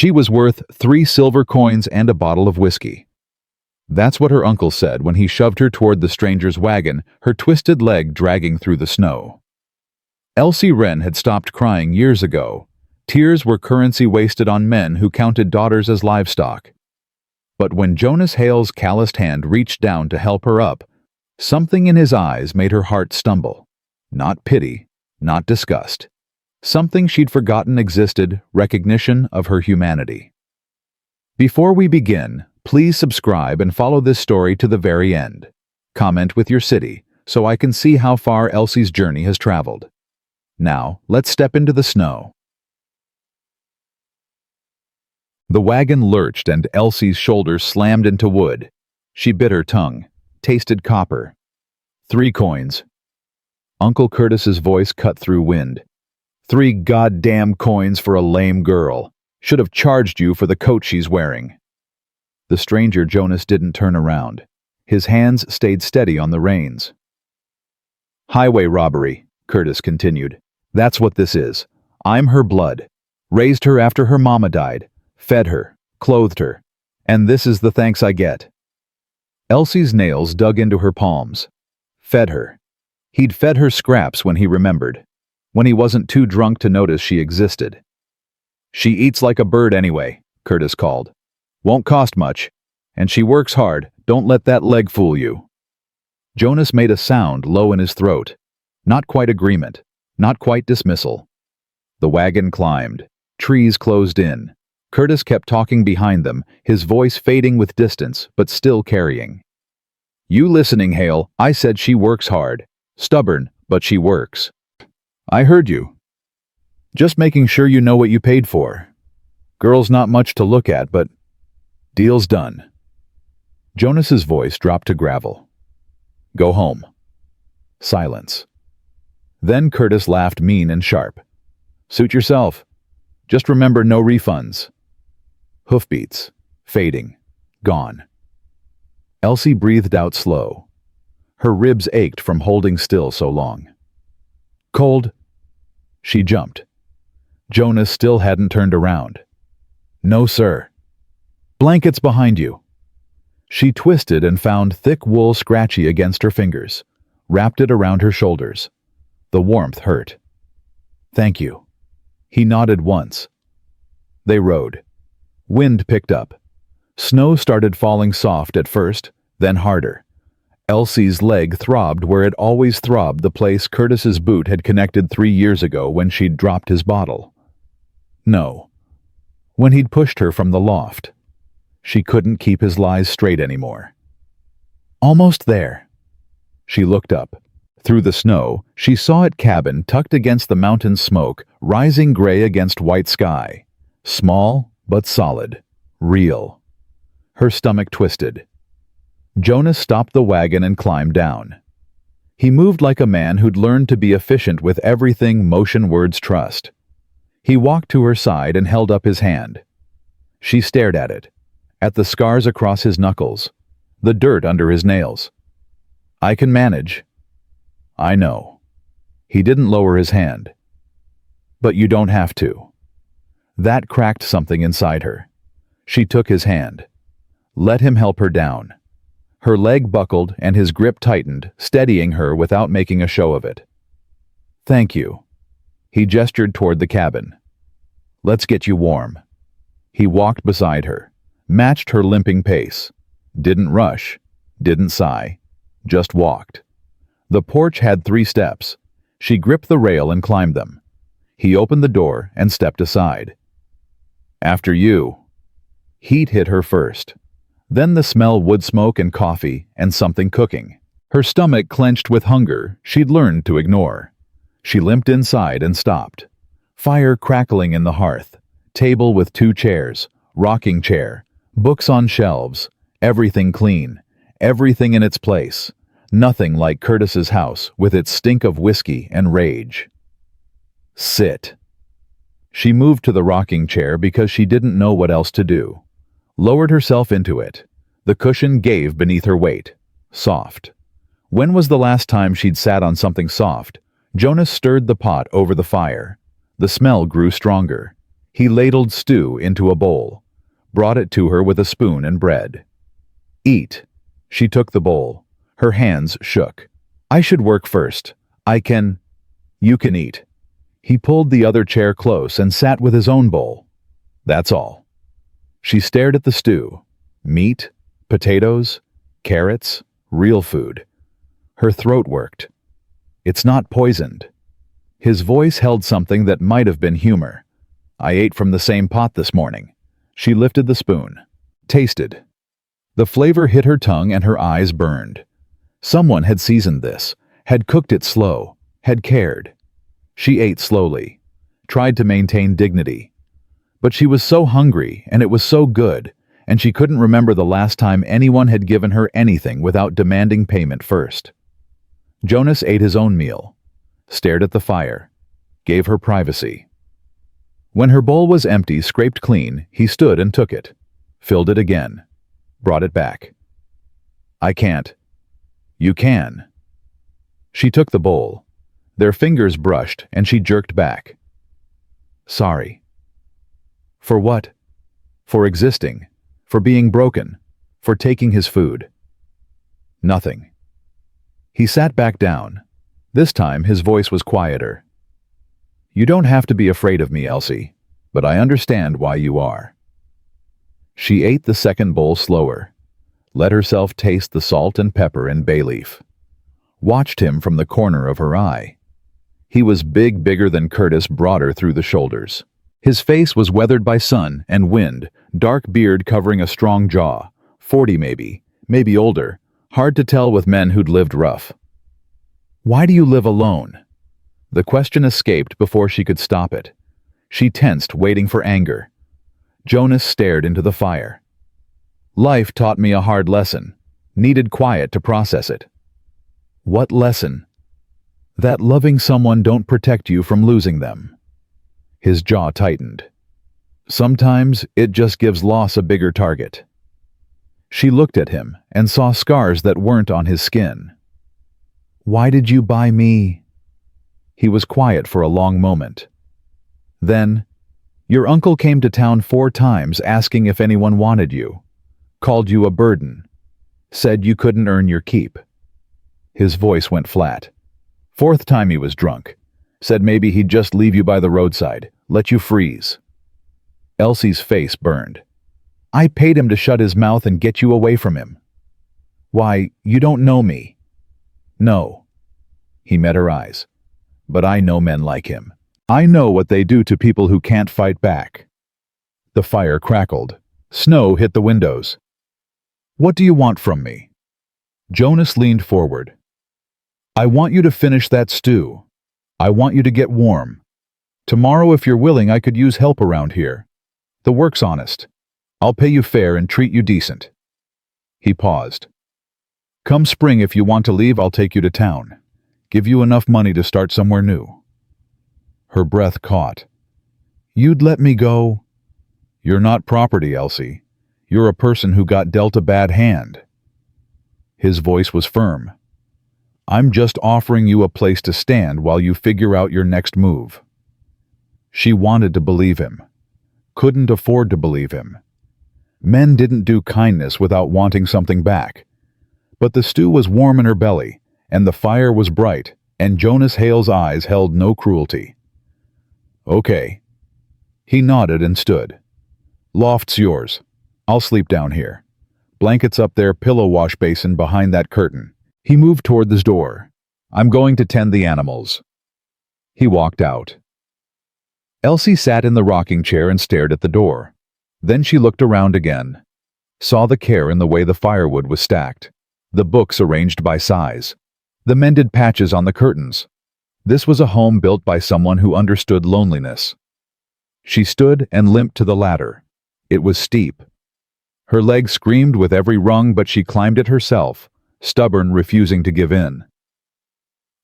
She was worth 3 silver coins and a bottle of whiskey. That's what her uncle said when he shoved her toward the stranger's wagon, her twisted leg dragging through the snow. Elsie Wren had stopped crying years ago. Tears were currency wasted on men who counted daughters as livestock. But when Jonas Hale's calloused hand reached down to help her up, something in his eyes made her heart stumble. Not pity, not disgust. Something she'd forgotten existed, recognition of her humanity. Before we begin, please subscribe and follow this story to the very end. Comment with your city, so I can see how far Elsie's journey has traveled. Now, let's step into the snow. The wagon lurched and Elsie's shoulders slammed into wood. She bit her tongue, tasted copper. 3 coins. Uncle Curtis's voice cut through wind. 3 goddamn coins for a lame girl. Should have charged you for the coat she's wearing. The stranger Jonas didn't turn around. His hands stayed steady on the reins. Highway robbery, Curtis continued. That's what this is. I'm her blood. Raised her after her mama died. Fed her. Clothed her. And this is the thanks I get. Elsie's nails dug into her palms. Fed her. He'd fed her scraps when he remembered. When he wasn't too drunk to notice she existed. She eats like a bird anyway, Curtis called. Won't cost much. And she works hard. Don't let that leg fool you. Jonas made a sound low in his throat. Not quite agreement. Not quite dismissal. The wagon climbed. Trees closed in. Curtis kept talking behind them, his voice fading with distance, but still carrying. You listening, Hale? I said she works hard. Stubborn, but she works. I heard you. Just making sure you know what you paid for. Girl's not much to look at, but deal's done. Jonas's voice dropped to gravel. Go home. Silence. Then Curtis laughed mean and sharp. Suit yourself. Just remember no refunds. Hoofbeats. Fading. Gone. Elsie breathed out slow. Her ribs ached from holding still so long. Cold? She jumped. Jonas still hadn't turned around. No, sir. Blankets behind you. She twisted and found thick wool scratchy against her fingers, wrapped it around her shoulders. The warmth hurt. Thank you. He nodded once. They rode. Wind picked up. Snow started falling soft at first, then harder. Elsie's leg throbbed where it always throbbed, the place Curtis's boot had connected 3 years ago when she'd dropped his bottle. No. When he'd pushed her from the loft. She couldn't keep his lies straight anymore. Almost there. She looked up. Through the snow, she saw it cabin tucked against the mountain smoke, rising gray against white sky. Small, but solid. Real. Her stomach twisted. Jonas stopped the wagon and climbed down. He moved like a man who'd learned to be efficient with everything motion words trust. He walked to her side and held up his hand. She stared at it, at the scars across his knuckles, the dirt under his nails. I can manage. I know. He didn't lower his hand. But you don't have to. That cracked something inside her. She took his hand. Let him help her down. Her leg buckled and his grip tightened, steadying her without making a show of it. Thank you. He gestured toward the cabin. Let's get you warm. He walked beside her, matched her limping pace. Didn't rush, didn't sigh, just walked. The porch had 3 steps. She gripped the rail and climbed them. He opened the door and stepped aside. After you. Heat hit her first. Then the smell wood smoke and coffee and something cooking. Her stomach clenched with hunger she'd learned to ignore. She limped inside and stopped. Fire crackling in the hearth. Table with 2 chairs. Rocking chair. Books on shelves. Everything clean. Everything in its place. Nothing like Curtis's house with its stink of whiskey and rage. Sit. She moved to the rocking chair because she didn't know what else to do. Lowered herself into it. The cushion gave beneath her weight. Soft. When was the last time she'd sat on something soft? Jonas stirred the pot over the fire. The smell grew stronger. He ladled stew into a bowl, brought it to her with a spoon and bread. "Eat." She took the bowl. Her hands shook. "I should work first. You can eat." He pulled the other chair close and sat with his own bowl. "That's all." She stared at the stew. Meat, potatoes, carrots, real food. Her throat worked. "It's not poisoned." His voice held something that might have been humor. "I ate from the same pot this morning." She lifted the spoon. Tasted. The flavor hit her tongue and her eyes burned. Someone had seasoned this, had cooked it slow, had cared. She ate slowly, tried to maintain dignity. But she was so hungry, and it was so good, and she couldn't remember the last time anyone had given her anything without demanding payment first. Jonas ate his own meal, stared at the fire, gave her privacy. When her bowl was empty, scraped clean, he stood and took it, filled it again, brought it back. "I can't." "You can." She took the bowl. Their fingers brushed, and she jerked back. "Sorry." For what? For existing, for being broken, for taking his food. Nothing. He sat back down. This time his voice was quieter. "You don't have to be afraid of me, Elsie, but I understand why you are." She ate the second bowl slower, let herself taste the salt and pepper and bay leaf. Watched him from the corner of her eye. He was bigger than Curtis, broader through the shoulders. His face was weathered by sun and wind, dark beard covering a strong jaw, 40 maybe older, hard to tell with men who'd lived rough. "Why do you live alone?" The question escaped before she could stop it. She tensed, waiting for anger. Jonas stared into the fire. "Life taught me a hard lesson. Needed quiet to process it." "What lesson?" "That loving someone don't protect you from losing them." His jaw tightened. "Sometimes it just gives loss a bigger target." She looked at him and saw scars that weren't on his skin. "Why did you buy me?" He was quiet for a long moment. Then, "Your uncle came to town 4 times asking if anyone wanted you. Called you a burden. Said you couldn't earn your keep." His voice went flat. "4th time he was drunk. Said maybe he'd just leave you by the roadside, let you freeze." Elsie's face burned. "I paid him to shut his mouth and get you away from him." "Why, you don't know me." "No." He met her eyes. "But I know men like him. I know what they do to people who can't fight back." The fire crackled. Snow hit the windows. "What do you want from me?" Jonas leaned forward. "I want you to finish that stew. I want you to get warm. Tomorrow, if you're willing, I could use help around here. The work's honest. I'll pay you fair and treat you decent." He paused. "Come spring, if you want to leave, I'll take you to town. Give you enough money to start somewhere new." Her breath caught. "You'd let me go?" "You're not property, Elsie. You're a person who got dealt a bad hand." His voice was firm. "I'm just offering you a place to stand while you figure out your next move." She wanted to believe him. Couldn't afford to believe him. Men didn't do kindness without wanting something back. But the stew was warm in her belly, and the fire was bright, and Jonas Hale's eyes held no cruelty. "Okay." He nodded and stood. "Loft's yours. I'll sleep down here. Blankets up there, pillow wash basin behind that curtain." He moved toward the door. "I'm going to tend the animals." He walked out. Elsie sat in the rocking chair and stared at the door. Then she looked around again. Saw the care in the way the firewood was stacked. The books arranged by size. The mended patches on the curtains. This was a home built by someone who understood loneliness. She stood and limped to the ladder. It was steep. Her legs screamed with every rung, but she climbed it herself, stubborn, refusing to give in.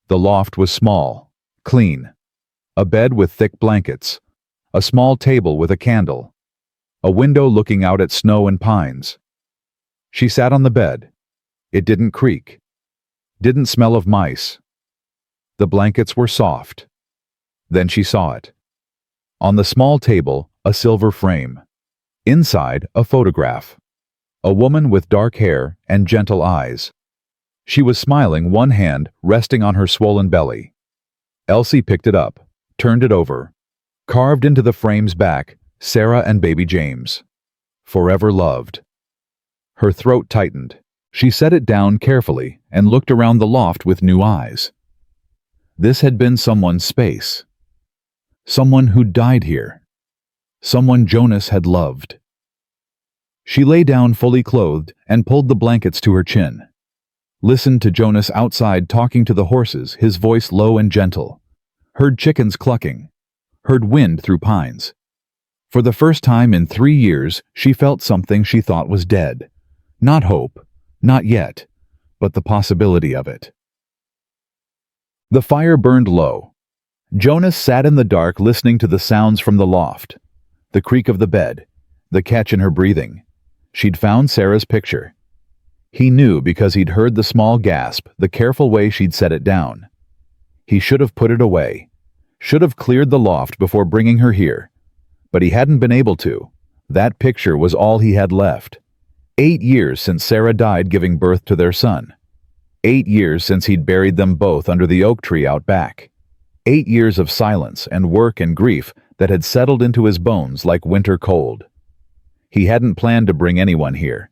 The loft was small, clean. A bed with thick blankets. A small table with a candle. A window looking out at snow and pines. She sat on the bed. It didn't creak. Didn't smell of mice. The blankets were soft. Then she saw it. On the small table, A silver frame. Inside, a photograph. A woman with dark hair and gentle eyes. She was smiling, one hand resting on her swollen belly. Elsie picked it up, turned it over. Carved into the frame's back, Sarah and baby James. Forever loved. Her throat tightened. She set it down carefully and looked around the loft with new eyes. This had been someone's space. Someone who died here. Someone Jonas had loved. She lay down fully clothed and pulled the blankets to her chin. Listened to Jonas outside talking to the horses, his voice low and gentle. Heard chickens clucking. Heard wind through pines. For the first time in 3 years, she felt something she thought was dead. Not hope, not yet, but the possibility of it. The fire burned low. Jonas sat in the dark listening to the sounds from the loft. The creak of the bed, the catch in her breathing. She'd found Sarah's picture. He knew because he'd heard the small gasp, the careful way she'd set it down. He should have put it away. Should have cleared the loft before bringing her here. But he hadn't been able to. That picture was all he had left. 8 years since Sarah died giving birth to their son. 8 years since he'd buried them both under the oak tree out back. 8 years of silence and work and grief that had settled into his bones like winter cold. He hadn't planned to bring anyone here.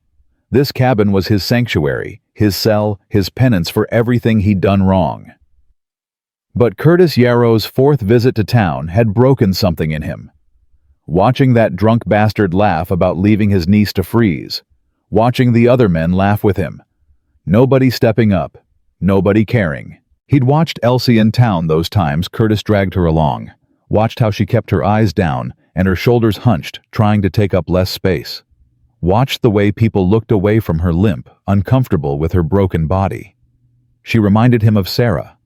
This cabin was his sanctuary, his cell, his penance for everything he'd done wrong. But Curtis Yarrow's 4th visit to town had broken something in him. Watching that drunk bastard laugh about leaving his niece to freeze. Watching the other men laugh with him. Nobody stepping up. Nobody caring. He'd watched Elsie in town those times Curtis dragged her along. Watched how she kept her eyes down and her shoulders hunched, trying to take up less space. Watched the way people looked away from her limp, uncomfortable with her broken body. She reminded him of Sarah.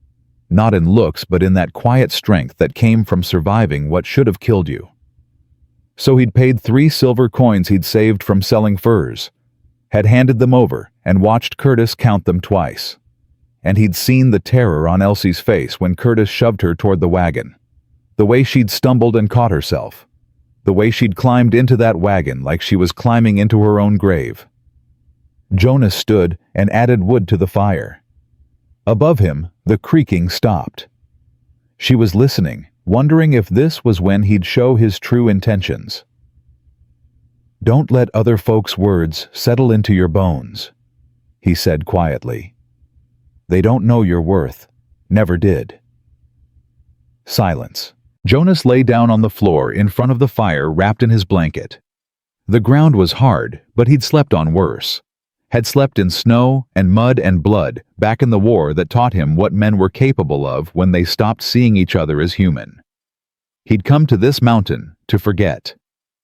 Not in looks, but in that quiet strength that came from surviving what should have killed you. So he'd paid 3 silver coins he'd saved from selling furs. Had handed them over and watched Curtis count them twice. And he'd seen the terror on Elsie's face when Curtis shoved her toward the wagon. The way she'd stumbled and caught herself. The way she'd climbed into that wagon like she was climbing into her own grave. Jonas stood and added wood to the fire. Above him, the creaking stopped. She was listening, wondering if this was when he'd show his true intentions. "Don't let other folks' words settle into your bones," he said quietly. "They don't know your worth. Never did." Silence. Jonas lay down on the floor in front of the fire wrapped in his blanket. The ground was hard, but he'd slept on worse. Had slept in snow and mud and blood back in the war that taught him what men were capable of when they stopped seeing each other as human. He'd come to this mountain to forget,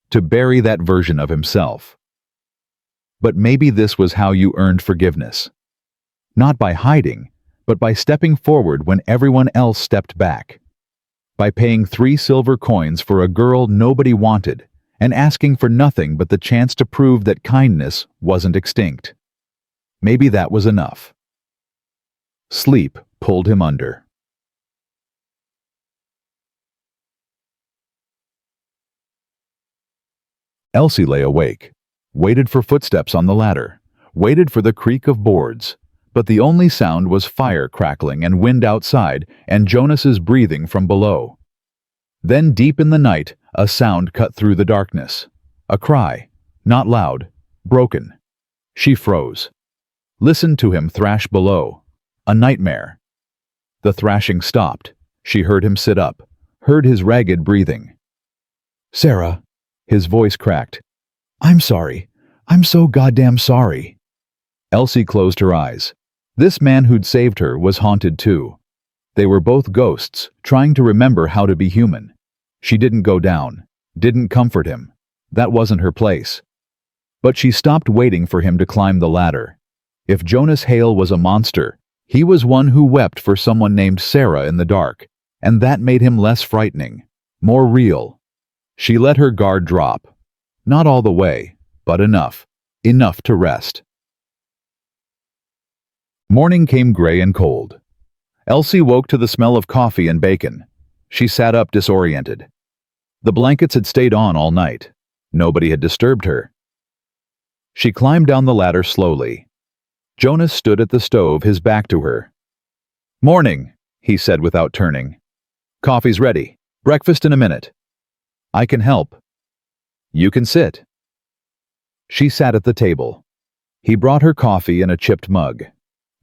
to bury that version of himself. But maybe this was how you earned forgiveness. Not by hiding, but by stepping forward when everyone else stepped back. By paying 3 silver coins for a girl nobody wanted and asking for nothing but the chance to prove that kindness wasn't extinct. Maybe that was enough. Sleep pulled him under. Elsie lay awake, waited for footsteps on the ladder, waited for the creak of boards, but the only sound was fire crackling and wind outside and Jonas's breathing from below. Then deep in the night, a sound cut through the darkness. A cry, not loud, broken. She froze. Listened to him thrash below. A nightmare. The thrashing stopped. She heard him sit up, heard his ragged breathing. "Sarah," his voice cracked. "I'm sorry. I'm so goddamn sorry." Elsie closed her eyes. This man who'd saved her was haunted too. They were both ghosts, trying to remember how to be human. She didn't go down, didn't comfort him. That wasn't her place. But she stopped waiting for him to climb the ladder. If Jonas Hale was a monster, he was one who wept for someone named Sarah in the dark, and that made him less frightening, more real. She let her guard drop. Not all the way, but enough. Enough to rest. Morning came gray and cold. Elsie woke to the smell of coffee and bacon. She sat up disoriented. The blankets had stayed on all night. Nobody had disturbed her. She climbed down the ladder slowly. Jonas stood at the stove, his back to her. "Morning," he said without turning. "Coffee's ready. Breakfast in a minute." "I can help." "You can sit." She sat at the table. He brought her coffee in a chipped mug.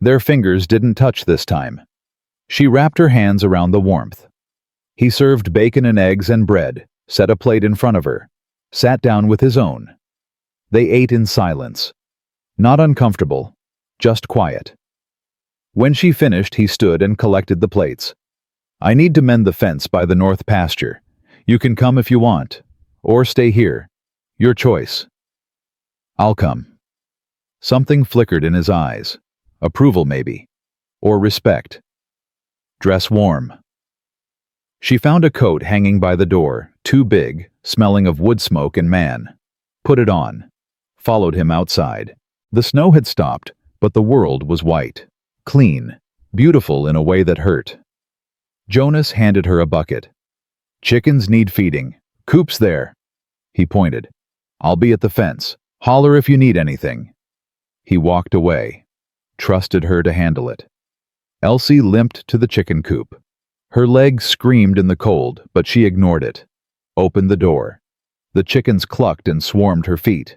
Their fingers didn't touch this time. She wrapped her hands around the warmth. He served bacon and eggs and bread, set a plate in front of her, sat down with his own. They ate in silence. Not uncomfortable, just quiet. When she finished, he stood and collected the plates. "I need to mend the fence by the north pasture. You can come if you want, or stay here. Your choice." "I'll come." Something flickered in his eyes. Approval, maybe. Or respect. "Dress warm." She found a coat hanging by the door, too big, smelling of wood smoke and man. Put it on. Followed him outside. The snow had stopped, but the world was white. Clean. Beautiful in a way that hurt. Jonas handed her a bucket. "Chickens need feeding. Coop's there." He pointed. "I'll be at the fence. Holler if you need anything." He walked away. Trusted her to handle it. Elsie limped to the chicken coop. Her legs screamed in the cold, but she ignored it. Opened the door. The chickens clucked and swarmed her feet.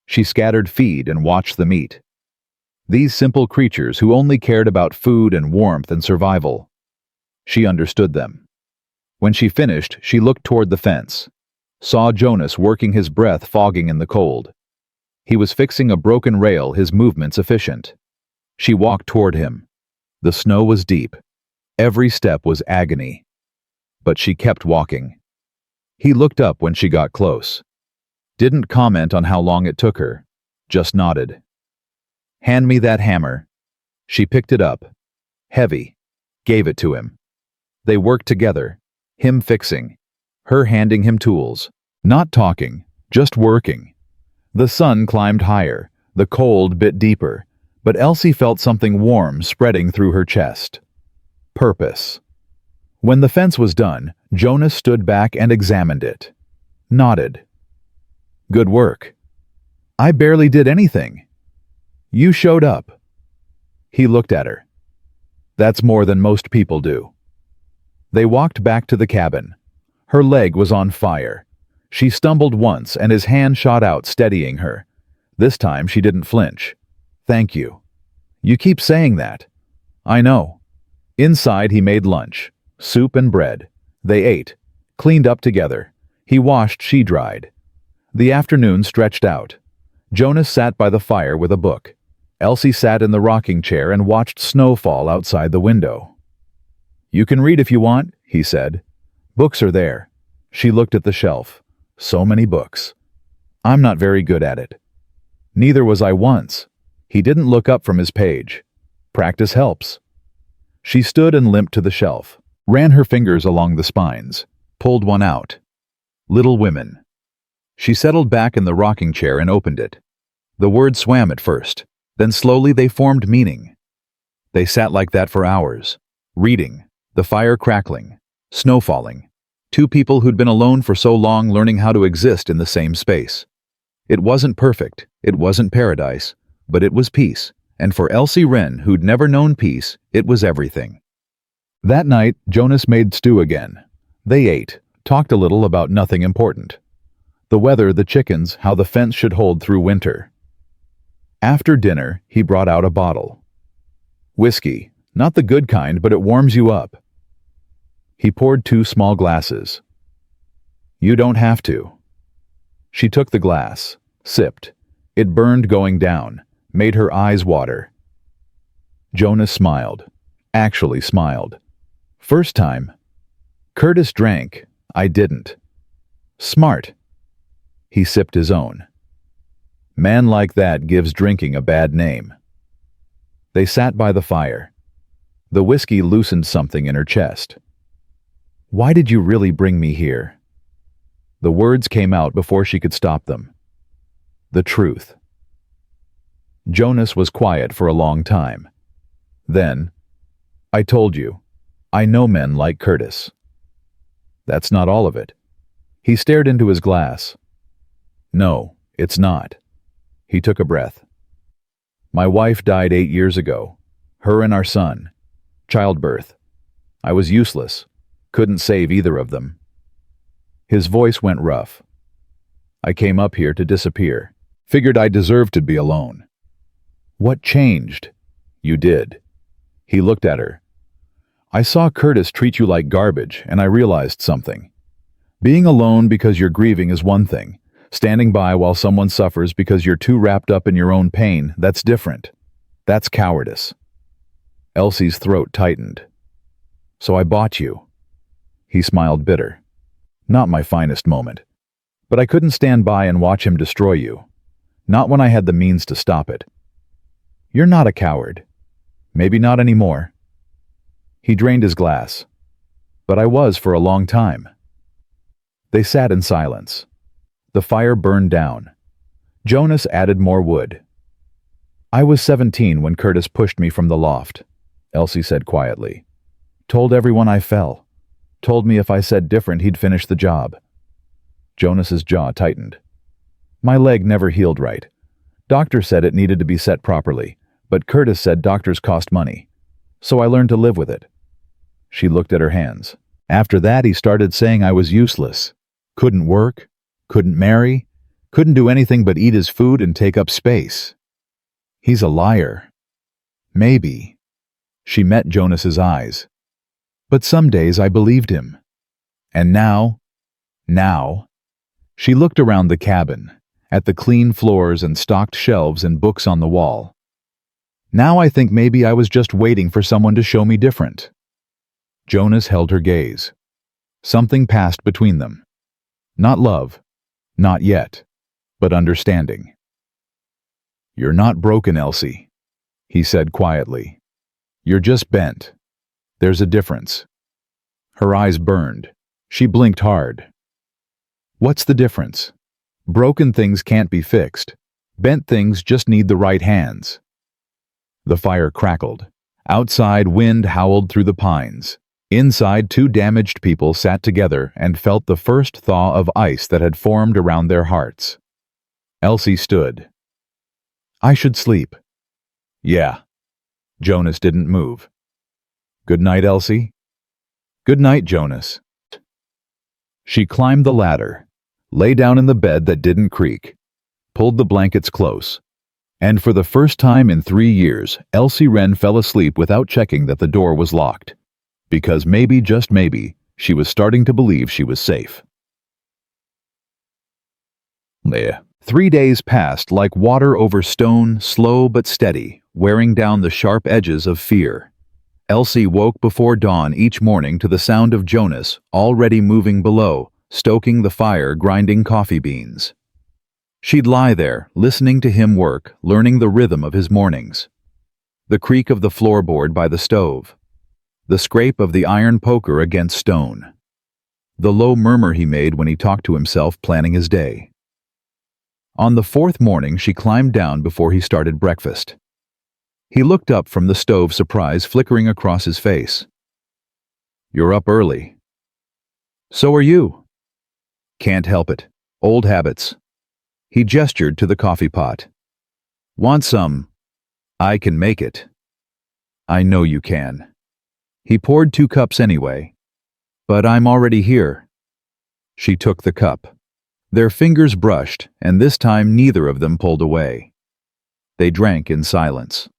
She scattered feed and watched them eat. These simple creatures who only cared about food and warmth and survival. She understood them. When she finished, she looked toward the fence. Saw Jonas working, his breath fogging in the cold. He was fixing a broken rail, his movements efficient. She walked toward him. The snow was deep. Every step was agony. But she kept walking. He looked up when she got close. Didn't comment on how long it took her. Just nodded. "Hand me that hammer." She picked it up. Heavy. Gave it to him. They worked together. Him fixing. Her handing him tools. Not talking. Just working. The sun climbed higher. The cold bit deeper. But Elsie felt something warm spreading through her chest. Purpose. When the fence was done, Jonas stood back and examined it. Nodded. "Good work." "I barely did anything." "You showed up." He looked at her. "That's more than most people do." They walked back to the cabin. Her leg was on fire. She stumbled once and his hand shot out, steadying her. This time she didn't flinch. "Thank you." "You keep saying that." "I know." Inside he made lunch. Soup and bread. They ate. Cleaned up together. He washed, she dried. The afternoon stretched out. Jonas sat by the fire with a book. Elsie sat in the rocking chair and watched snow fall outside the window. "You can read if you want," he said. "Books are there." She looked at the shelf. So many books. "I'm not very good at it." "Neither was I once." He didn't look up from his page. "Practice helps." She stood and limped to the shelf, ran her fingers along the spines, pulled one out. Little Women. She settled back in the rocking chair and opened it. The words swam at first, then slowly they formed meaning. They sat like that for hours, reading, the fire crackling, snow falling. Two people who'd been alone for so long, learning how to exist in the same space. It wasn't perfect, it wasn't paradise, but it was peace. And for Elsie Wren, who'd never known peace, it was everything. That night, Jonas made stew again. They ate, talked a little about nothing important. The weather, the chickens, how the fence should hold through winter. After dinner, he brought out a bottle. Whiskey, not the good kind, but it warms you up. He poured 2 small glasses. "You don't have to." She took the glass, sipped. It burned going down. Made her eyes water. Jonas smiled. Actually smiled. "First time." "Curtis drank. I didn't." "Smart." He sipped his own. "Man like that gives drinking a bad name." They sat by the fire. The whiskey loosened something in her chest. "Why did you really bring me here?" The words came out before she could stop them. The truth. Jonas was quiet for a long time. Then, "I told you, I know men like Curtis." "That's not all of it." He stared into his glass. No, it's not. He took a breath. My wife died 8 years ago. Her and our son. Childbirth. I was useless. Couldn't save either of them. His voice went rough. I came up here to disappear. Figured I deserved to be alone. What changed? You did. He looked at her. I saw Curtis treat you like garbage, and I realized something. Being alone because you're grieving is one thing. Standing by while someone suffers because you're too wrapped up in your own pain, that's different. That's cowardice. Elsie's throat tightened. So I bought you. He smiled bitter. Not my finest moment. But I couldn't stand by and watch him destroy you. Not when I had the means to stop it. You're not a coward. Maybe not anymore. He drained his glass. But I was for a long time. They sat in silence. The fire burned down. Jonas added more wood. I was 17 when Curtis pushed me from the loft, Elsie said quietly. Told everyone I fell. Told me if I said different he'd finish the job. Jonas's jaw tightened. My leg never healed right. Doctor said it needed to be set properly, but Curtis said doctors cost money. So I learned to live with it. She looked at her hands. After that he started saying I was useless. Couldn't work. Couldn't marry, couldn't do anything but eat his food and take up space. He's a liar. Maybe. She met Jonas's eyes. But some days I believed him. And now, she looked around the cabin, at the clean floors and stocked shelves and books on the wall. Now I think maybe I was just waiting for someone to show me different. Jonas held her gaze. Something passed between them. Not love. Not yet, but understanding. You're not broken, Elsie, he said quietly. You're just bent. There's a difference. Her eyes burned. She blinked hard. What's the difference? Broken things can't be fixed. Bent things just need the right hands. The fire crackled. Outside, wind howled through the pines. Inside, 2 damaged people sat together and felt the first thaw of ice that had formed around their hearts. Elsie stood. I should sleep. Yeah. Jonas didn't move. Good night, Elsie. Good night, Jonas. She climbed the ladder, lay down in the bed that didn't creak, pulled the blankets close, and for the first time in 3 years, Elsie Wren fell asleep without checking that the door was locked. Because maybe, just maybe, she was starting to believe she was safe. 3 days passed like water over stone, slow but steady, wearing down the sharp edges of fear. Elsie woke before dawn each morning to the sound of Jonas, already moving below, stoking the fire, grinding coffee beans. She'd lie there, listening to him work, learning the rhythm of his mornings. The creak of the floorboard by the stove. The scrape of the iron poker against stone. The low murmur he made when he talked to himself planning his day. On the 4th morning she climbed down before he started breakfast. He looked up from the stove, surprise flickering across his face. You're up early. So are you. Can't help it. Old habits. He gestured to the coffee pot. Want some? I can make it. I know you can. He poured 2 cups anyway. But I'm already here. She took the cup. Their fingers brushed, and this time neither of them pulled away. They drank in silence.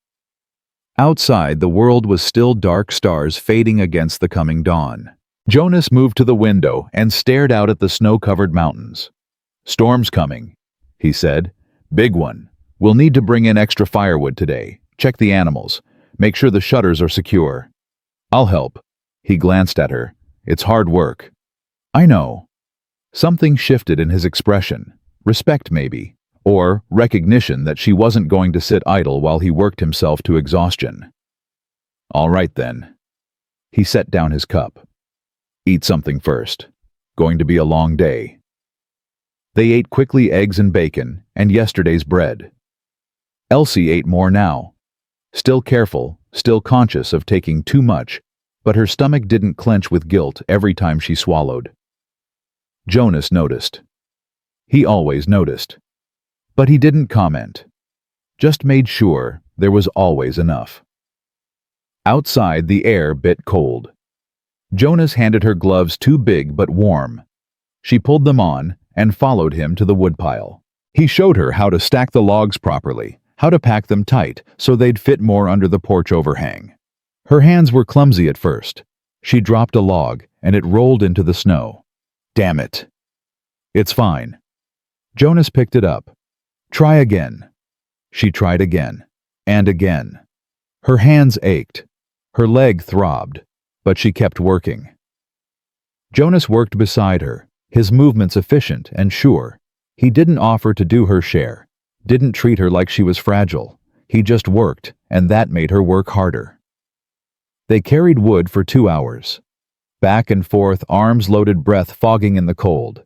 Outside, the world was still dark, stars fading against the coming dawn. Jonas moved to the window and stared out at the snow-covered mountains. Storm's coming, he said. Big one. We'll need to bring in extra firewood today. Check the animals. Make sure the shutters are secure. I'll help. He glanced at her. It's hard work. I know. Something shifted in his expression. Respect, maybe. Or recognition that she wasn't going to sit idle while he worked himself to exhaustion. All right, then. He set down his cup. Eat something first. Going to be a long day. They ate quickly eggs and bacon, and yesterday's bread. Elsie ate more now. Still careful, still conscious of taking too much, but her stomach didn't clench with guilt every time she swallowed. Jonas noticed. He always noticed. But he didn't comment. Just made sure there was always enough. Outside, the air bit cold. Jonas handed her gloves too big but warm. She pulled them on and followed him to the woodpile. He showed her how to stack the logs properly, how to pack them tight so they'd fit more under the porch overhang. Her hands were clumsy at first. She dropped a log, and it rolled into the snow. Damn it. It's fine. Jonas picked it up. Try again. She tried again, and again. Her hands ached. Her leg throbbed, but she kept working. Jonas worked beside her, his movements efficient and sure. He didn't offer to do her share, didn't treat her like she was fragile. He just worked, and that made her work harder. They carried wood for 2 hours. Back and forth, arms loaded, breath fogging in the cold.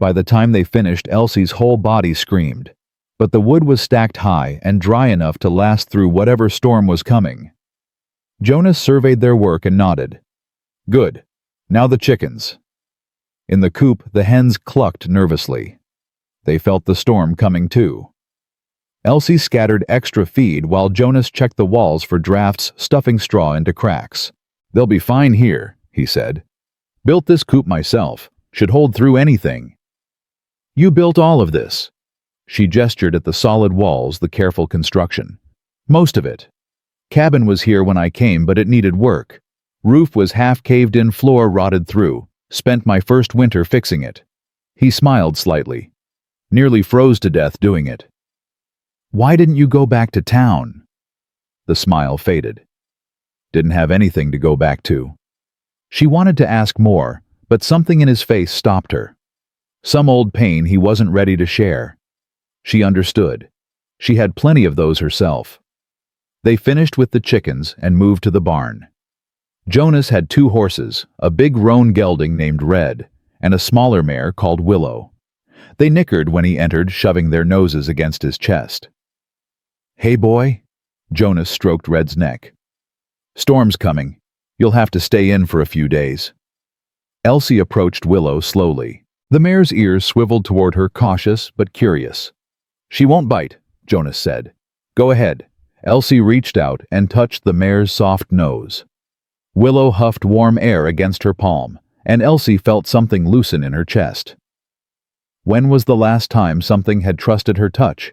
By the time they finished, Elsie's whole body screamed. But the wood was stacked high and dry enough to last through whatever storm was coming. Jonas surveyed their work and nodded. Good. Now the chickens. In the coop, the hens clucked nervously. They felt the storm coming too. Elsie scattered extra feed while Jonas checked the walls for drafts, stuffing straw into cracks. They'll be fine here, he said. Built this coop myself. Should hold through anything. You built all of this. She gestured at the solid walls, the careful construction. Most of it. Cabin was here when I came, but it needed work. Roof was half caved in, floor rotted through. Spent my first winter fixing it. He smiled slightly. Nearly froze to death doing it. Why didn't you go back to town? The smile faded. Didn't have anything to go back to. She wanted to ask more, but something in his face stopped her. Some old pain he wasn't ready to share. She understood. She had plenty of those herself. They finished with the chickens and moved to the barn. Jonas had 2 horses, a big roan gelding named Red, and a smaller mare called Willow. They nickered when he entered, shoving their noses against his chest. Hey boy, Jonas stroked Red's neck. Storm's coming. You'll have to stay in for a few days. Elsie approached Willow slowly. The mare's ears swiveled toward her, cautious but curious. She won't bite, Jonas said. Go ahead. Elsie reached out and touched the mare's soft nose. Willow huffed warm air against her palm, and Elsie felt something loosen in her chest. When was the last time something had trusted her touch?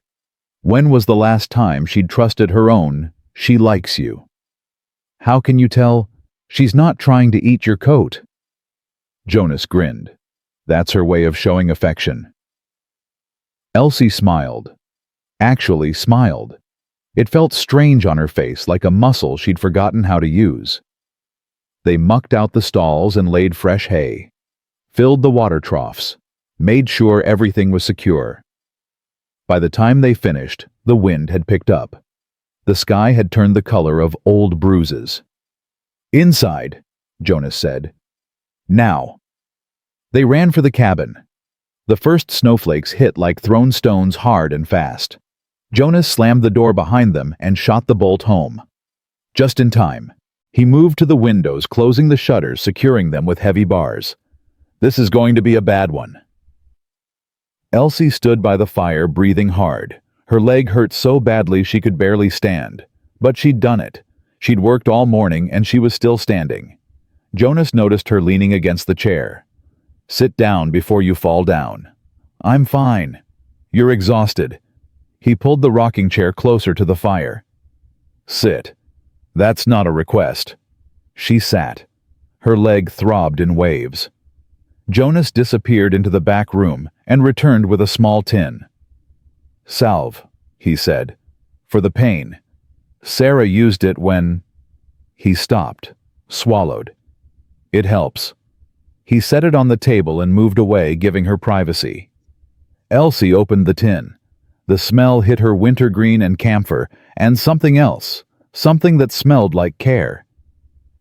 When was the last time she'd trusted her own, she likes you? How can you tell? She's not trying to eat your coat. Jonas grinned. That's her way of showing affection. Elsie smiled. Actually smiled. It felt strange on her face, like a muscle she'd forgotten how to use. They mucked out the stalls and laid fresh hay, filled the water troughs, made sure everything was secure. By the time they finished, the wind had picked up. The sky had turned the color of old bruises. Inside, Jonas said. Now. They ran for the cabin. The first snowflakes hit like thrown stones, hard and fast. Jonas slammed the door behind them and shot the bolt home. Just in time. He moved to the windows, closing the shutters, securing them with heavy bars. This is going to be a bad one. Elsie stood by the fire, breathing hard. Her leg hurt so badly she could barely stand. But she'd done it. She'd worked all morning and she was still standing. Jonas noticed her leaning against the chair. Sit down before you fall down. I'm fine. You're exhausted. He pulled the rocking chair closer to the fire. Sit. That's not a request. She sat. Her leg throbbed in waves. Jonas disappeared into the back room and returned with a small tin. Salve, he said, for the pain. Sarah used it when... He stopped, swallowed. It helps. He set it on the table and moved away, giving her privacy. Elsie opened the tin. The smell hit her, wintergreen and camphor, and something else, something that smelled like care.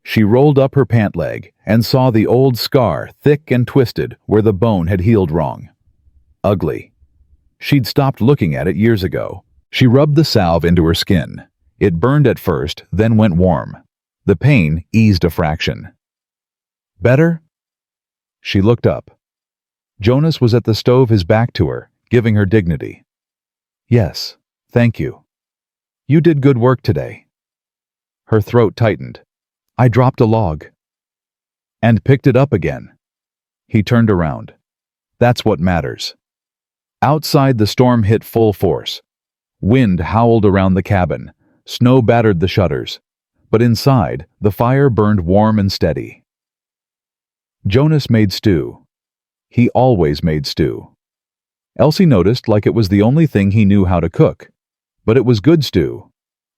She rolled up her pant leg and saw the old scar, thick and twisted, where the bone had healed wrong. Ugly. She'd stopped looking at it years ago. She rubbed the salve into her skin. It burned at first, then went warm. The pain eased a fraction. Better? She looked up. Jonas was at the stove, his back to her, giving her dignity. Yes, thank you. You did good work today. Her throat tightened. I dropped a log. And picked it up again. He turned around. That's what matters. Outside, the storm hit full force. Wind howled around the cabin. Snow battered the shutters. But inside, the fire burned warm and steady. Jonas made stew. He always made stew. Elsie noticed like it was the only thing he knew how to cook. But it was good stew.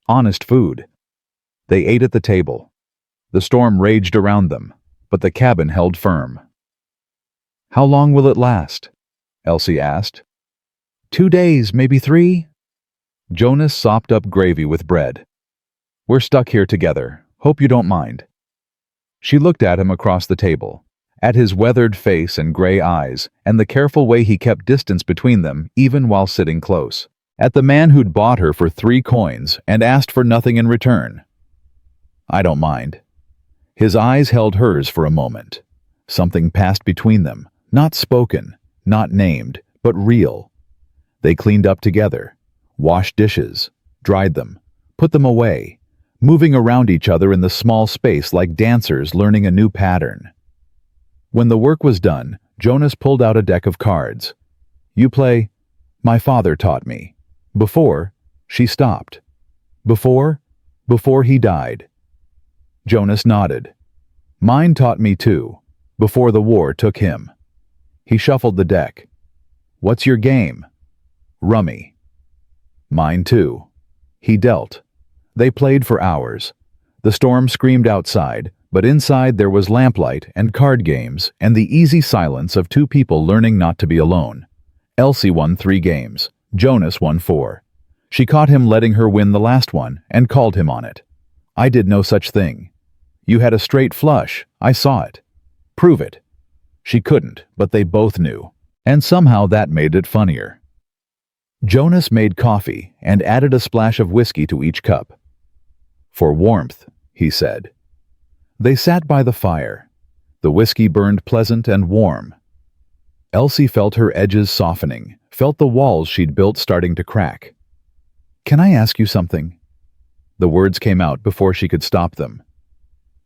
Honest food. They ate at the table. The storm raged around them, but the cabin held firm. How long will it last? Elsie asked. 2 days, maybe 3. Jonas sopped up gravy with bread. We're stuck here together. Hope you don't mind. She looked at him across the table, at his weathered face and gray eyes, and the careful way he kept distance between them even while sitting close. At the man who'd bought her for 3 coins and asked for nothing in return. I don't mind. His eyes held hers for a moment. Something passed between them, not spoken, not named, but real. They cleaned up together, washed dishes, dried them, put them away, moving around each other in the small space like dancers learning a new pattern. When the work was done, Jonas pulled out a deck of cards. You play, my father taught me. Before, she stopped. Before he died. Jonas nodded. Mine taught me too, before the war took him. He shuffled the deck. What's your game? Rummy. Mine too. He dealt. They played for hours. The storm screamed outside, but inside there was lamplight and card games and the easy silence of 2 people learning not to be alone. Elsie won 3 games. Jonas won 4. She caught him letting her win the last one and called him on it. I did no such thing. You had a straight flush. I saw it. Prove it. She couldn't, but they both knew. And somehow that made it funnier. Jonas made coffee and added a splash of whiskey to each cup. For warmth, he said. They sat by the fire. The whiskey burned pleasant and warm. Elsie felt her edges softening, felt the walls she'd built starting to crack. Can I ask you something? The words came out before she could stop them.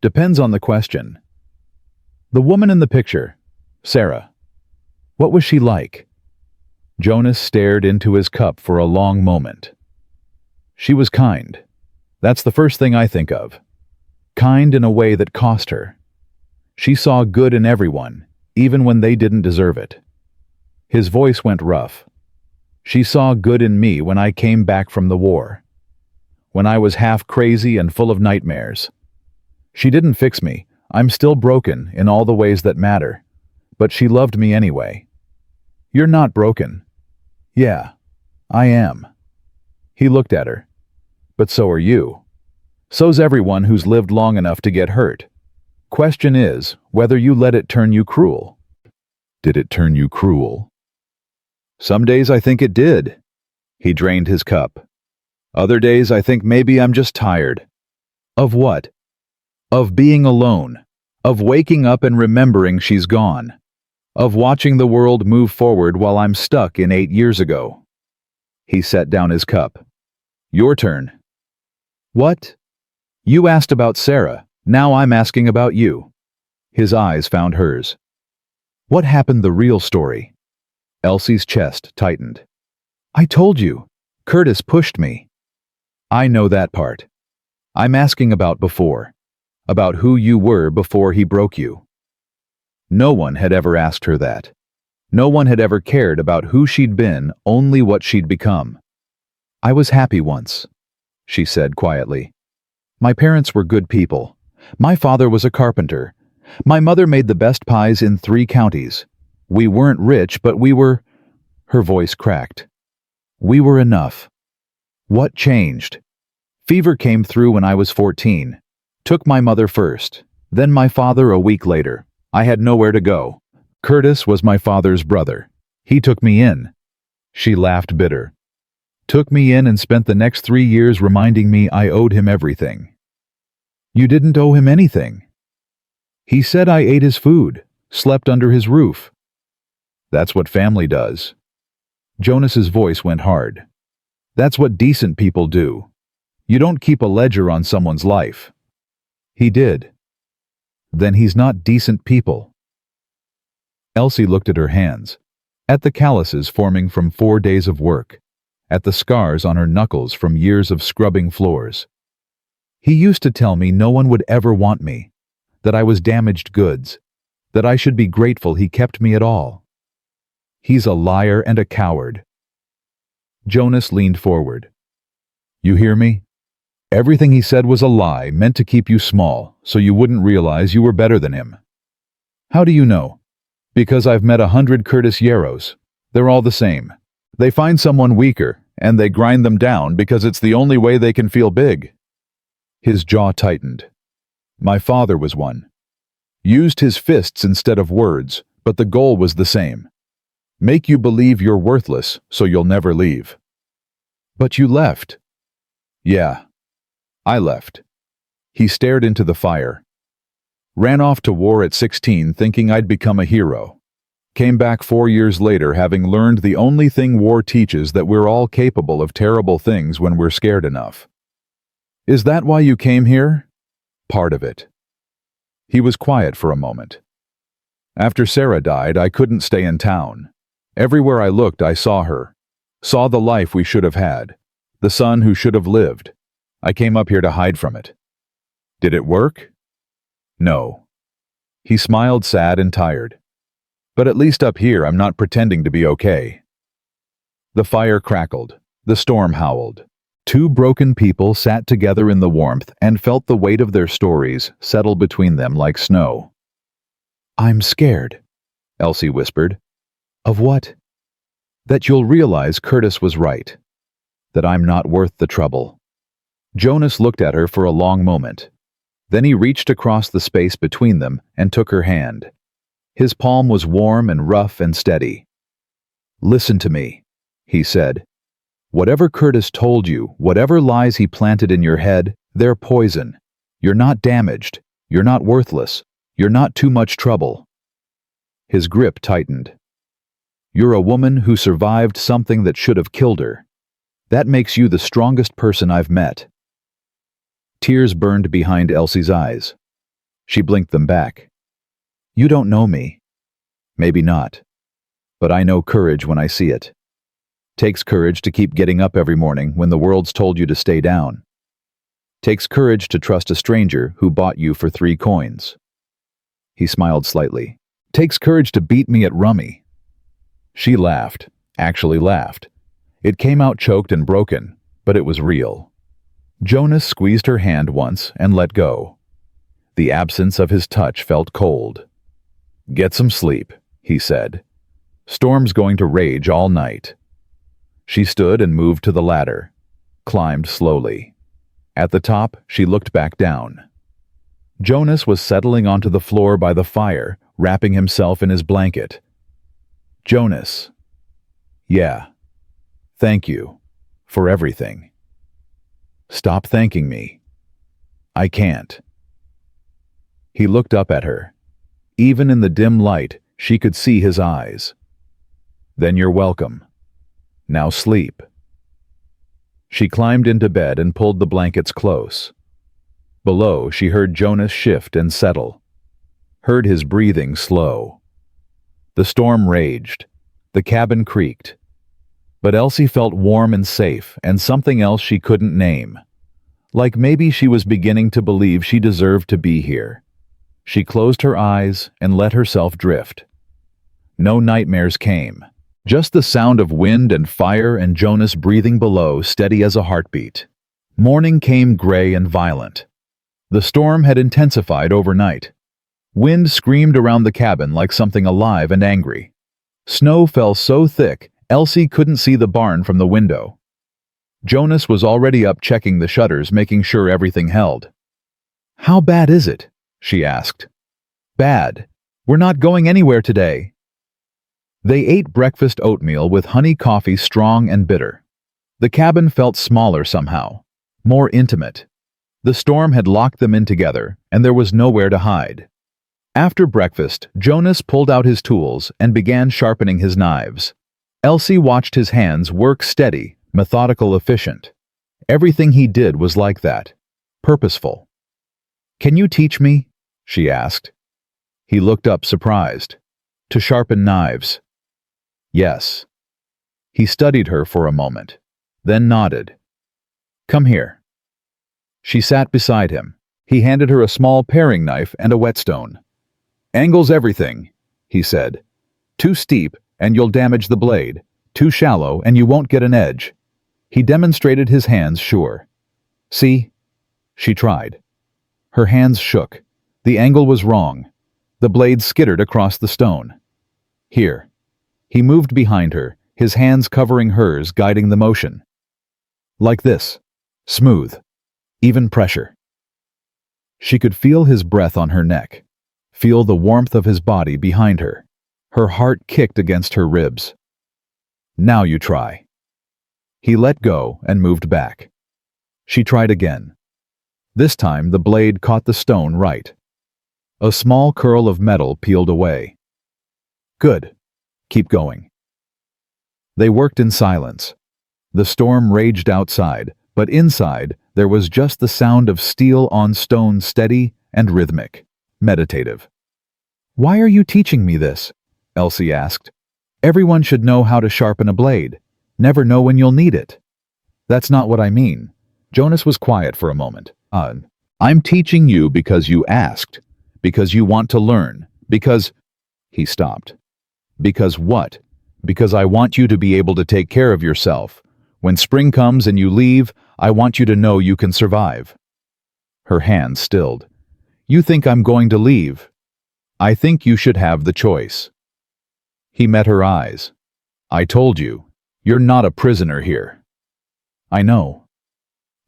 Depends on the question. The woman in the picture, Sarah. What was she like? Jonas stared into his cup for a long moment. She was kind. That's the first thing I think of. Kind in a way that cost her. She saw good in everyone, even when they didn't deserve it. His voice went rough. She saw good in me when I came back from the war. When I was half crazy and full of nightmares. She didn't fix me. I'm still broken in all the ways that matter. But she loved me anyway. You're not broken. Yeah, I am. He looked at her. But so are you. So's everyone who's lived long enough to get hurt. Question is whether you let it turn you cruel. Did it turn you cruel? Some days I think it did. He drained his cup. Other days I think maybe I'm just tired. Of what? Of being alone. Of waking up and remembering she's gone. Of watching the world move forward while I'm stuck in 8 years ago. He set down his cup. Your turn. What? You asked about Sarah. Now I'm asking about you. His eyes found hers. What happened the real story? Elsie's chest tightened. I told you. Curtis pushed me. I know that part. I'm asking about before. About who you were before he broke you. No one had ever asked her that. No one had ever cared about who she'd been, only what she'd become. I was happy once, she said quietly. My parents were good people. My father was a carpenter. My mother made the best pies in 3 counties. We weren't rich, but we were... Her voice cracked. We were enough. What changed? Fever came through when I was 14. Took my mother first, then my father a week later. I had nowhere to go. Curtis was my father's brother. He took me in. She laughed bitter. Took me in and spent the next 3 years reminding me I owed him everything. You didn't owe him anything. He said I ate his food, slept under his roof. That's what family does. Jonas's voice went hard. That's what decent people do. You don't keep a ledger on someone's life. He did. Then he's not decent people. Elsie looked at her hands, at the calluses forming from 4 days of work, at the scars on her knuckles from years of scrubbing floors. He used to tell me no one would ever want me, that I was damaged goods, that I should be grateful he kept me at all. He's a liar and a coward. Jonas leaned forward. You hear me? Everything he said was a lie meant to keep you small, so you wouldn't realize you were better than him. How do you know? Because I've met 100 Curtis Yarrows. They're all the same. They find someone weaker, and they grind them down because it's the only way they can feel big. His jaw tightened. My father was one. Used his fists instead of words, but the goal was the same. Make you believe you're worthless, so you'll never leave. But you left. Yeah, I left. He stared into the fire. Ran off to war at 16 thinking I'd become a hero. Came back 4 years later having learned the only thing war teaches, that we're all capable of terrible things when we're scared enough. Is that why you came here? Part of it. He was quiet for a moment. After Sarah died, I couldn't stay in town. Everywhere I looked, I saw her. Saw the life we should have had. The son who should have lived. I came up here to hide from it. Did it work? No. He smiled, sad and tired. But at least up here, I'm not pretending to be okay. The fire crackled. The storm howled. 2 broken people sat together in the warmth and felt the weight of their stories settle between them like snow. I'm scared, Elsie whispered. Of what? That you'll realize Curtis was right. That I'm not worth the trouble. Jonas looked at her for a long moment. Then he reached across the space between them and took her hand. His palm was warm and rough and steady. Listen to me, he said. Whatever Curtis told you, whatever lies he planted in your head, they're poison. You're not damaged. You're not worthless. You're not too much trouble. His grip tightened. You're a woman who survived something that should have killed her. That makes you the strongest person I've met. Tears burned behind Elsie's eyes. She blinked them back. You don't know me. Maybe not. But I know courage when I see it. Takes courage to keep getting up every morning when the world's told you to stay down. Takes courage to trust a stranger who bought you for 3 coins. He smiled slightly. Takes courage to beat me at rummy. She laughed, actually laughed. It came out choked and broken, but it was real. Jonas squeezed her hand once and let go. The absence of his touch felt cold. Get some sleep, he said. Storm's going to rage all night. She stood and moved to the ladder, climbed slowly. At the top, she looked back down. Jonas was settling onto the floor by the fire, wrapping himself in his blanket. Jonas. Yeah. Thank you. For everything. Stop thanking me. I can't. He looked up at her. Even in the dim light, she could see his eyes. Then you're welcome. Now sleep. She climbed into bed and pulled the blankets close. Below, she heard Jonas shift and settle. Heard his breathing slow. The storm raged. The cabin creaked. But Elsie felt warm and safe, and something else she couldn't name. Like maybe she was beginning to believe she deserved to be here. She closed her eyes and let herself drift. No nightmares came. Just the sound of wind and fire and Jonas breathing below, steady as a heartbeat. Morning came gray and violent. The storm had intensified overnight. Wind screamed around the cabin like something alive and angry. Snow fell so thick, Elsie couldn't see the barn from the window. Jonas was already up checking the shutters, making sure everything held. How bad is it? She asked. Bad. We're not going anywhere today. They ate breakfast oatmeal with honey coffee, strong and bitter. The cabin felt smaller somehow, more intimate. The storm had locked them in together, and there was nowhere to hide. After breakfast, Jonas pulled out his tools and began sharpening his knives. Elsie watched his hands work steady, methodical, efficient. Everything he did was like that, purposeful. "Can you teach me?" she asked. He looked up surprised. "To sharpen knives?" "Yes." He studied her for a moment, then nodded. "Come here." She sat beside him. He handed her a small paring knife and a whetstone. "Angle's everything," he said. "Too steep, and you'll damage the blade. Too shallow, and you won't get an edge." He demonstrated his hands sure. "See?" She tried. Her hands shook. The angle was wrong. The blade skittered across the stone. "Here." He moved behind her, his hands covering hers, guiding the motion. "Like this. Smooth. Even pressure." She could feel his breath on her neck, feel the warmth of his body behind her. Her heart kicked against her ribs. "Now you try." He let go and moved back. She tried again. This time the blade caught the stone right. A small curl of metal peeled away. "Good. Keep going." They worked in silence. The storm raged outside, but inside there was just the sound of steel on stone, steady and rhythmic, meditative. "Why are you teaching me this?" Elsie asked. "Everyone should know how to sharpen a blade. Never know when you'll need it." "That's not what I mean." Jonas was quiet for a moment. I'm teaching you because you asked, because you want to learn, because—" He stopped. "Because what? Because I want you to be able to take care of yourself. When spring comes and you leave, I want you to know you can survive." Her hands stilled. "You think I'm going to leave? I think you should have the choice." He met her eyes. "I told you, you're not a prisoner here." "I know."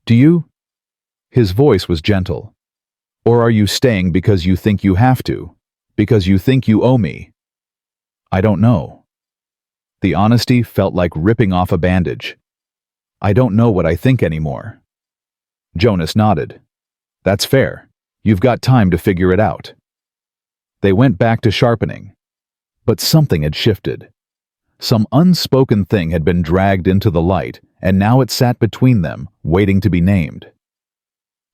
"Do you?" His voice was gentle. "Or are you staying because you think you have to? Because you think you owe me?" "I don't know." The honesty felt like ripping off a bandage. "I don't know what I think anymore." Jonas nodded. "That's fair. You've got time to figure it out." They went back to sharpening. But something had shifted. Some unspoken thing had been dragged into the light, and now it sat between them, waiting to be named.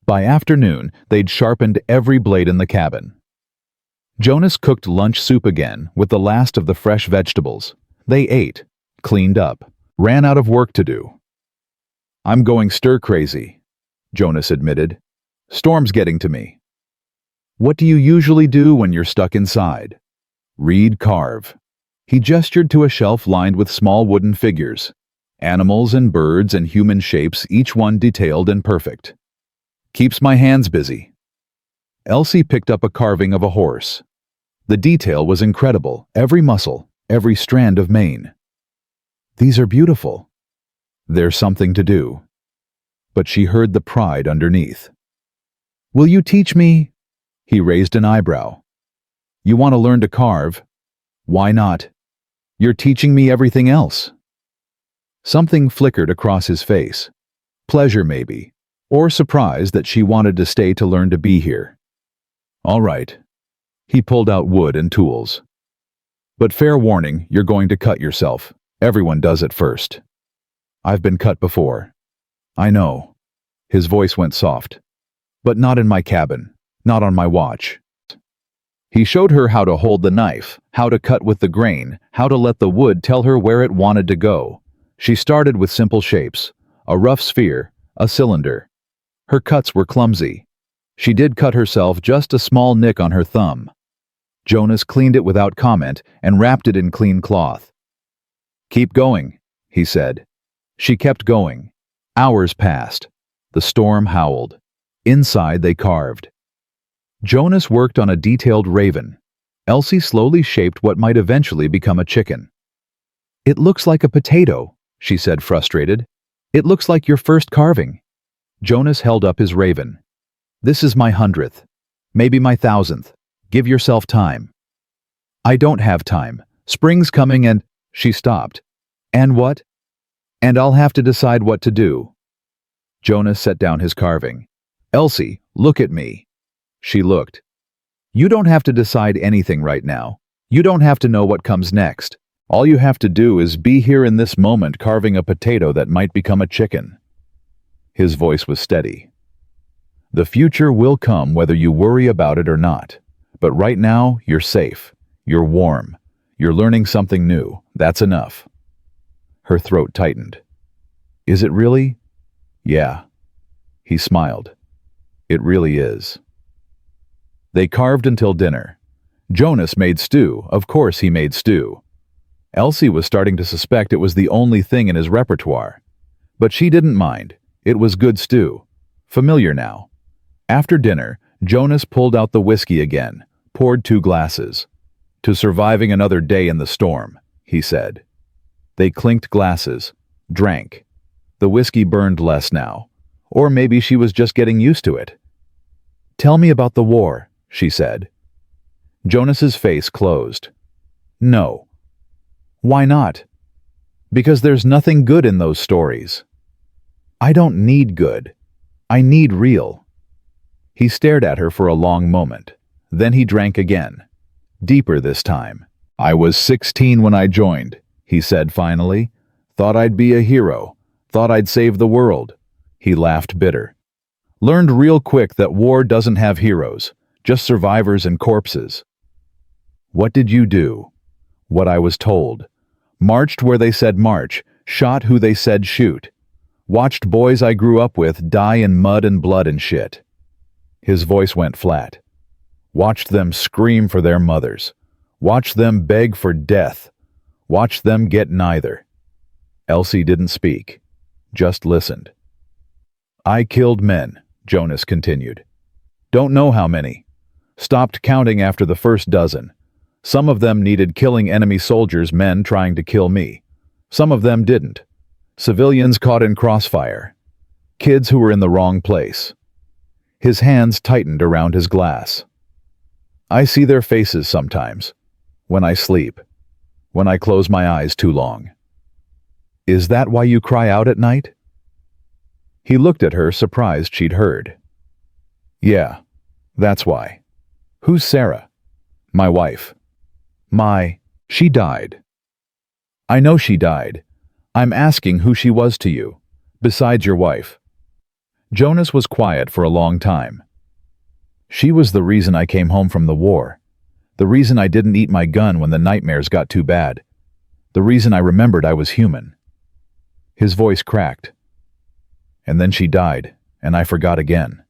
By afternoon, they'd sharpened every blade in the cabin. Jonas cooked lunch soup again with the last of the fresh vegetables. They ate, cleaned up, ran out of work to do. "I'm going stir-crazy," Jonas admitted. "Storm's getting to me." "What do you usually do when you're stuck inside?" "Read, carve." He gestured to a shelf lined with small wooden figures. Animals and birds and human shapes, each one detailed and perfect. "Keeps my hands busy." Elsie picked up a carving of a horse. The detail was incredible, every muscle, every strand of mane. "These are beautiful." "There's something to do." But she heard the pride underneath. "Will you teach me?" He raised an eyebrow. "You want to learn to carve?" "Why not? You're teaching me everything else." Something flickered across his face. Pleasure, maybe, or surprise that she wanted to stay to learn to be here. "All right." He pulled out wood and tools. "But fair warning, you're going to cut yourself. Everyone does it first." "I've been cut before." "I know." His voice went soft. "But not in my cabin. Not on my watch." He showed her how to hold the knife, how to cut with the grain, how to let the wood tell her where it wanted to go. She started with simple shapes, a rough sphere, a cylinder. Her cuts were clumsy. She did cut herself just a small nick on her thumb. Jonas cleaned it without comment and wrapped it in clean cloth. "Keep going," he said. She kept going. Hours passed. The storm howled. Inside they carved. Jonas worked on a detailed raven. Elsie slowly shaped what might eventually become a chicken. "It looks like a potato," she said, frustrated. "It looks like your first carving." Jonas held up his raven. "This is my 100th. Maybe my 1000th. Give yourself time." "I don't have time. Spring's coming and—" She stopped. "And what?" "And I'll have to decide what to do." Jonas set down his carving. "Elsie, look at me." She looked. You don't have to decide anything right now. You don't have to know what comes next. All you have to do is be here in this moment carving a potato that might become a chicken. His voice was steady. The future will come whether you worry about it or not. But right now, you're safe. You're warm. You're learning something new. That's enough. Her throat tightened. Is it really? Yeah. He smiled. It really is. They carved until dinner. Jonas made stew. Of course he made stew. Elsie was starting to suspect it was the only thing in his repertoire. But she didn't mind. It was good stew. Familiar now. After dinner, Jonas pulled out the whiskey again, poured 2 glasses. To surviving another day in the storm, he said. They clinked glasses, drank. The whiskey burned less now. Or maybe she was just getting used to it. Tell me about the war, she said. Jonas's face closed. No. Why not? Because there's nothing good in those stories. I don't need good. I need real. He stared at her for a long moment. Then he drank again. Deeper this time. I was 16 when I joined, he said finally. Thought I'd be a hero. Thought I'd save the world. He laughed bitter. Learned real quick that war doesn't have heroes, just survivors and corpses. What did you do? What I was told. Marched where they said march, shot who they said shoot. Watched boys I grew up with die in mud and blood and shit. His voice went flat. Watched them scream for their mothers. Watched them beg for death. Watched them get neither. Elsie didn't speak, just listened. I killed men, Jonas continued. Don't know how many. Stopped counting after the first dozen. Some of them needed killing enemy soldiers, men trying to kill me. Some of them didn't. Civilians caught in crossfire. Kids who were in the wrong place. His hands tightened around his glass. I see their faces sometimes. When I sleep. When I close my eyes too long. Is that why you cry out at night? He looked at her, surprised she'd heard. Yeah, that's why. Who's Sarah? My wife. She died. I know she died. I'm asking who she was to you, besides your wife. Jonas was quiet for a long time. She was the reason I came home from the war. The reason I didn't eat my gun when the nightmares got too bad. The reason I remembered I was human. His voice cracked. And then she died, and I forgot again.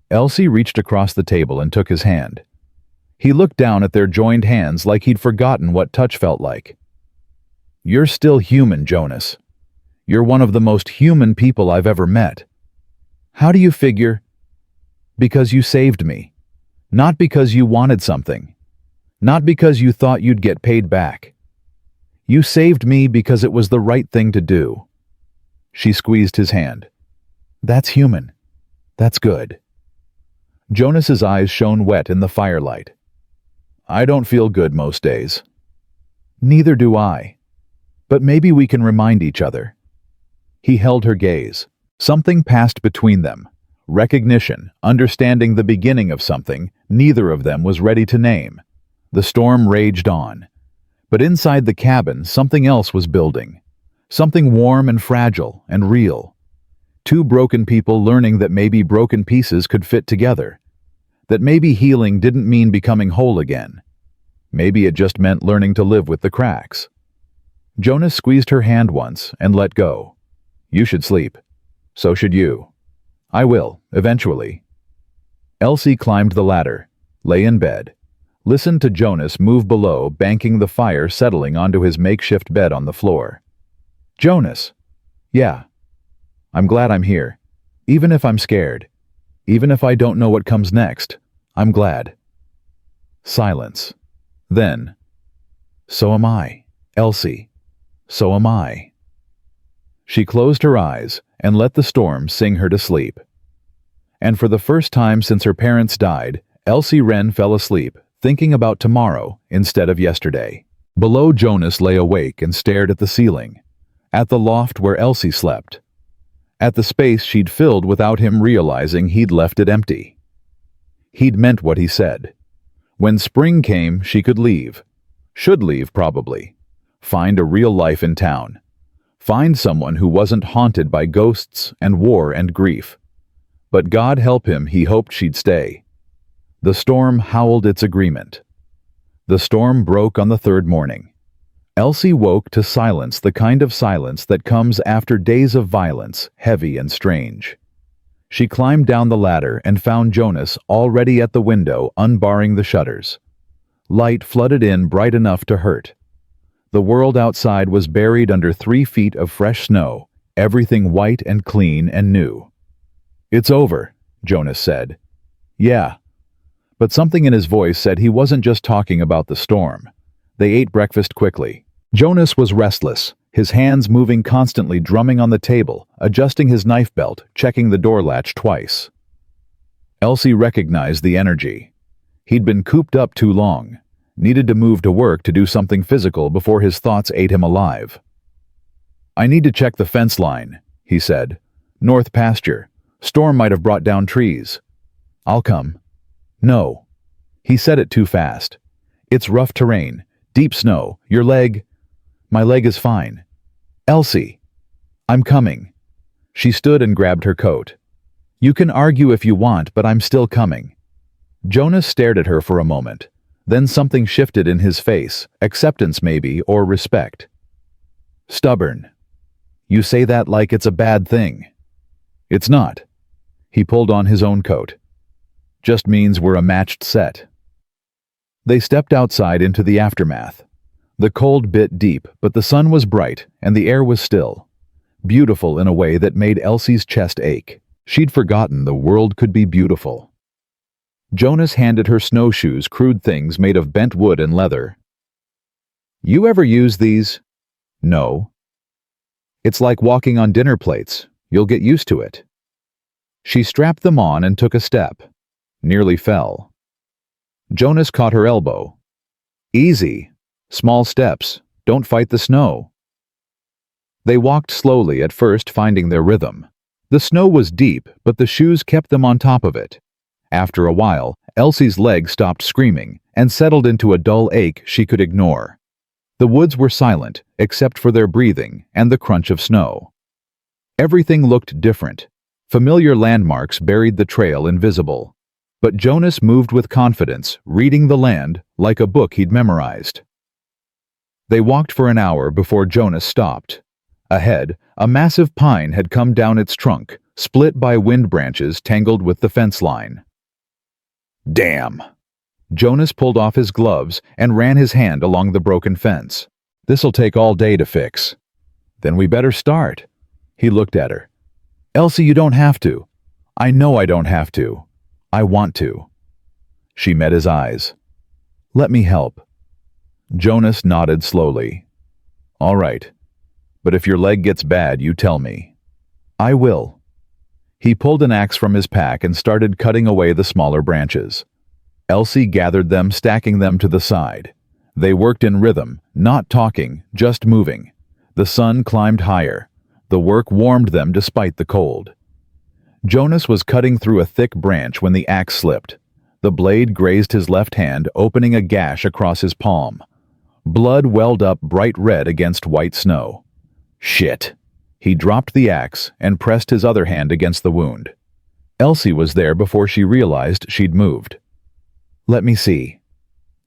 Elsie reached across the table and took his hand. He looked down at their joined hands like he'd forgotten what touch felt like. You're still human, Jonas. You're one of the most human people I've ever met. How do you figure? Because you saved me. Not because you wanted something. Not because you thought you'd get paid back. You saved me because it was the right thing to do. She squeezed his hand. That's human. That's good. Jonas's eyes shone wet in the firelight. I don't feel good most days. Neither do I. But maybe we can remind each other. He held her gaze. Something passed between them. Recognition, understanding the beginning of something neither of them was ready to name. The storm raged on. But inside the cabin, something else was building. Something warm and fragile and real. 2 broken people learning that maybe broken pieces could fit together. That maybe healing didn't mean becoming whole again. Maybe it just meant learning to live with the cracks. Jonas squeezed her hand once and let go. You should sleep. So should you. I will, eventually. Elsie climbed the ladder, lay in bed, listened to Jonas move below, banking the fire settling onto his makeshift bed on the floor. Jonas. Yeah. I'm glad I'm here. Even if I'm scared. Even if I don't know what comes next. I'm glad. Silence. Then. So am I, Elsie. So am I. She closed her eyes and let the storm sing her to sleep. And for the first time since her parents died, Elsie Wren fell asleep, thinking about tomorrow instead of yesterday. Below, Jonas lay awake and stared at the ceiling, at the loft where Elsie slept, at the space she'd filled without him realizing he'd left it empty. He'd meant what he said. When spring came, she could leave. Should leave, probably. Find a real life in town. Find someone who wasn't haunted by ghosts and war and grief. But God help him, he hoped she'd stay. The storm howled its agreement. The storm broke on the third morning. Elsie woke to silence, the kind of silence that comes after days of violence, heavy and strange. She climbed down the ladder and found Jonas already at the window, unbarring the shutters. Light flooded in bright enough to hurt. The world outside was buried under 3 feet of fresh snow, everything white and clean and new. "It's over," Jonas said. "Yeah." But something in his voice said he wasn't just talking about the storm. They ate breakfast quickly. Jonas was restless, his hands moving constantly, drumming on the table, adjusting his knife belt, checking the door latch twice. Elsie recognized the energy. He'd been cooped up too long, needed to move to work to do something physical before his thoughts ate him alive. "I need to check the fence line," he said. "North pasture. Storm might have brought down trees." "I'll come." "No." He said it too fast. "It's rough terrain, deep snow, your leg—" "My leg is fine." "Elsie." "I'm coming." She stood and grabbed her coat. "You can argue if you want, but I'm still coming." Jonas stared at her for a moment. Then something shifted in his face, acceptance maybe, or respect. "Stubborn. You say that like it's a bad thing." "It's not." He pulled on his own coat. "Just means we're a matched set." They stepped outside into the aftermath. The cold bit deep, but the sun was bright and the air was still. Beautiful in a way that made Elsie's chest ache. She'd forgotten the world could be beautiful. Jonas handed her snowshoes, crude things made of bent wood and leather. "You ever use these?" "No." "It's like walking on dinner plates. You'll get used to it." She strapped them on and took a step. Nearly fell. Jonas caught her elbow. "Easy. Small steps. Don't fight the snow." They walked slowly, at first finding their rhythm. The snow was deep, but the shoes kept them on top of it. After a while, Elsie's leg stopped screaming and settled into a dull ache she could ignore. The woods were silent, except for their breathing and the crunch of snow. Everything looked different. Familiar landmarks buried the trail invisible. But Jonas moved with confidence, reading the land like a book he'd memorized. They walked for an hour before Jonas stopped. Ahead, a massive pine had come down its trunk, split by wind branches tangled with the fence line. "Damn!" Jonas pulled off his gloves and ran his hand along the broken fence. "This'll take all day to fix." "Then we better start." He looked at her. "Elsie, you don't have to." "I know I don't have to. I want to." She met his eyes. "Let me help." Jonas nodded slowly. "All right. But if your leg gets bad, you tell me." "I will." He pulled an axe from his pack and started cutting away the smaller branches. Elsie gathered them, stacking them to the side. They worked in rhythm, not talking, just moving. The sun climbed higher. The work warmed them despite the cold. Jonas was cutting through a thick branch when the axe slipped. The blade grazed his left hand, opening a gash across his palm. Blood welled up bright red against white snow. Shit. He dropped the axe and pressed his other hand against the wound. Elsie was there before she realized she'd moved. "Let me see."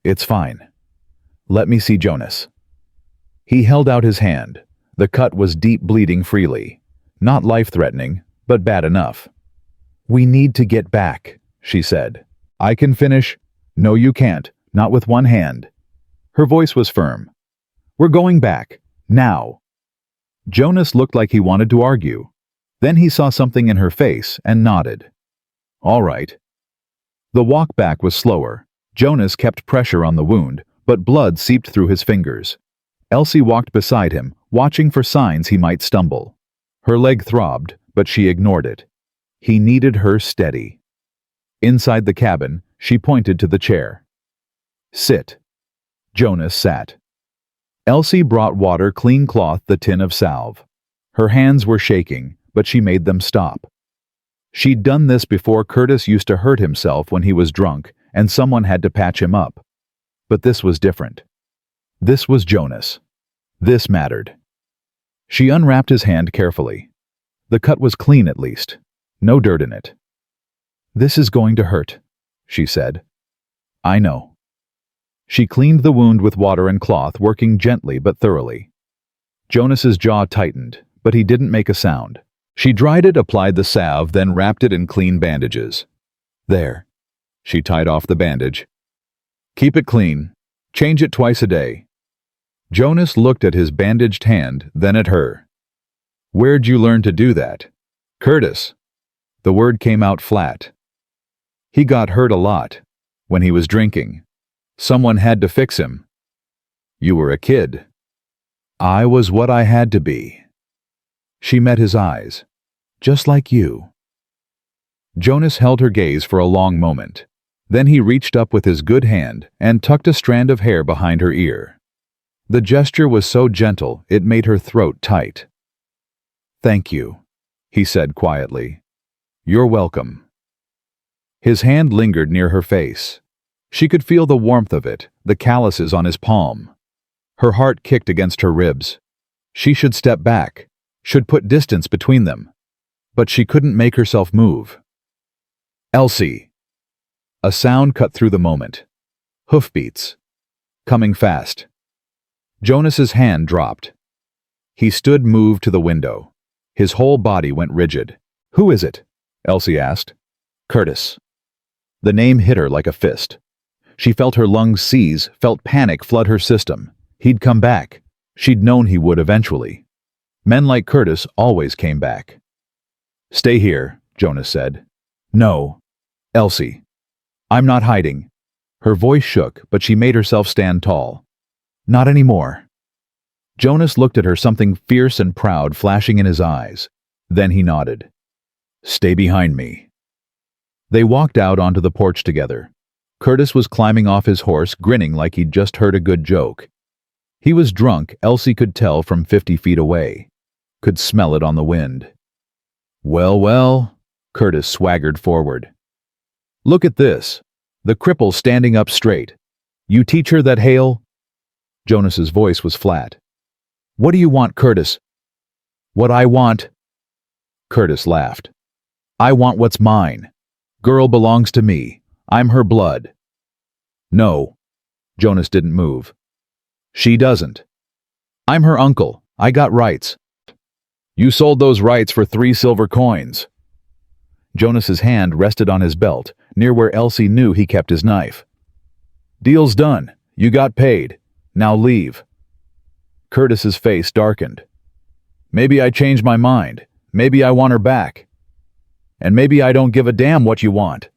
"It's fine." "Let me see Jonas." He held out his hand. The cut was deep, bleeding freely. Not life-threatening, but bad enough. "We need to get back," she said. "I can finish." "No, you can't. Not with one hand." Her voice was firm. "We're going back. Now." Jonas looked like he wanted to argue. Then he saw something in her face and nodded. "All right." The walk back was slower. Jonas kept pressure on the wound, but blood seeped through his fingers. Elsie walked beside him, watching for signs he might stumble. Her leg throbbed, but she ignored it. He needed her steady. Inside the cabin, she pointed to the chair. "Sit." Jonas sat. Elsie brought water, clean cloth, the tin of salve. Her hands were shaking, but she made them stop. She'd done this before. Curtis used to hurt himself when he was drunk, and someone had to patch him up. But this was different. This was Jonas. This mattered. She unwrapped his hand carefully. The cut was clean at least. No dirt in it. "This is going to hurt," she said. "I know." She cleaned the wound with water and cloth, working gently but thoroughly. Jonas's jaw tightened, but he didn't make a sound. She dried it, applied the salve, then wrapped it in clean bandages. "There." She tied off the bandage. "Keep it clean. Change it twice a day." Jonas looked at his bandaged hand, then at her. "Where'd you learn to do that?" "Curtis." The word came out flat. "He got hurt a lot. When he was drinking. Someone had to fix him." "You were a kid." "I was what I had to be." She met his eyes. "Just like you." Jonas held her gaze for a long moment. Then he reached up with his good hand and tucked a strand of hair behind her ear. The gesture was so gentle it made her throat tight. "Thank you," he said quietly. "You're welcome." His hand lingered near her face. She could feel the warmth of it, the calluses on his palm. Her heart kicked against her ribs. She should step back, should put distance between them. But she couldn't make herself move. "Elsie!" A sound cut through the moment. Hoofbeats. Coming fast. Jonas's hand dropped. He stood, moved to the window. His whole body went rigid. "Who is it?" Elsie asked. "Curtis." The name hit her like a fist. She felt her lungs seize, felt panic flood her system. He'd come back. She'd known he would eventually. Men like Curtis always came back. "Stay here," Jonas said. "No. Elsie. I'm not hiding." Her voice shook, but she made herself stand tall. "Not anymore." Jonas looked at her, something fierce and proud flashing in his eyes. Then he nodded. "Stay behind me." They walked out onto the porch together. Curtis was climbing off his horse, grinning like he'd just heard a good joke. He was drunk, Elsie could tell from 50 feet away. Could smell it on the wind. "Well, well," Curtis swaggered forward. "Look at this. The cripple standing up straight. You teach her that, Hale?" Jonas's voice was flat. "What do you want, Curtis?" "What I want?" Curtis laughed. "I want what's mine. Girl belongs to me. I'm her blood." "No." Jonas didn't move. "She doesn't. I'm her uncle. I got rights." "You sold those rights for 3 silver coins." Jonas's hand rested on his belt, near where Elsie knew he kept his knife. "Deal's done. You got paid. Now leave." Curtis's face darkened. "Maybe I changed my mind. Maybe I want her back. And maybe I don't give a damn what you want."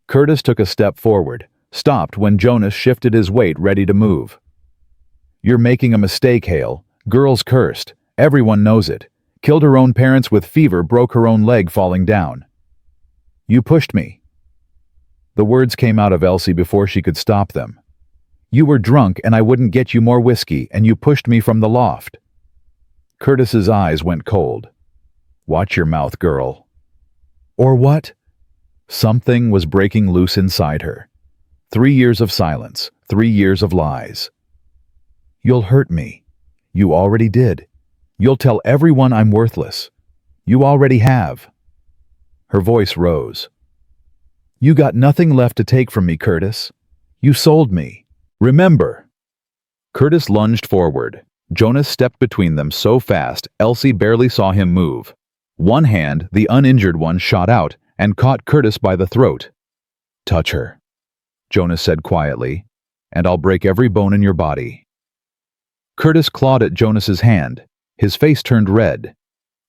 Curtis took a step forward, stopped when Jonas shifted his weight, ready to move. "You're making a mistake, Hale. Girl's cursed. Everyone knows it. Killed her own parents with fever, broke her own leg falling down. You pushed me." The words came out of Elsie before she could stop them. "You were drunk and I wouldn't get you more whiskey, and you pushed me from the loft." Curtis's eyes went cold. "Watch your mouth, girl." "Or what?" Something was breaking loose inside her. 3 years of silence, 3 years of lies. "You'll hurt me. You already did. You'll tell everyone I'm worthless. You already have." Her voice rose. "You got nothing left to take from me, Curtis. You sold me. Remember." Curtis lunged forward. Jonas stepped between them so fast Elsie barely saw him move. One hand, the uninjured one, shot out and caught Curtis by the throat. "Touch her," Jonas said quietly, "and I'll break every bone in your body." Curtis clawed at Jonas's hand. His face turned red.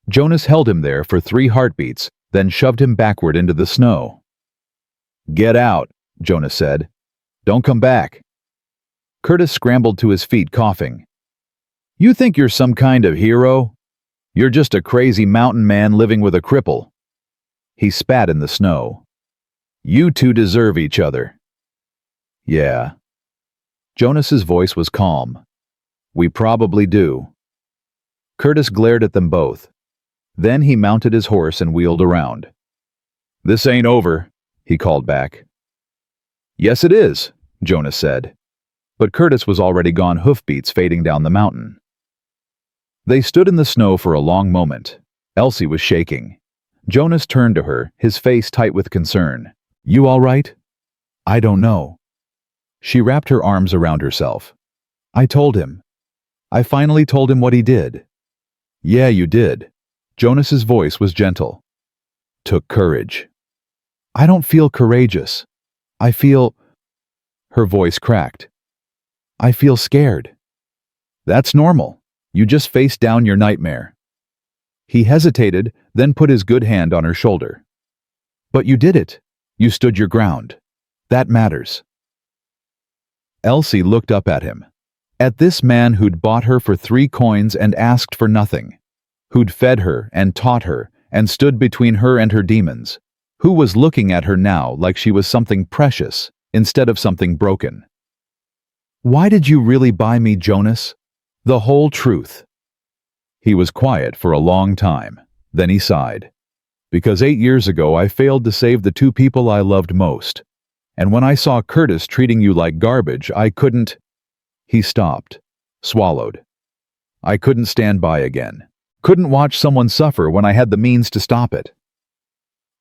Jonas held him there for 3 heartbeats, then shoved him backward into the snow. "Get out," Jonas said. "Don't come back." Curtis scrambled to his feet, coughing. "You think you're some kind of hero? You're just a crazy mountain man living with a cripple." He spat in the snow. "You two deserve each other." "Yeah." Jonas's voice was calm. "We probably do." Curtis glared at them both. Then he mounted his horse and wheeled around. "This ain't over," he called back. "Yes, it is," Jonas said. But Curtis was already gone, hoofbeats fading down the mountain. They stood in the snow for a long moment. Elsie was shaking. Jonas turned to her, his face tight with concern. "You all right?" "I don't know." She wrapped her arms around herself. "I told him. I finally told him what he did." "Yeah, you did." Jonas's voice was gentle. "Took courage." "I don't feel courageous. I feel—" Her voice cracked. "I feel scared." "That's normal. You just faced down your nightmare." He hesitated, then put his good hand on her shoulder. "But you did it. You stood your ground. That matters." Elsie looked up at him. At this man who'd bought her for 3 coins and asked for nothing. Who'd fed her and taught her and stood between her and her demons. Who was looking at her now like she was something precious instead of something broken. "Why did you really buy me, Jonas? The whole truth." He was quiet for a long time. Then he sighed. "Because 8 years ago I failed to save the 2 people I loved most. And when I saw Curtis treating you like garbage, I couldn't—" He stopped, swallowed. "I couldn't stand by again. Couldn't watch someone suffer when I had the means to stop it.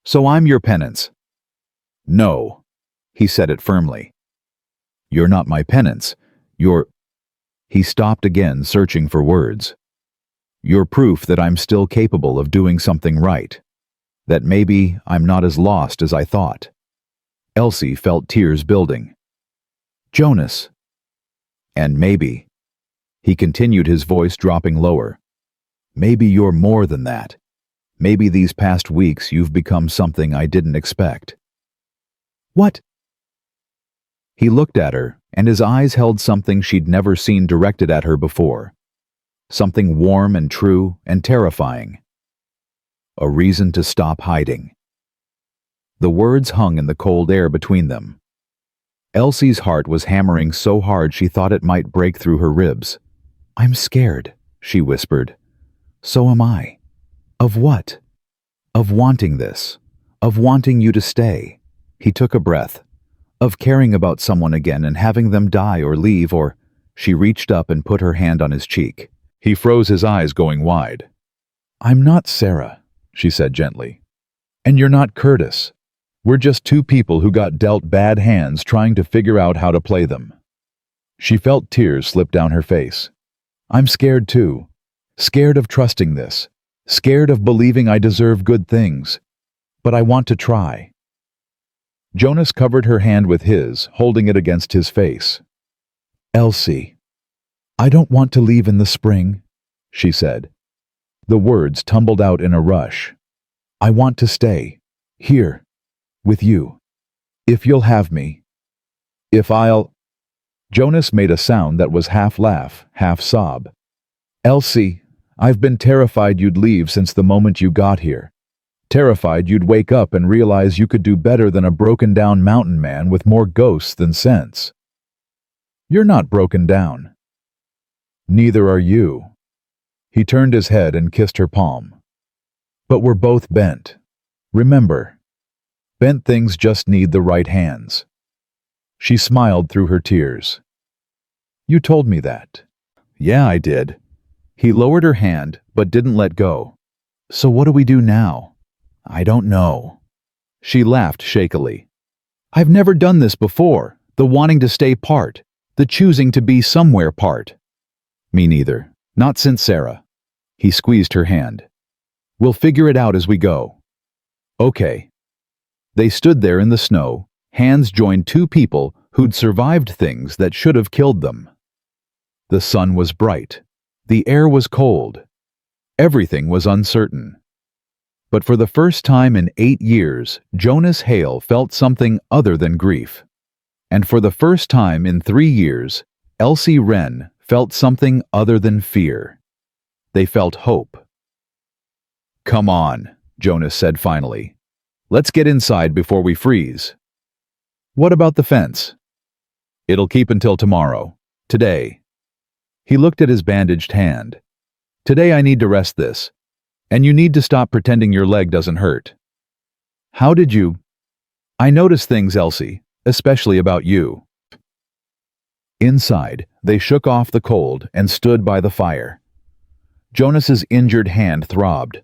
So I'm your penance." "No," he said it firmly. "You're not my penance. You're—" He stopped again, searching for words. "You're proof that I'm still capable of doing something right. That maybe I'm not as lost as I thought." Elsie felt tears building. "Jonas." "And maybe," he continued, his voice dropping lower, "maybe you're more than that. Maybe these past weeks you've become something I didn't expect." "What?" He looked at her, and his eyes held something she'd never seen directed at her before. Something warm and true and terrifying. A reason to stop hiding. The words hung in the cold air between them. Elsie's heart was hammering so hard she thought it might break through her ribs. "I'm scared," she whispered. "So am I." "Of what?" "Of wanting this. Of wanting you to stay." He took a breath. "Of caring about someone again and having them die or leave or—" She reached up and put her hand on his cheek. He froze, his eyes going wide. "I'm not Sarah," she said gently. "And you're not Curtis. We're just 2 people who got dealt bad hands trying to figure out how to play them." She felt tears slip down her face. "I'm scared too. Scared of trusting this. Scared of believing I deserve good things. But I want to try." Jonas covered her hand with his, holding it against his face. "Elsie, I don't want to leave in the spring," she said. The words tumbled out in a rush. "I want to stay. Here. With you. If you'll have me. If I'll—" Jonas made a sound that was half laugh, half sob. "Elsie, I've been terrified you'd leave since the moment you got here. Terrified you'd wake up and realize you could do better than a broken-down mountain man with more ghosts than sense. You're not broken down. Neither are you." He turned his head and kissed her palm. "But we're both bent. Remember. Bent things just need the right hands." She smiled through her tears. "You told me that." "Yeah, I did." He lowered her hand, but didn't let go. "So what do we do now?" "I don't know." She laughed shakily. "I've never done this before, the wanting to stay part, the choosing to be somewhere part." "Me neither. Not since Sarah." He squeezed her hand. "We'll figure it out as we go." "Okay." They stood there in the snow, hands joined, 2 people who'd survived things that should have killed them. The sun was bright. The air was cold. Everything was uncertain. But for the first time in 8 years, Jonas Hale felt something other than grief. And for the first time in 3 years, Elsie Wren felt something other than fear. They felt hope. "Come on," Jonas said finally. "Let's get inside before we freeze." "What about the fence?" "It'll keep until tomorrow. Today." He looked at his bandaged hand. "Today I need to rest this. And you need to stop pretending your leg doesn't hurt." How did you? I noticed things, Elsie, especially about you. Inside, they shook off the cold and stood by the fire. Jonas's injured hand throbbed.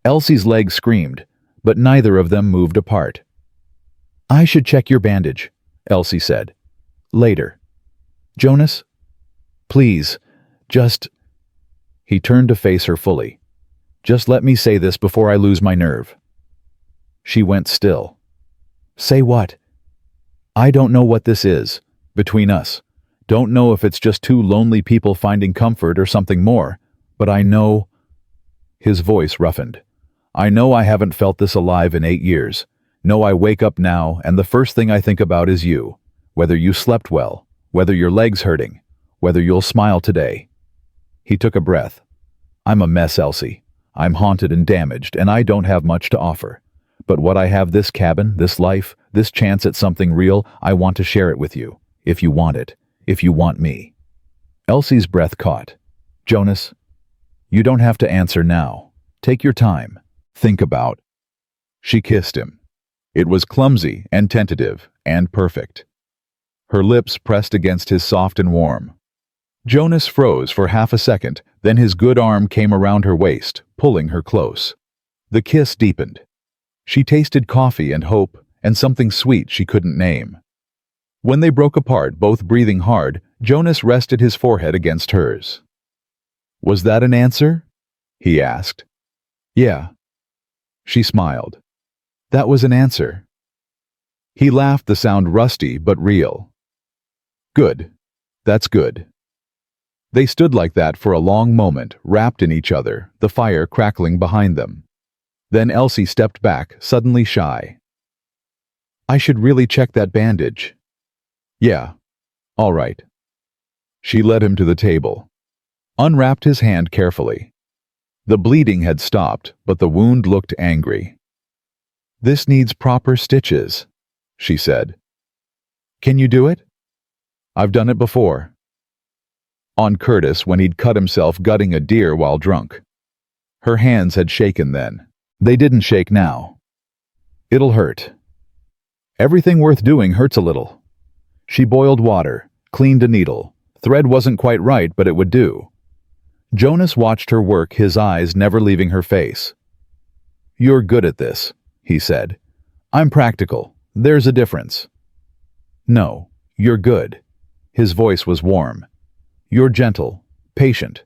Elsie's leg screamed, but neither of them moved apart. I should check your bandage, Elsie said. Later. Jonas? Please, just... He turned to face her fully. Just let me say this before I lose my nerve. She went still. Say what? I don't know what this is, between us. Don't know if it's just two lonely people finding comfort or something more, but I know... His voice roughened. I know I haven't felt this alive in 8 years. No, I wake up now, and the first thing I think about is you. Whether you slept well, whether your leg's hurting, whether you'll smile today. He took a breath. I'm a mess, Elsie. I'm haunted and damaged, and I don't have much to offer. But what I have, this cabin, this life, this chance at something real, I want to share it with you. If you want it. If you want me. Elsie's breath caught. Jonas, you don't have to answer now. Take your time. Think about. She kissed him. It was clumsy and tentative and perfect. Her lips pressed against his soft and warm. Jonas froze for half a second, then his good arm came around her waist, pulling her close. The kiss deepened. She tasted coffee and hope and something sweet she couldn't name. When they broke apart, both breathing hard, Jonas rested his forehead against hers. Was that an answer? He asked. Yeah. She smiled. That was an answer. He laughed, the sound rusty but real. Good. That's good. They stood like that for a long moment, wrapped in each other, the fire crackling behind them. Then Elsie stepped back, suddenly shy. I should really check that bandage. Yeah. All right. She led him to the table. Unwrapped his hand carefully. The bleeding had stopped, but the wound looked angry. This needs proper stitches, she said. Can you do it? I've done it before. On Curtis when he'd cut himself gutting a deer while drunk. Her hands had shaken then. They didn't shake now. It'll hurt. Everything worth doing hurts a little. She boiled water, cleaned a needle. Thread wasn't quite right, but it would do. Jonas watched her work, his eyes never leaving her face. You're good at this, he said. I'm practical. There's a difference. No, you're good. His voice was warm. You're gentle, patient,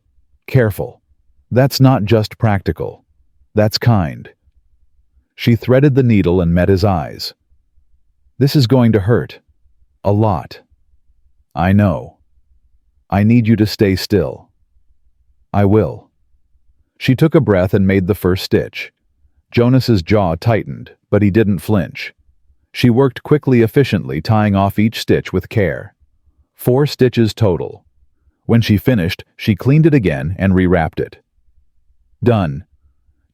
careful. That's not just practical. That's kind. She threaded the needle and met his eyes. This is going to hurt. A lot. I know. I need you to stay still. I will. She took a breath and made the first stitch. Jonas's jaw tightened, but he didn't flinch. She worked quickly, efficiently, tying off each stitch with care. 4 stitches total. When she finished, she cleaned it again and rewrapped it. Done.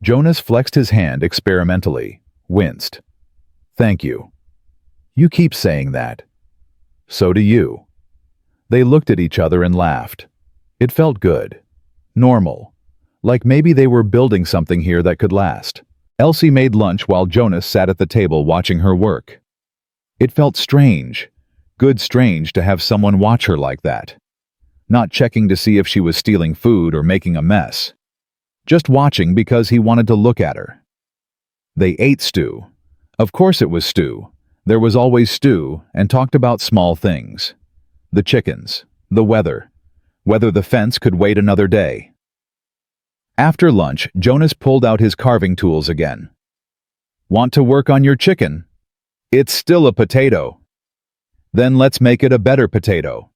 Jonas flexed his hand experimentally, winced. Thank you. You keep saying that. So do you. They looked at each other and laughed. It felt good. Normal. Like maybe they were building something here that could last. Elsie made lunch while Jonas sat at the table watching her work. It felt strange. Good strange to have someone watch her like that. Not checking to see if she was stealing food or making a mess. Just watching because he wanted to look at her. They ate stew. Of course it was stew. There was always stew, and talked about small things. The chickens, the weather, whether the fence could wait another day. After lunch, Jonas pulled out his carving tools again. Want to work on your chicken? It's still a potato. Then let's make it a better potato.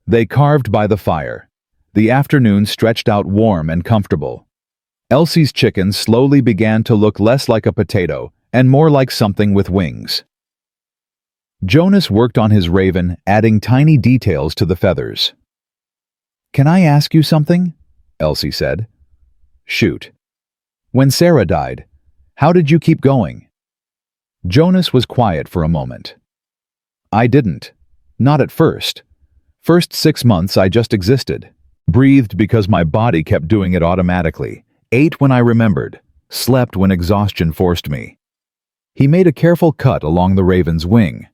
They carved by the fire. The afternoon stretched out warm and comfortable. Elsie's chicken slowly began to look less like a potato and more like something with wings. Jonas worked on his raven, adding tiny details to the feathers. Can I ask you something? Elsie said. Shoot. When Sarah died, how did you keep going? Jonas was quiet for a moment. I didn't. Not at first. First 6 months I just existed. Breathed because my body kept doing it automatically. Ate when I remembered. Slept when exhaustion forced me. He made a careful cut along the raven's wing.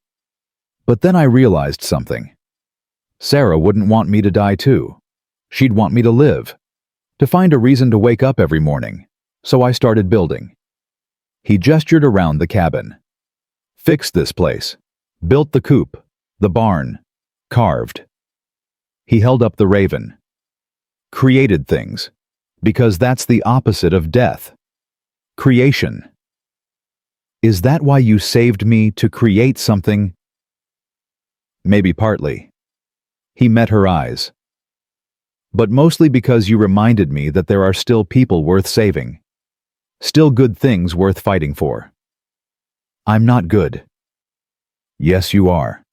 But then I realized something. Sarah wouldn't want me to die too. She'd want me to live, to find a reason to wake up every morning. So I started building. He gestured around the cabin. Fixed this place. Built the coop, the barn, carved. He held up the raven. Created things, because that's the opposite of death. Creation. Is that why you saved me, to create something? Maybe partly. He met her eyes. But mostly because you reminded me that there are still people worth saving. Still good things worth fighting for. I'm not good. Yes, you are.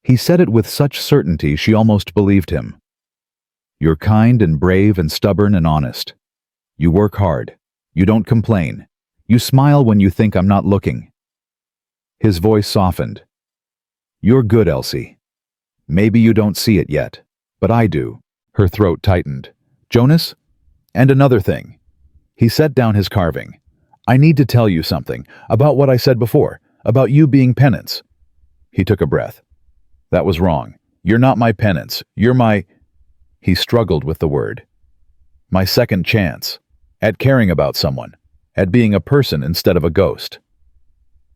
He said it with such certainty she almost believed him. You're kind and brave and stubborn and honest. You work hard. You don't complain. You smile when you think I'm not looking. His voice softened. You're good, Elsie. Maybe you don't see it yet, but I do. Her throat tightened. Jonas? And another thing. He set down his carving. I need to tell you something, about what I said before, about you being penance. He took a breath. That was wrong. You're not my penance. You're my... He struggled with the word. My second chance. At caring about someone. At being a person instead of a ghost.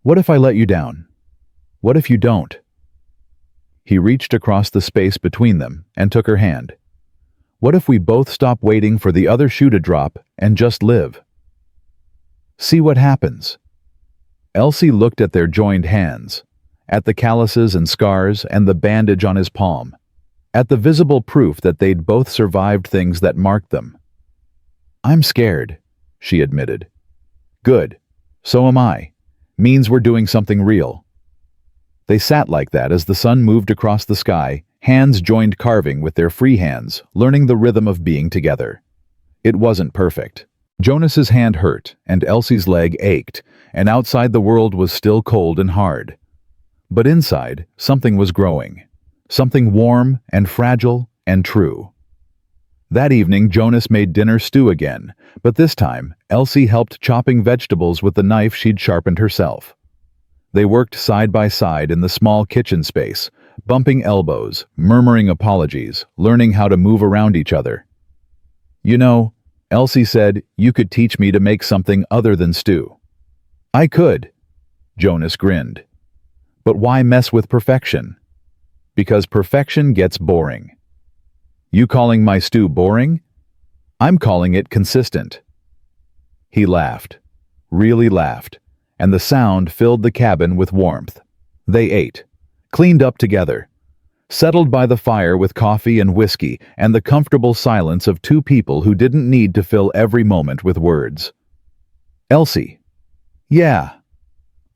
What if I let you down? What if you don't? He reached across the space between them and took her hand. What if we both stop waiting for the other shoe to drop and just live? See what happens. Elsie looked at their joined hands, at the calluses and scars and the bandage on his palm, at the visible proof that they'd both survived things that marked them. I'm scared, she admitted. Good. So am I. Means we're doing something real. They sat like that as the sun moved across the sky, hands joined carving with their free hands, learning the rhythm of being together. It wasn't perfect. Jonas's hand hurt, and Elsie's leg ached, and outside the world was still cold and hard. But inside, something was growing. Something warm and fragile and true. That evening, Jonas made dinner stew again, but this time, Elsie helped chopping vegetables with the knife she'd sharpened herself. They worked side by side in the small kitchen space, bumping elbows, murmuring apologies, learning how to move around each other. You know, Elsie said, you could teach me to make something other than stew. I could. Jonas grinned. But why mess with perfection? Because perfection gets boring. You calling my stew boring? I'm calling it consistent. He laughed, really laughed, and the sound filled the cabin with warmth. They ate, cleaned up together, settled by the fire with coffee and whiskey and the comfortable silence of two people who didn't need to fill every moment with words. Elsie. Yeah.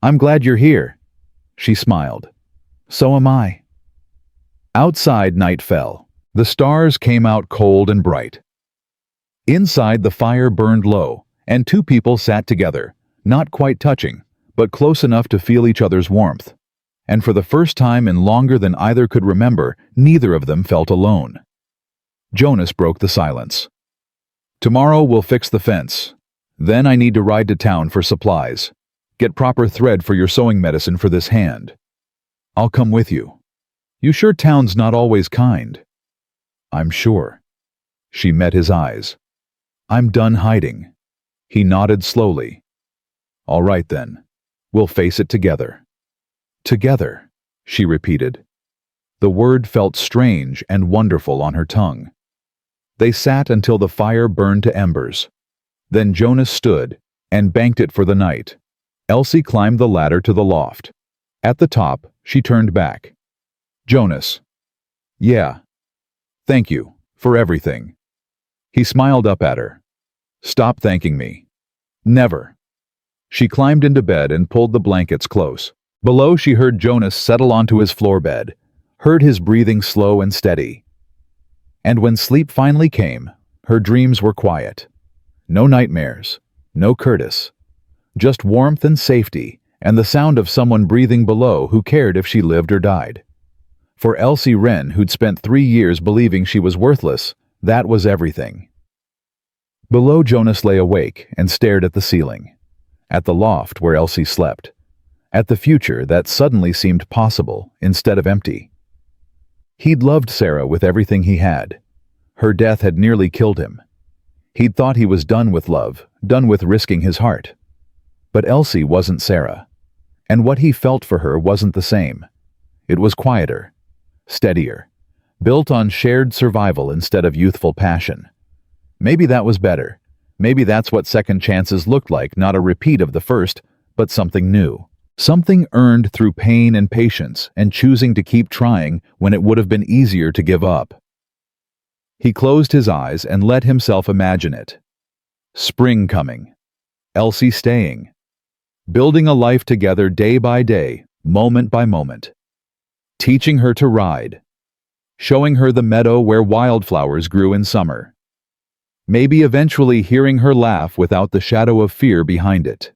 I'm glad you're here. She smiled. So am I. Outside night fell. The stars came out cold and bright. Inside the fire burned low, and two people sat together, not quite touching, but close enough to feel each other's warmth. And for the first time in longer than either could remember, neither of them felt alone. Jonas broke the silence. Tomorrow we'll fix the fence. Then I need to ride to town for supplies. Get proper thread for your sewing medicine for this hand. I'll come with you. You sure town's not always kind? I'm sure. She met his eyes. I'm done hiding. He nodded slowly. All right then. We'll face it together. Together, she repeated. The word felt strange and wonderful on her tongue. They sat until the fire burned to embers. Then Jonas stood and banked it for the night. Elsie climbed the ladder to the loft. At the top, she turned back. Jonas. Yeah. Thank you for everything. He smiled up at her. Stop thanking me. Never. She climbed into bed and pulled the blankets close. Below, she heard Jonas settle onto his floor bed, heard his breathing slow and steady. And when sleep finally came, her dreams were quiet. No nightmares, no Curtis. Just warmth and safety, and the sound of someone breathing below who cared if she lived or died. For Elsie Wren, who'd spent 3 years believing she was worthless, that was everything. Below, Jonas lay awake and stared at the ceiling. at the loft where Elsie slept, at the future that suddenly seemed possible instead of empty. He'd loved Sarah with everything he had. Her death had nearly killed him. He'd thought he was done with love, done with risking his heart. But Elsie wasn't Sarah, and what he felt for her wasn't the same. It was quieter, steadier, built on shared survival instead of youthful passion. Maybe that was better. Maybe that's what second chances looked like, not a repeat of the first, but something new. Something earned through pain and patience and choosing to keep trying when it would have been easier to give up. He closed his eyes and let himself imagine it. Spring coming. Elsie staying. Building a life together day by day, moment by moment. Teaching her to ride. Showing her the meadow where wildflowers grew in summer. Maybe eventually hearing her laugh without the shadow of fear behind it.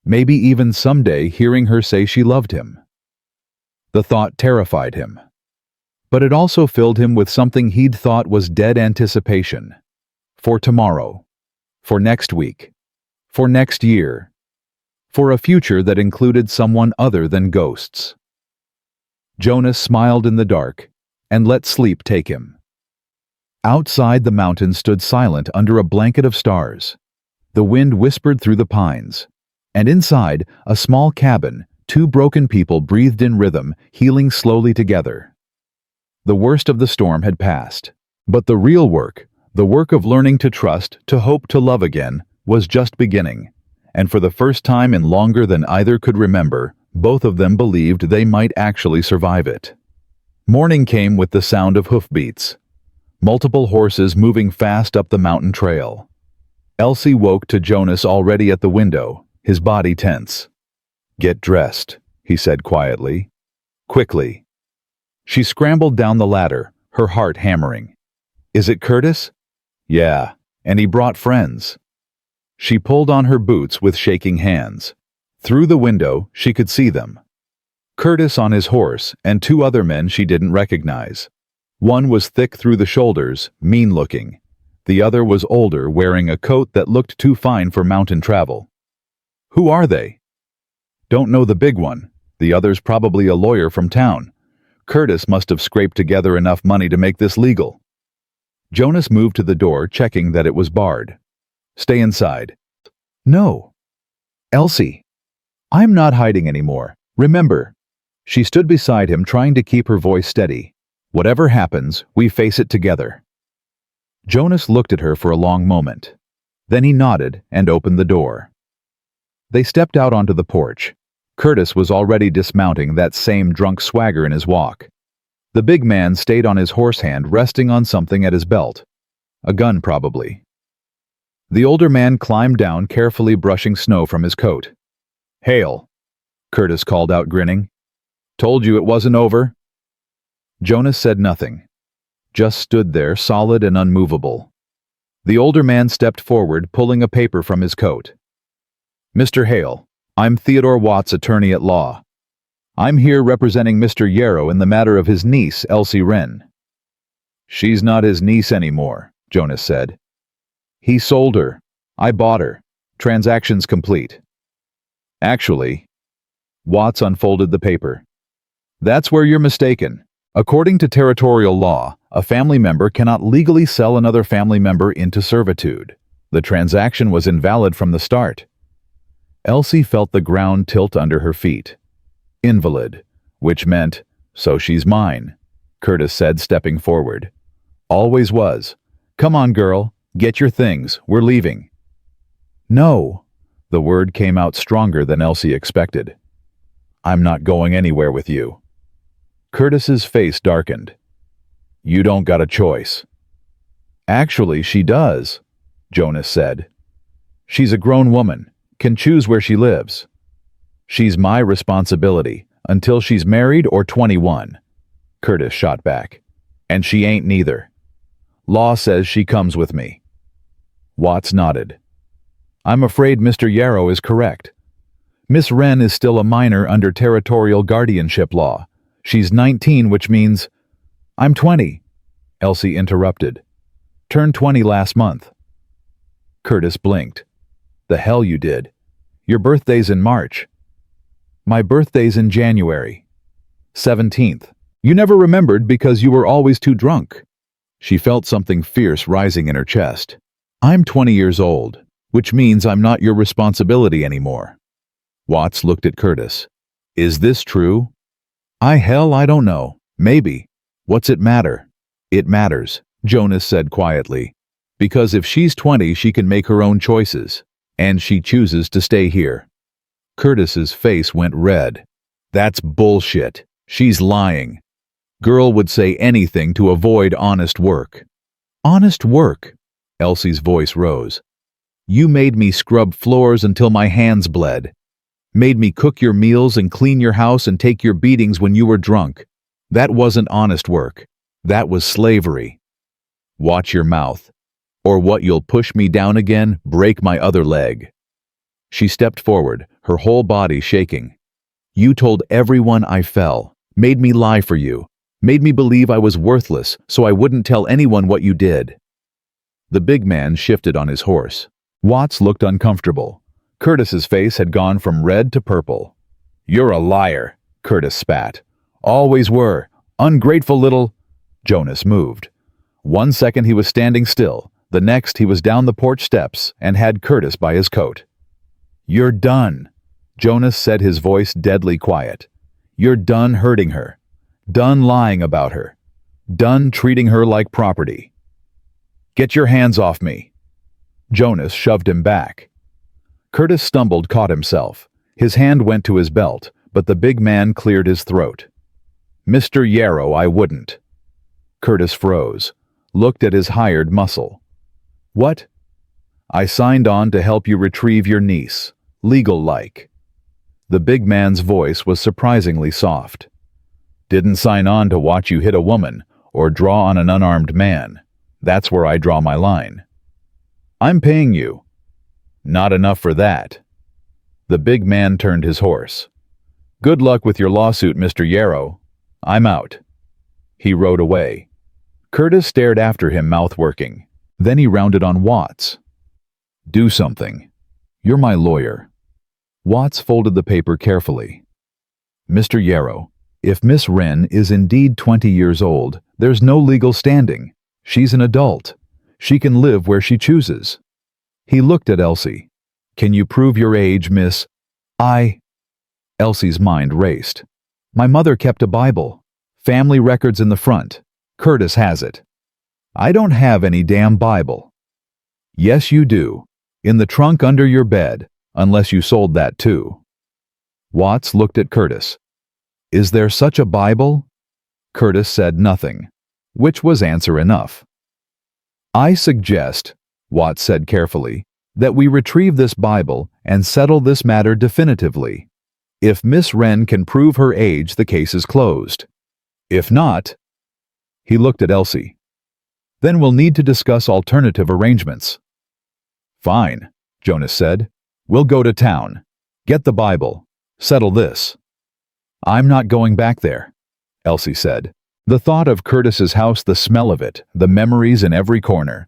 Maybe even someday hearing her say she loved him. The thought terrified him. But it also filled him with something he'd thought was dead anticipation. For tomorrow. For next week. For next year. For a future that included someone other than ghosts. Jonas smiled in the dark and let sleep take him. Outside, the mountain stood silent under a blanket of stars. The wind whispered through the pines. And inside, a small cabin, two broken people breathed in rhythm, healing slowly together. The worst of the storm had passed. But the real work, the work of learning to trust, to hope, to love again, was just beginning. And for the first time in longer than either could remember, both of them believed they might actually survive it. Morning came with the sound of hoofbeats. Multiple horses moving fast up the mountain trail. Elsie woke to Jonas already at the window, his body tense. "Get dressed," he said quietly. "Quickly." She scrambled down the ladder, her heart hammering. "Is it Curtis?" "Yeah, and he brought friends." She pulled on her boots with shaking hands. Through the window, she could see them. Curtis on his horse and two other men she didn't recognize. One was thick through the shoulders, mean-looking. The other was older, wearing a coat that looked too fine for mountain travel. "Who are they?" "Don't know the big one. The other's probably a lawyer from town. Curtis must have scraped together enough money to make this legal." Jonas moved to the door, checking that it was barred. "Stay inside." "No. Elsie. I'm not hiding anymore. Remember." She stood beside him, trying to keep her voice steady. "Whatever happens, we face it together." Jonas looked at her for a long moment. Then he nodded and opened the door. They stepped out onto the porch. Curtis was already dismounting, that same drunk swagger in his walk. The big man stayed on his horse hand, resting on something at his belt. A gun, probably. The older man climbed down, carefully brushing snow from his coat. "Hail," Curtis called out, grinning. "Told you it wasn't over." Jonas said nothing. Just stood there, solid and unmovable. The older man stepped forward, pulling a paper from his coat. "Mr. Hale, I'm Theodore Watts, attorney at law. I'm here representing Mr. Yarrow in the matter of his niece, Elsie Wren." "She's not his niece anymore," Jonas said. "He sold her. I bought her. Transaction's complete." "Actually," Watts unfolded the paper. "That's where you're mistaken. According to territorial law, a family member cannot legally sell another family member into servitude. The transaction was invalid from the start." Elsie felt the ground tilt under her feet. "Invalid," which meant, "So she's mine," Curtis said, stepping forward. "Always was. Come on, girl. Get your things. We're leaving." "No." The word came out stronger than Elsie expected. "I'm not going anywhere with you." Curtis's face darkened. "You don't got a choice." "Actually, she does," Jonas said. "She's a grown woman, can choose where she lives. She's my responsibility until she's married or 21, Curtis shot back. "And she ain't neither. Law says she comes with me." Watts nodded. "I'm afraid Mr. Yarrow is correct. Miss Wren is still a minor under territorial guardianship law. She's 19, which means—" "I'm 20, Elsie interrupted. "Turned 20 last month." Curtis blinked. "The hell you did. Your birthday's in March. My birthday's in January. 17th. You never remembered because you were always too drunk. She felt something fierce rising in her chest. I'm 20 years old, which means I'm not your responsibility anymore. Watts looked at Curtis. Is this true? I don't know. Maybe. What's it matter? It matters, Jonas said quietly. Because if she's 20, she can make her own choices. And she chooses to stay here. Curtis's face went red. That's bullshit. She's lying. Girl would say anything to avoid honest work. Honest work? Elsie's voice rose. You made me scrub floors until my hands bled. Made me cook your meals and clean your house and take your beatings when you were drunk. That wasn't honest work. That was slavery. Watch your mouth, or what you'll push me down again, break my other leg. She stepped forward, her whole body shaking. You told everyone I fell, made me lie for you, made me believe I was worthless so I wouldn't tell anyone what you did. The big man shifted on his horse. Watts looked uncomfortable. Curtis's face had gone from red to purple. You're a liar, Curtis spat. Always were. Ungrateful little... Jonas moved. 1 second he was standing still. The next he was down the porch steps and had Curtis by his coat. You're done, Jonas said, his voice deadly quiet. You're done hurting her. Done lying about her. Done treating her like property. Get your hands off me. Jonas shoved him back. Curtis stumbled, caught himself. His hand went to his belt, but the big man cleared his throat. Mr. Yarrow, I wouldn't. Curtis froze, looked at his hired muscle. What? I signed on to help you retrieve your niece, legal-like. The big man's voice was surprisingly soft. Didn't sign on to watch you hit a woman or draw on an unarmed man. That's where I draw my line. I'm paying you. Not enough for that. The big man turned his horse. Good luck with your lawsuit, Mr. Yarrow. I'm out. He rode away. Curtis stared after him, mouth working. Then he rounded on Watts. Do something. You're my lawyer. Watts folded the paper carefully. Mr. Yarrow, if Miss Wren is indeed 20 years old, there's no legal standing. She's an adult. She can live where she chooses. He looked at Elsie. Can you prove your age, Miss? Elsie's mind raced. My mother kept a Bible. Family records in the front. Curtis has it. I don't have any damn Bible. Yes, you do. In the trunk under your bed, unless you sold that too. Watts looked at Curtis. Is there such a Bible? Curtis said nothing, which was answer enough. I suggest, Watts said carefully, that we retrieve this Bible and settle this matter definitively. If Miss Wren can prove her age, the case is closed. If not... He looked at Elsie. Then we'll need to discuss alternative arrangements. Fine, Jonas said. We'll go to town. Get the Bible. Settle this. I'm not going back there, Elsie said. The thought of Curtis's house, the smell of it, the memories in every corner.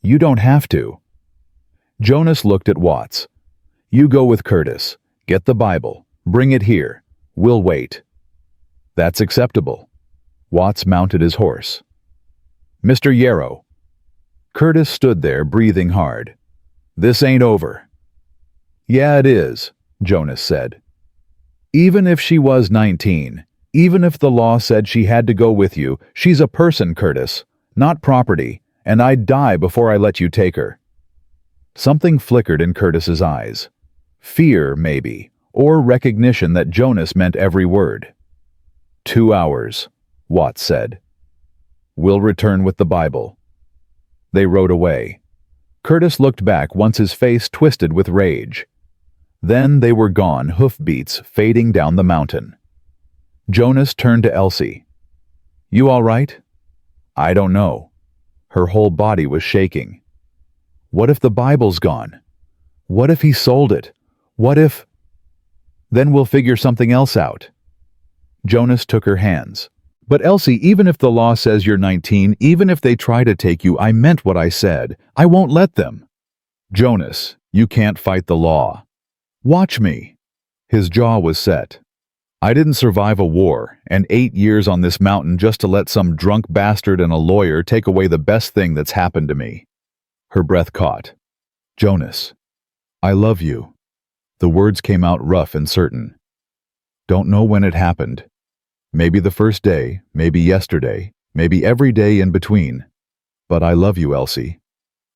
You don't have to. Jonas looked at Watts. You go with Curtis. Get the Bible. Bring it here. We'll wait. That's acceptable. Watts mounted his horse. Mr. Yarrow. Curtis stood there, breathing hard. This ain't over. Yeah, it is, Jonas said. Even if she was 19, even if the law said she had to go with you, she's a person, Curtis, not property, and I'd die before I let you take her. Something flickered in Curtis's eyes. Fear, maybe, or recognition that Jonas meant every word. 2 hours, Watts said. We'll return with the Bible. They rode away. Curtis looked back once, his face twisted with rage. Then they were gone, hoofbeats fading down the mountain. Jonas turned to Elsie. You all right? I don't know. Her whole body was shaking. What if the Bible's gone? What if he sold it? What if... Then we'll figure something else out. Jonas took her hands. But Elsie, even if the law says you're 19, even if they try to take you, I meant what I said. I won't let them. Jonas, you can't fight the law. Watch me." His jaw was set. "I didn't survive a war and 8 years on this mountain just to let some drunk bastard and a lawyer take away the best thing that's happened to me." Her breath caught. "Jonas, I love you." The words came out rough and certain. "Don't know when it happened. Maybe the first day, maybe yesterday, maybe every day in between. But I love you, Elsie,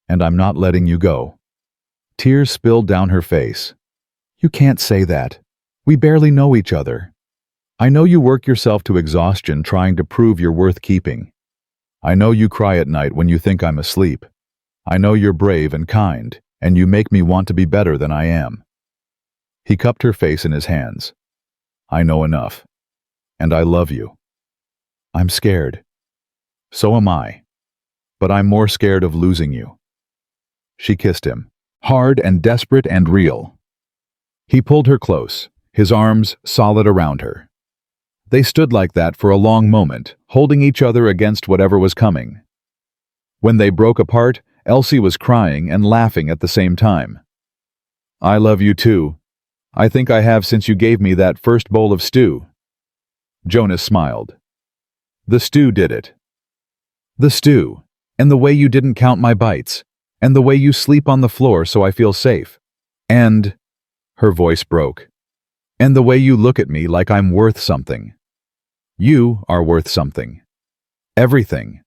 and I'm not letting you go." Tears spilled down her face. "You can't say that. We barely know each other. I know you work yourself to exhaustion trying to prove you're worth keeping. I know you cry at night when you think I'm asleep. I know you're brave and kind, and you make me want to be better than I am." He cupped her face in his hands. "I know enough. And I love you. I'm scared. So am I. But I'm more scared of losing you." She kissed him, hard and desperate and real. He pulled her close, his arms solid around her. They stood like that for a long moment, holding each other against whatever was coming. When they broke apart, Elsie was crying and laughing at the same time. "I love you too. I think I have since you gave me that first bowl of stew." Jonas smiled. "The stew did it. The stew, and the way you didn't count my bites, and the way you sleep on the floor so I feel safe. And," her voice broke, "and the way you look at me like I'm worth something. You are worth something. Everything."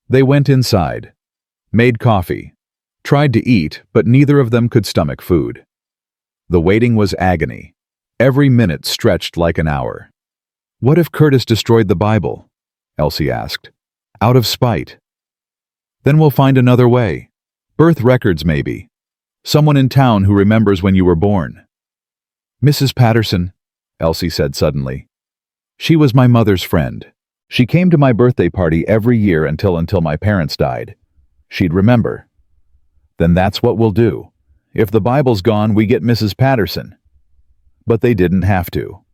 They went inside, made coffee, tried to eat, but neither of them could stomach food. The waiting was agony. Every minute stretched like an hour. "What if Curtis destroyed the Bible?" Elsie asked. "Out of spite." "Then we'll find another way. Birth records, maybe. Someone in town who remembers when you were born." "Mrs. Patterson," Elsie said suddenly. "She was my mother's friend. She came to my birthday party every year until my parents died. She'd remember." "Then that's what we'll do. If the Bible's gone, we get Mrs. Patterson." But they didn't have to.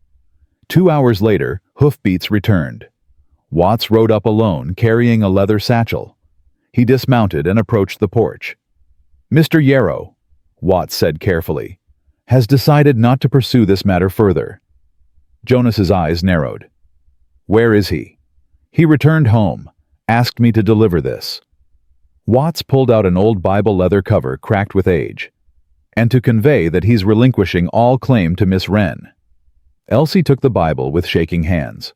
2 hours later, hoofbeats returned. Watts rode up alone, carrying a leather satchel. He dismounted and approached the porch. "Mr. Yarrow," Watts said carefully, "has decided not to pursue this matter further." Jonas's eyes narrowed. "Where is he?" "He returned home, asked me to deliver this." Watts pulled out an old Bible leather cover cracked with age. "And to convey that he's relinquishing all claim to Miss Wren." Elsie took the Bible with shaking hands,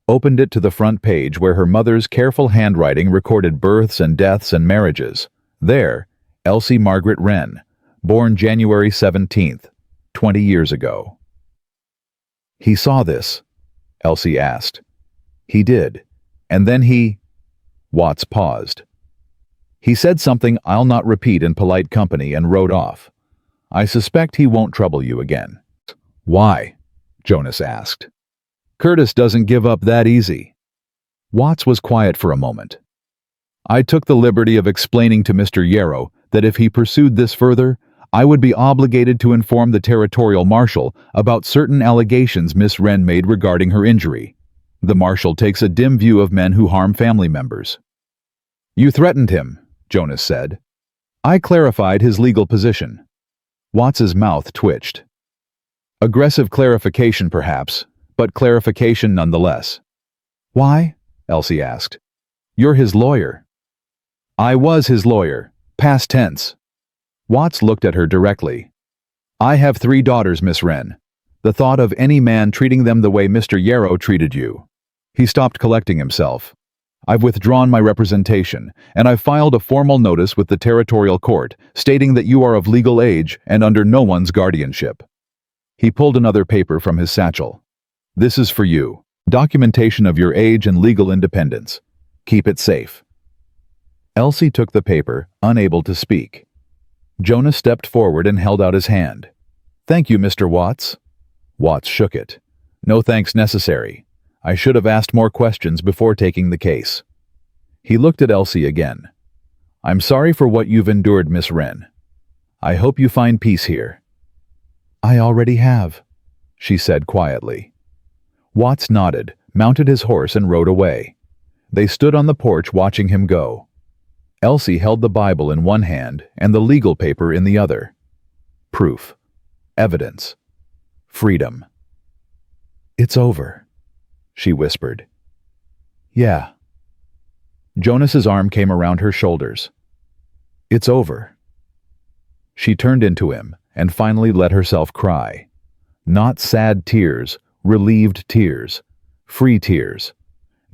opened it to the front page where her mother's careful handwriting recorded births and deaths and marriages. There, Elsie Margaret Wren, born January 17th, 20 years ago. "He saw this?" Elsie asked. "He did. And then he—" Watts paused. "He said something I'll not repeat in polite company and rode off. I suspect he won't trouble you again." "Why?" Jonas asked. "Curtis doesn't give up that easy." Watts was quiet for a moment. "I took the liberty of explaining to Mr. Yarrow that if he pursued this further, I would be obligated to inform the territorial marshal about certain allegations Miss Wren made regarding her injury. The marshal takes a dim view of men who harm family members." "You threatened him," Jonas said. "I clarified his legal position." Watts's mouth twitched. "Aggressive clarification, perhaps, but clarification nonetheless." "Why?" Elsie asked. "You're his lawyer." "I was his lawyer, past tense." Watts looked at her directly. "I have 3 daughters, Miss Wren. The thought of any man treating them the way Mr. Yarrow treated you." He stopped collecting himself. "I've withdrawn my representation, and I've filed a formal notice with the territorial court stating that you are of legal age and under no one's guardianship." He pulled another paper from his satchel. "This is for you. Documentation of your age and legal independence. Keep it safe." Elsie took the paper, unable to speak. Jonas stepped forward and held out his hand. "Thank you, Mr. Watts." Watts shook it. "No thanks necessary. I should have asked more questions before taking the case." He looked at Elsie again. "I'm sorry for what you've endured, Miss Wren. I hope you find peace here." "I already have," she said quietly. Watts nodded, mounted his horse and rode away. They stood on the porch watching him go. Elsie held the Bible in one hand and the legal paper in the other. Proof. Evidence. Freedom. It's over, she whispered. Yeah. Jonas's arm came around her shoulders. It's over. She turned into him and finally let herself cry. Not sad tears, relieved tears, free tears.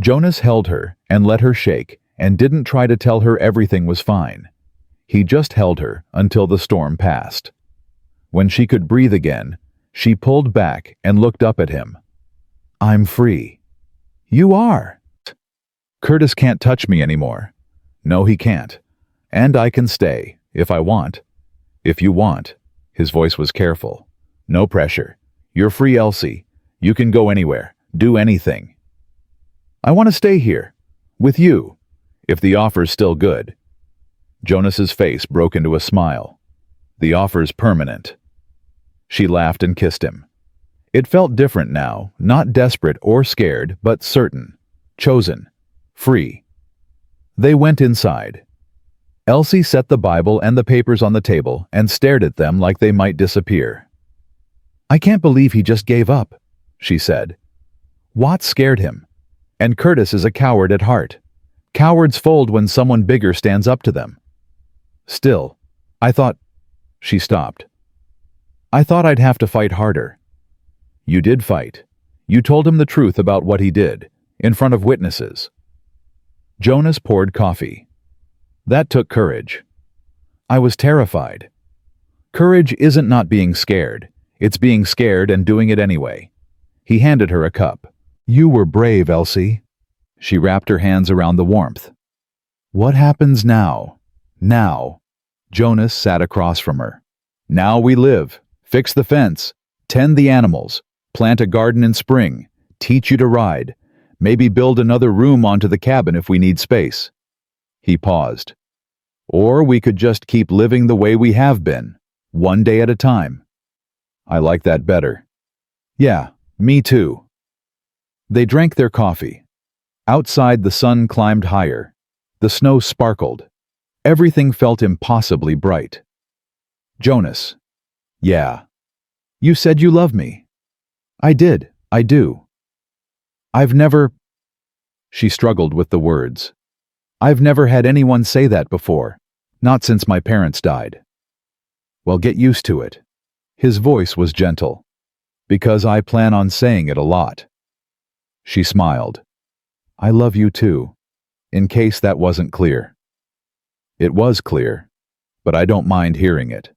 Jonas held her and let her shake and didn't try to tell her everything was fine. He just held her until the storm passed. When she could breathe again, she pulled back and looked up at him. I'm free. You are. Curtis can't touch me anymore. No, he can't. And I can stay, if I want. If you want. His voice was careful. No pressure. You're free, Elsie. You can go anywhere. Do anything. I want to stay here. With you. If the offer's still good. Jonas's face broke into a smile. The offer's permanent. She laughed and kissed him. It felt different now, not desperate or scared, but certain. Chosen. Free. They went inside. Elsie set the Bible and the papers on the table and stared at them like they might disappear. I can't believe he just gave up, she said. Watts scared him. And Curtis is a coward at heart. Cowards fold when someone bigger stands up to them. Still, I thought... She stopped. I thought I'd have to fight harder. You did fight. You told him the truth about what he did, in front of witnesses. Jonas poured coffee. That took courage. I was terrified. Courage isn't not being scared. It's being scared and doing it anyway. He handed her a cup. You were brave, Elsie. She wrapped her hands around the warmth. What happens now? Now. Jonas sat across from her. Now we live. Fix the fence. Tend the animals. Plant a garden in spring. Teach you to ride. Maybe build another room onto the cabin if we need space. He paused. Or we could just keep living the way we have been, one day at a time. I like that better. Yeah, me too. They drank their coffee. Outside the sun climbed higher. The snow sparkled. Everything felt impossibly bright. Jonas. Yeah. You said you love me. I did. I do. I've never... She struggled with the words. I've never had anyone say that before, not since my parents died. Well, get used to it. His voice was gentle. Because I plan on saying it a lot. She smiled. I love you too, in case that wasn't clear. It was clear, but I don't mind hearing it.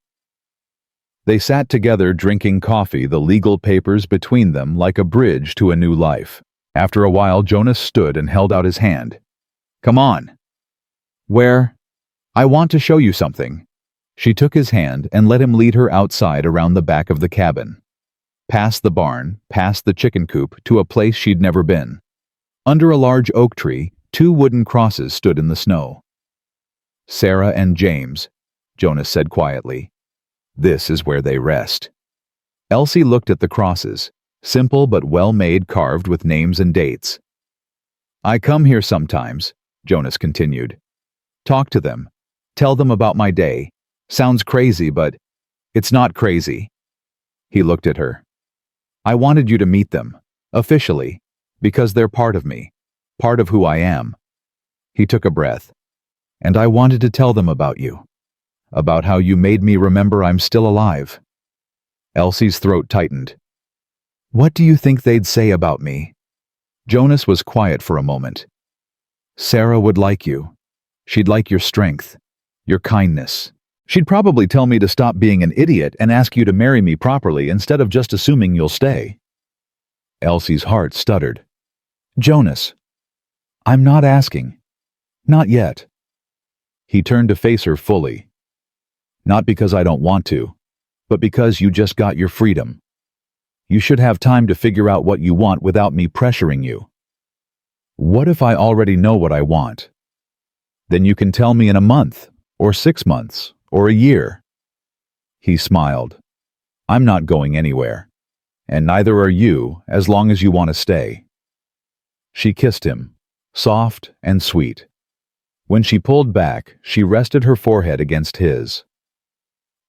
They sat together drinking coffee, the legal papers between them like a bridge to a new life. After a while, Jonas stood and held out his hand. Come on. Where? I want to show you something. She took his hand and let him lead her outside around the back of the cabin. Past the barn, past the chicken coop, to a place she'd never been. Under a large oak tree, 2 wooden crosses stood in the snow. Sarah and James, Jonas said quietly. This is where they rest. Elsie looked at the crosses, simple but well-made, carved with names and dates. I come here sometimes, Jonas continued. Talk to them. Tell them about my day. Sounds crazy, but it's not crazy. He looked at her. I wanted you to meet them, officially, because they're part of me, part of who I am. He took a breath. And I wanted to tell them about you, about how you made me remember I'm still alive. Elsie's throat tightened. What do you think they'd say about me? Jonas was quiet for a moment. Sarah would like you. She'd like your strength, your kindness. She'd probably tell me to stop being an idiot and ask you to marry me properly instead of just assuming you'll stay. Elsie's heart stuttered. Jonas, I'm not asking. Not yet. He turned to face her fully. Not because I don't want to, but because you just got your freedom. You should have time to figure out what you want without me pressuring you. What if I already know what I want? Then you can tell me in a month, or 6 months, or a year. He smiled. I'm not going anywhere, and neither are you as long as you want to stay. She kissed him, soft and sweet. When she pulled back, she rested her forehead against his.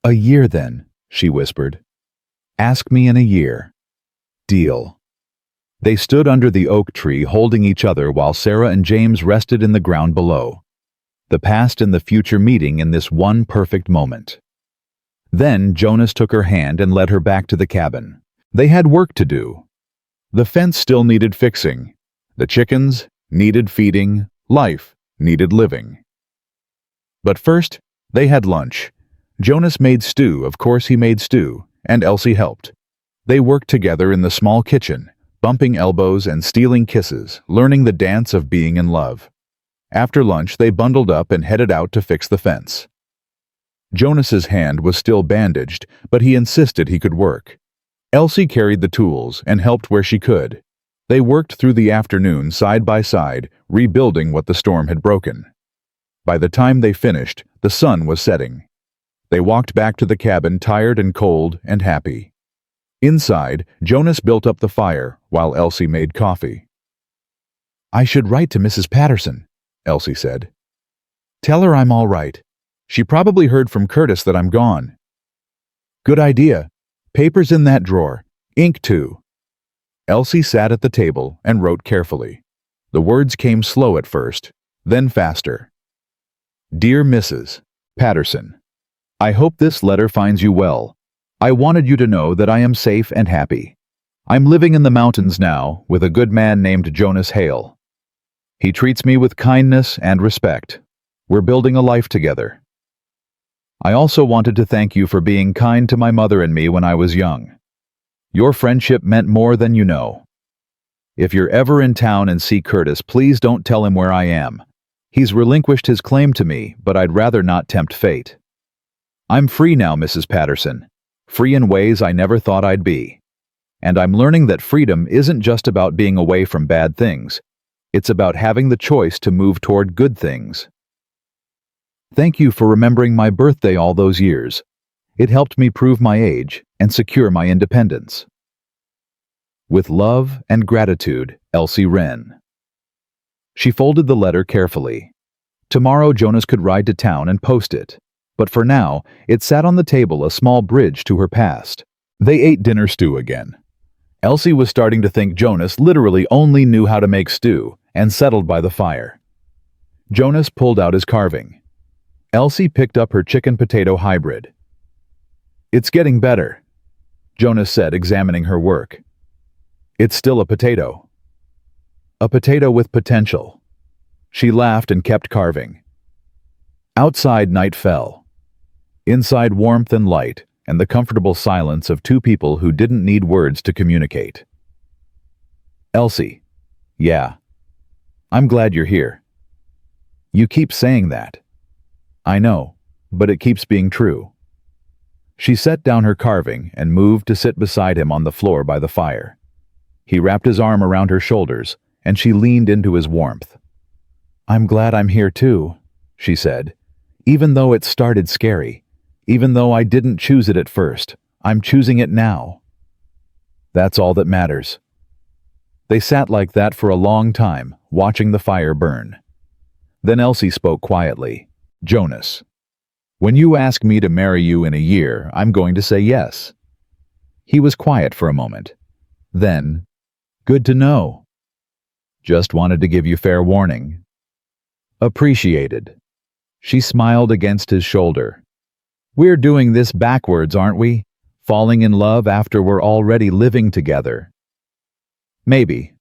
A year then, she whispered. Ask me in a year. Deal. They stood under the oak tree holding each other while Sarah and James rested in the ground below. The past and the future meeting in this one perfect moment. Then Jonas took her hand and led her back to the cabin. They had work to do. The fence still needed fixing. The chickens needed feeding. Life needed living. But first, they had lunch. Jonas made stew, of course he made stew, and Elsie helped. They worked together in the small kitchen, bumping elbows and stealing kisses, learning the dance of being in love. After lunch, they bundled up and headed out to fix the fence. Jonas's hand was still bandaged, but he insisted he could work. Elsie carried the tools and helped where she could. They worked through the afternoon side by side, rebuilding what the storm had broken. By the time they finished, the sun was setting. They walked back to the cabin tired and cold and happy. Inside, Jonas built up the fire while Elsie made coffee. "I should write to Mrs. Patterson," Elsie said. "Tell her I'm all right. She probably heard from Curtis that I'm gone." "Good idea. Paper's in that drawer. Ink too." Elsie sat at the table and wrote carefully. The words came slow at first, then faster. "Dear Mrs. Patterson, I hope this letter finds you well. I wanted you to know that I am safe and happy. I'm living in the mountains now with a good man named Jonas Hale. He treats me with kindness and respect. We're building a life together. I also wanted to thank you for being kind to my mother and me when I was young. Your friendship meant more than you know. If you're ever in town and see Curtis, please don't tell him where I am. He's relinquished his claim to me, but I'd rather not tempt fate. I'm free now, Mrs. Patterson. Free in ways I never thought I'd be. And I'm learning that freedom isn't just about being away from bad things. It's about having the choice to move toward good things. Thank you for remembering my birthday all those years. It helped me prove my age and secure my independence. With love and gratitude, Elsie Wren. She folded the letter carefully. Tomorrow Jonas could ride to town and post it. But for now, it sat on the table, a small bridge to her past. They ate dinner stew again. Elsie was starting to think Jonas literally only knew how to make stew, and settled by the fire. Jonas pulled out his carving. Elsie picked up her chicken-potato hybrid. "It's getting better," Jonas said, examining her work. "It's still a potato. A potato with potential." She laughed and kept carving. Outside, night fell. Inside, warmth and light, and the comfortable silence of two people who didn't need words to communicate. "Elsie, yeah. I'm glad you're here." "You keep saying that." "I know, but it keeps being true." She set down her carving and moved to sit beside him on the floor by the fire. He wrapped his arm around her shoulders, and she leaned into his warmth. "I'm glad I'm here too," she said. "Even though it started scary, even though I didn't choose it at first, I'm choosing it now." That's all that matters. They sat like that for a long time, watching the fire burn. Then Elsie spoke quietly. "Jonas, when you ask me to marry you in a year, I'm going to say yes." He was quiet for a moment. Then, "Good to know. Just wanted to give you fair warning." "Appreciated." She smiled against his shoulder. "We're doing this backwards, aren't we? Falling in love after we're already living together." "Maybe,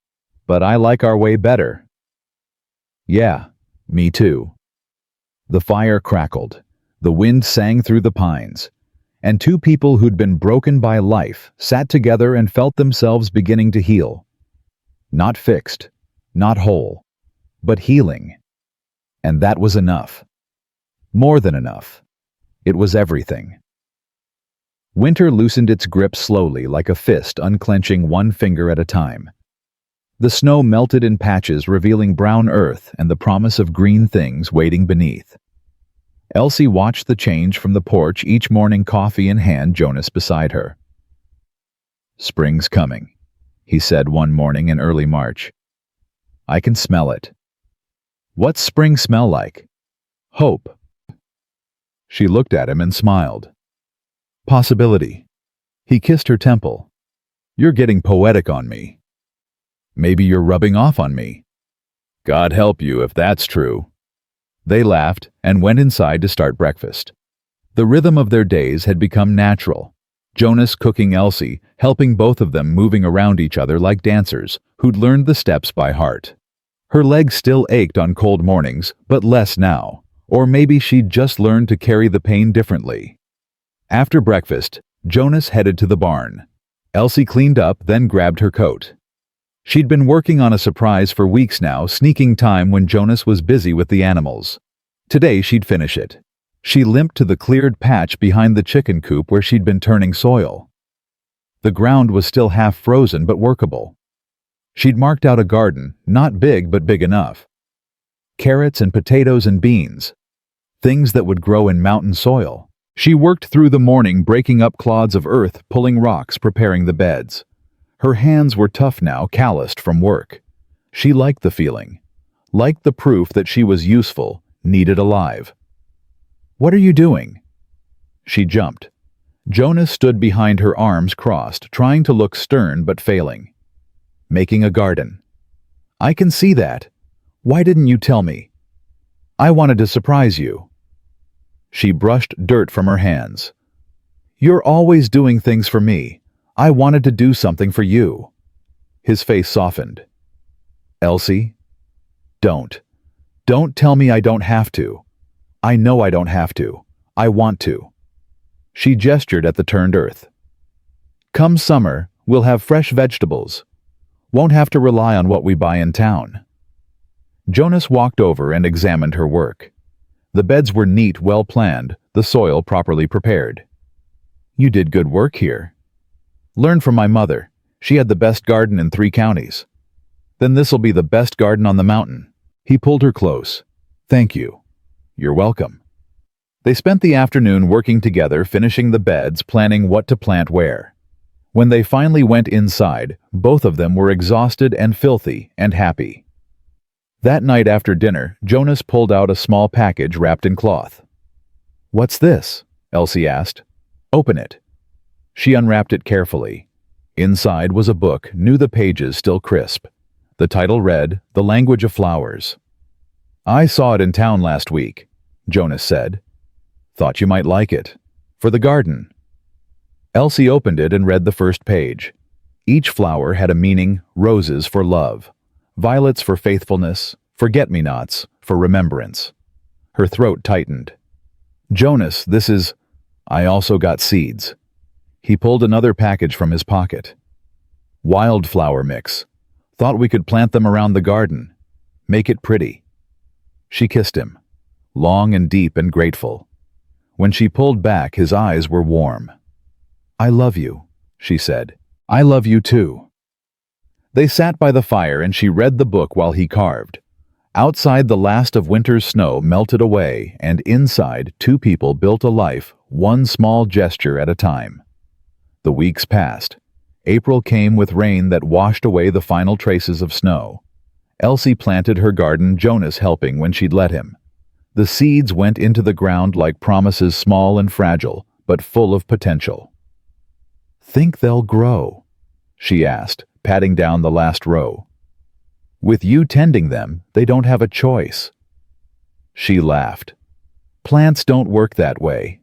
but I like our way better." "Yeah, me too." The fire crackled. The wind sang through the pines. And two people who'd been broken by life sat together and felt themselves beginning to heal. Not fixed, not whole, but healing. And that was enough. More than enough. It was everything. Winter loosened its grip slowly, like a fist unclenching one finger at a time. The snow melted in patches, revealing brown earth and the promise of green things waiting beneath. Elsie watched the change from the porch each morning, coffee in hand, Jonas beside her. "Spring's coming," he said one morning in early March. "I can smell it." "What's spring smell like?" "Hope." She looked at him and smiled. "Possibility. He kissed her temple. You're getting poetic on me. Maybe you're rubbing off on me. God help you if that's true. They laughed and went inside to start breakfast. The rhythm of their days had become natural. Jonas cooking Elsie, helping both of them moving around each other like dancers who'd learned the steps by heart. Her legs still ached on cold mornings, but less now. Or maybe she'd just learned to carry the pain differently. After breakfast, Jonas headed to the barn. Elsie cleaned up, then grabbed her coat. She'd been working on a surprise for weeks now, sneaking time when Jonas was busy with the animals. Today she'd finish it. She limped to the cleared patch behind the chicken coop where she'd been turning soil. The ground was still half frozen but workable. She'd marked out a garden, not big but big enough. Carrots and potatoes and beans. Things that would grow in mountain soil. She worked through the morning breaking up clods of earth, pulling rocks, preparing the beds. Her hands were tough now, calloused from work. She liked the feeling. Liked the proof that she was useful, needed alive. What are you doing? She jumped. Jonas stood behind her, arms crossed, trying to look stern but failing. Making a garden. I can see that. Why didn't you tell me? I wanted to surprise you. She brushed dirt from her hands. You're always doing things for me. I wanted to do something for you. His face softened. Elsie, don't. Don't tell me I don't have to. I know I don't have to. I want to. She gestured at the turned earth. Come summer, we'll have fresh vegetables. Won't have to rely on what we buy in town. Jonas walked over and examined her work. The beds were neat, well planned, the soil properly prepared. You did good work here. Learn from my mother. She had the best garden in 3 counties. Then this'll be the best garden on the mountain. He pulled her close. Thank you. You're welcome. They spent the afternoon working together, finishing the beds, planning what to plant where. When they finally went inside, both of them were exhausted and filthy and happy. That night after dinner, Jonas pulled out a small package wrapped in cloth. What's this? Elsie asked. Open it. She unwrapped it carefully. Inside was a book, knew the pages still crisp. The title read, The Language of Flowers. I saw it in town last week, Jonas said. Thought you might like it. For the garden. Elsie opened it and read the first page. Each flower had a meaning: roses for love, violets for faithfulness, forget-me-nots for remembrance. Her throat tightened. Jonas, this is... I also got seeds. He pulled another package from his pocket. Wildflower mix. Thought we could plant them around the garden. Make it pretty. She kissed him, long and deep and grateful. When she pulled back, his eyes were warm. I love you, she said. I love you too. They sat by the fire and she read the book while he carved. Outside, the last of winter's snow melted away, and inside, 2 people built a life, one small gesture at a time. The weeks passed. April came with rain that washed away the final traces of snow. Elsie planted her garden, Jonas helping when she'd let him. The seeds went into the ground like promises, small and fragile, but full of potential. Think they'll grow? She asked, patting down the last row. With you tending them, they don't have a choice. She laughed. Plants don't work that way.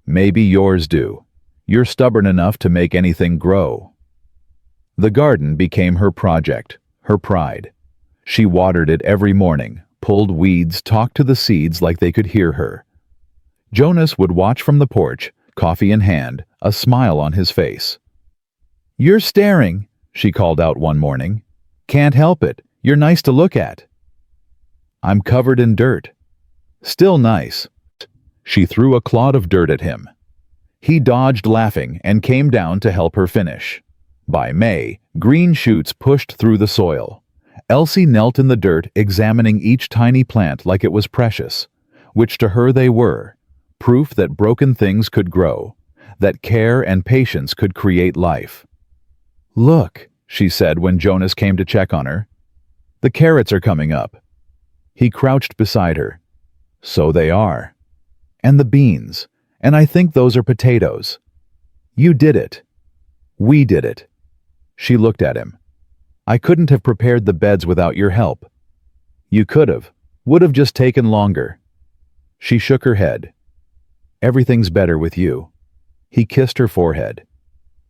Maybe yours do. You're stubborn enough to make anything grow. The garden became her project, her pride. She watered it every morning, pulled weeds, talked to the seeds like they could hear her. Jonas would watch from the porch, coffee in hand, a smile on his face. You're staring, she called out one morning. Can't help it. You're nice to look at. I'm covered in dirt. Still nice. She threw a clod of dirt at him. He dodged, laughing, and came down to help her finish. By May, green shoots pushed through the soil. Elsie knelt in the dirt, examining each tiny plant like it was precious, which to her they were, proof that broken things could grow, that care and patience could create life. Look, she said when Jonas came to check on her. The carrots are coming up. He crouched beside her. So they are. And the beans, and I think those are potatoes. You did it. We did it. She looked at him. I couldn't have prepared the beds without your help. You could have. Would have just taken longer. She shook her head. Everything's better with you. He kissed her forehead.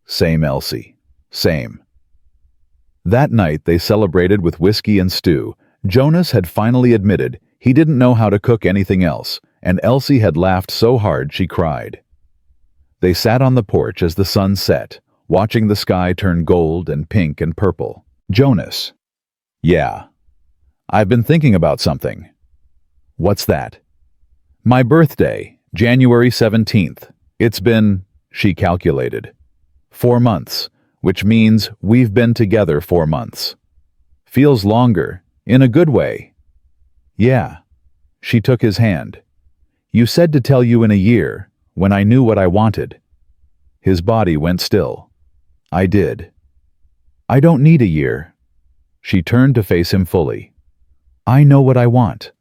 Same, Elsie. Same. That night they celebrated with whiskey and stew. Jonas had finally admitted he didn't know how to cook anything else, and Elsie had laughed so hard she cried. They sat on the porch as the sun set, watching the sky turn gold and pink and purple. Jonas. Yeah. I've been thinking about something. What's that? My birthday, January 17th. It's been, she calculated, 4 months, which means we've been together 4 months. Feels longer, in a good way. Yeah. She took his hand. You said to tell you in a year, when I knew what I wanted. His body went still. I did. I don't need a year. She turned to face him fully. I know what I want.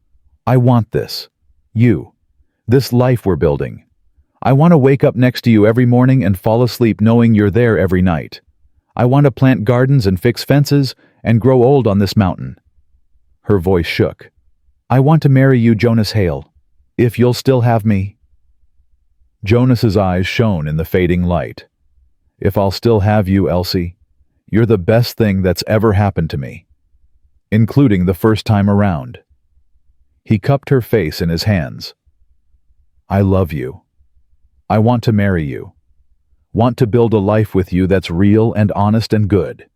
I want this. You. This life we're building. I want to wake up next to you every morning and fall asleep knowing you're there every night. I want to plant gardens and fix fences and grow old on this mountain. Her voice shook. I want to marry you, Jonas Hale, if you'll still have me. Jonas's eyes shone in the fading light. If I'll still have you, Elsie, you're the best thing that's ever happened to me, including the first time around. He cupped her face in his hands. I love you. I want to marry you. Want to build a life with you that's real and honest and good.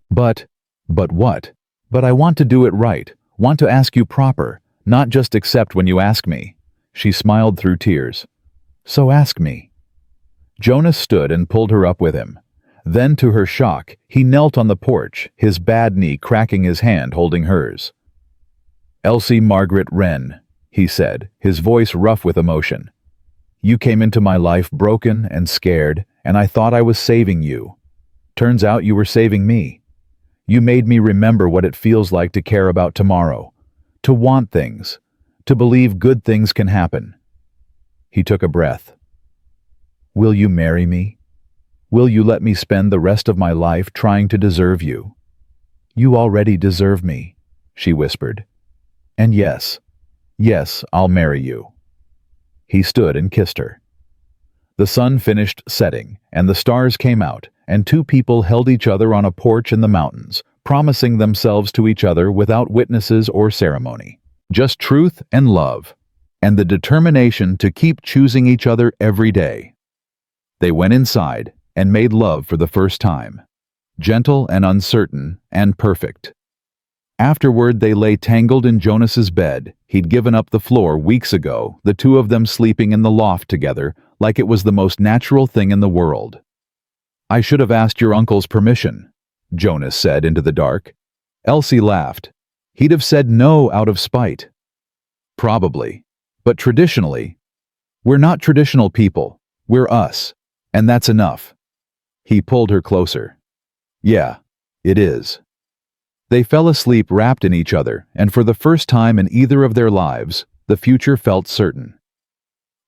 But what? But I want to do it right. Want to ask you proper, not just accept when you ask me. She smiled through tears. So ask me. Jonas stood and pulled her up with him. Then, to her shock, he knelt on the porch, his bad knee cracking his hand holding hers. Elsie Margaret Wren, he said, his voice rough with emotion. You came into my life broken and scared, and I thought I was saving you. Turns out you were saving me. You made me remember what it feels like to care about tomorrow, to want things, to believe good things can happen. He took a breath. Will you marry me? Will you let me spend the rest of my life trying to deserve you? You already deserve me, she whispered. And yes, I'll marry you. He stood and kissed her. The sun finished setting, and the stars came out, and two people held each other on a porch in the mountains, promising themselves to each other without witnesses or ceremony. Just truth and love, and the determination to keep choosing each other every day. They went inside and made love for the first time, gentle and uncertain and perfect. Afterward, they lay tangled in Jonas's bed. He'd given up the floor weeks ago, the two of them sleeping in the loft together like it was the most natural thing in the world. I should have asked your uncle's permission, Jonas said into the dark. Elsie laughed. He'd have said no out of spite. Probably. But traditionally, we're not traditional people. We're us. And that's enough. He pulled her closer. Yeah, it is. They fell asleep wrapped in each other, and for the first time in either of their lives, the future felt certain.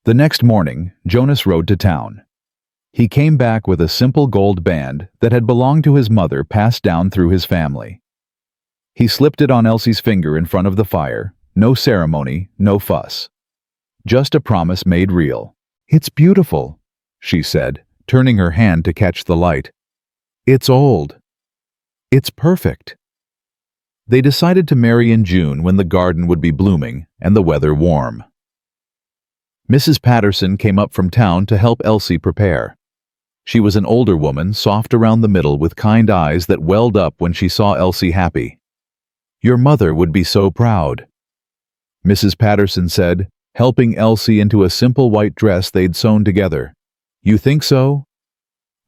The next morning, Jonas rode to town. He came back with a simple gold band that had belonged to his mother passed down through his family. He slipped it on Elsie's finger in front of the fire. No ceremony, no fuss. Just a promise made real. It's beautiful, she said, turning her hand to catch the light. It's old. It's perfect. They decided to marry in June when the garden would be blooming and the weather warm. Mrs. Patterson came up from town to help Elsie prepare. She was an older woman, soft around the middle with kind eyes that welled up when she saw Elsie happy. Your mother would be so proud, Mrs. Patterson said, helping Elsie into a simple white dress they'd sewn together. You think so?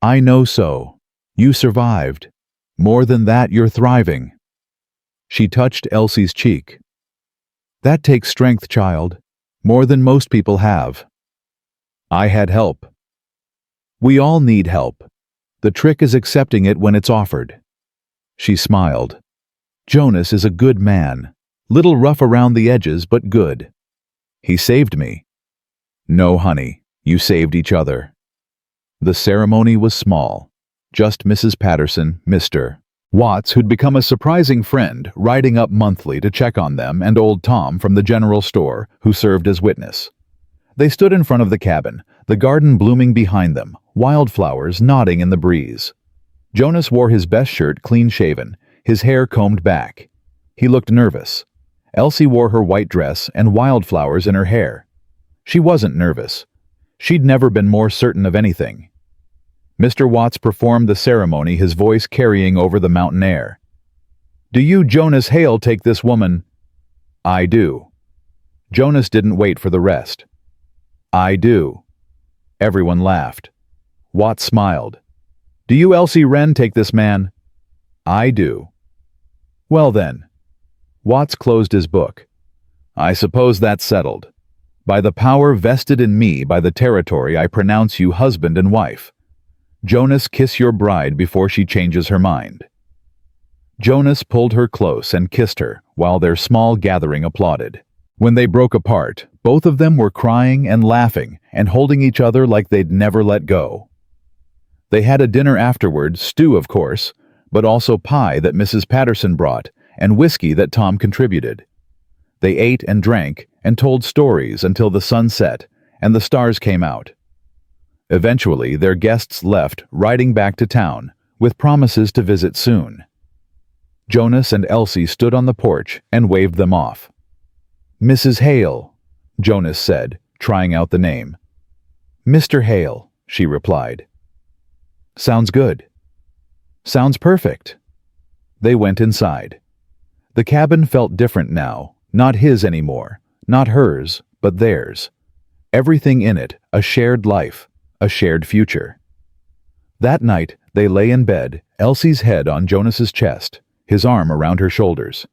I know so. You survived. More than that, you're thriving. She touched Elsie's cheek. That takes strength, child. More than most people have. I had help. We all need help. The trick is accepting it when it's offered. She smiled. Jonas is a good man. Little rough around the edges, but good. He saved me. No, honey, you saved each other. The ceremony was small. Just Mrs. Patterson, Mr. Watts, who'd become a surprising friend, riding up monthly to check on them, and old Tom from the general store, who served as witness. They stood in front of the cabin, the garden blooming behind them, wildflowers nodding in the breeze. Jonas wore his best shirt clean-shaven, his hair combed back. He looked nervous. Elsie wore her white dress and wildflowers in her hair. She wasn't nervous. She'd never been more certain of anything. Mr. Watts performed the ceremony, his voice carrying over the mountain air. "Do you, Jonas Hale, take this woman?" "I do." Jonas didn't wait for the rest. "I do." Everyone laughed. Watts smiled. "Do you, Elsie Wren, take this man?" "I do." "Well then." Watts closed his book. "I suppose that's settled. By the power vested in me by the territory, I pronounce you husband and wife. Jonas, kiss your bride before she changes her mind." Jonas pulled her close and kissed her, while their small gathering applauded. When they broke apart, both of them were crying and laughing and holding each other like they'd never let go. They had a dinner afterward, stew of course, but also pie that Mrs. Patterson brought and whiskey that Tom contributed. They ate and drank and told stories until the sun set and the stars came out. Eventually, their guests left, riding back to town, with promises to visit soon. Jonas and Elsie stood on the porch and waved them off. "Mrs. Hale," Jonas said, trying out the name. "Mr. Hale," she replied. "Sounds good." "Sounds perfect." They went inside. The cabin felt different now, not his anymore, not hers, but theirs. Everything in it, a shared life, a shared future. That night, they lay in bed, Elsie's head on Jonas's chest, his arm around her shoulders.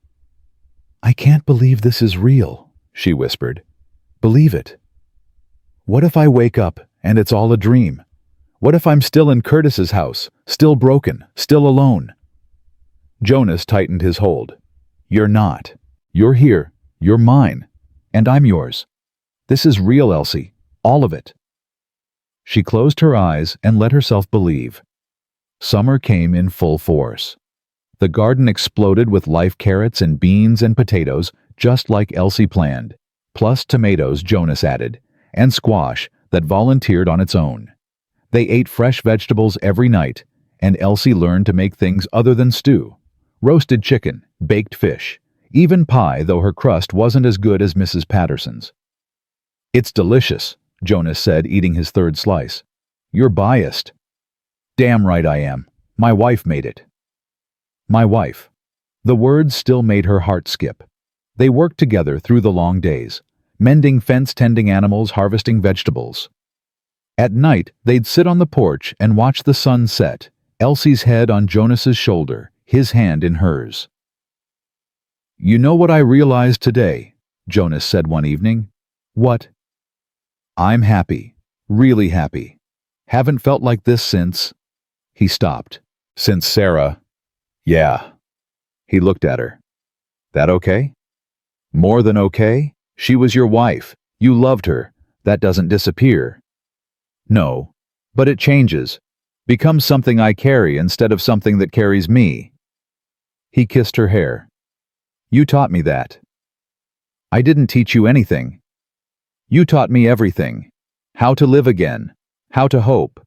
"I can't believe this is real," she whispered. "Believe it. What if I wake up and it's all a dream? What if I'm still in Curtis's house, still broken, still alone?" Jonas tightened his hold. "You're not. You're here. You're mine. And I'm yours. This is real, Elsie. All of it." She closed her eyes and let herself believe. Summer came in full force. The garden exploded with live carrots and beans and potatoes, just like Elsie planned, plus tomatoes, Jonas added, and squash that volunteered on its own. They ate fresh vegetables every night, and Elsie learned to make things other than stew: roasted chicken, baked fish, even pie, though her crust wasn't as good as Mrs. Patterson's. "It's delicious," Jonas said, eating his third slice. "You're biased." "Damn right I am. My wife made it." My wife. The words still made her heart skip. They worked together through the long days, mending fence, tending animals, harvesting vegetables. At night, they'd sit on the porch and watch the sun set, Elsie's head on Jonas's shoulder, his hand in hers. "You know what I realized today?" Jonas said one evening. "What?" "I'm happy. Really happy. Haven't felt like this since—" He stopped. "Since Sarah—" "Yeah." He looked at her. "That okay?" "More than okay. She was your wife. You loved her. That doesn't disappear." "No. But it changes. Becomes something I carry instead of something that carries me." He kissed her hair. "You taught me that." "I didn't teach you anything. You taught me everything. How to live again. How to hope.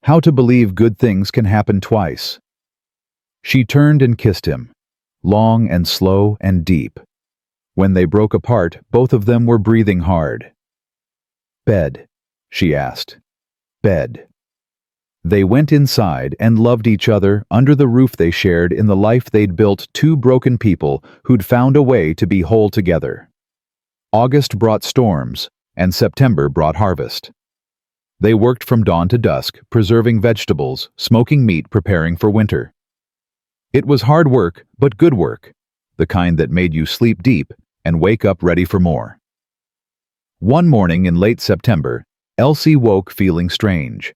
How to believe good things can happen twice." She turned and kissed him, long and slow and deep. When they broke apart, both of them were breathing hard. "Bed?" she asked. "Bed." They went inside and loved each other under the roof they shared in the life they'd built, two broken people who'd found a way to be whole together. August brought storms, and September brought harvest. They worked from dawn to dusk, preserving vegetables, smoking meat, preparing for winter. It was hard work, but good work, the kind that made you sleep deep and wake up ready for more. One morning in late September, Elsie woke feeling strange.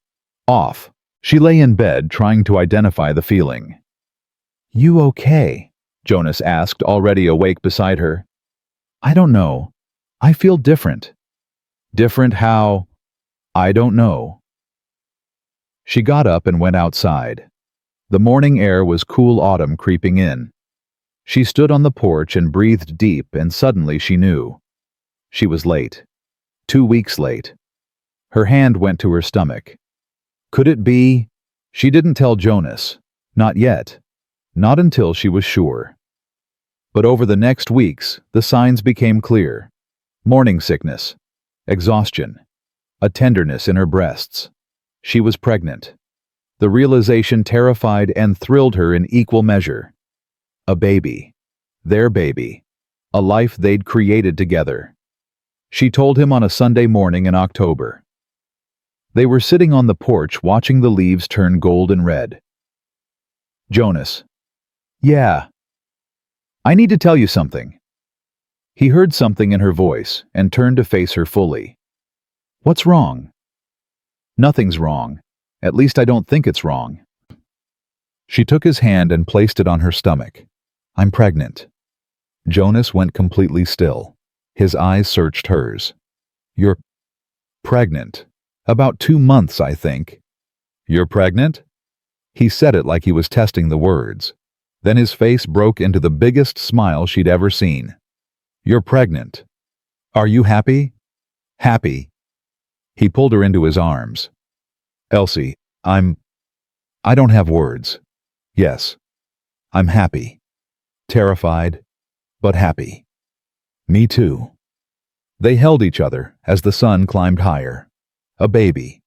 Off. She lay in bed trying to identify the feeling. "You okay?" Jonas asked, already awake beside her. "I don't know. I feel different." "Different how?" "I don't know." She got up and went outside. The morning air was cool autumn creeping in. She stood on the porch and breathed deep, and suddenly she knew. She was late. 2 weeks late. Her hand went to her stomach. Could it be? She didn't tell Jonas. Not yet. Not until she was sure. But over the next weeks, the signs became clear. Morning sickness. Exhaustion. A tenderness in her breasts. She was pregnant. The realization terrified and thrilled her in equal measure. A baby. Their baby. A life they'd created together. She told him on a Sunday morning in October. They were sitting on the porch watching the leaves turn gold and red. Jonas. Yeah. I need to tell you something. He heard something in her voice and turned to face her fully. What's wrong? Nothing's wrong. At least I don't think it's wrong. She took his hand and placed it on her stomach. I'm pregnant. Jonas went completely still. His eyes searched hers. You're pregnant. About 2 months, I think. You're pregnant? He said it like he was testing the words. Then his face broke into the biggest smile she'd ever seen. You're pregnant. Are you happy? Happy. He pulled her into his arms. Elsie, I don't have words. Yes. I'm happy. Terrified, but happy. Me too. They held each other as the sun climbed higher. A baby.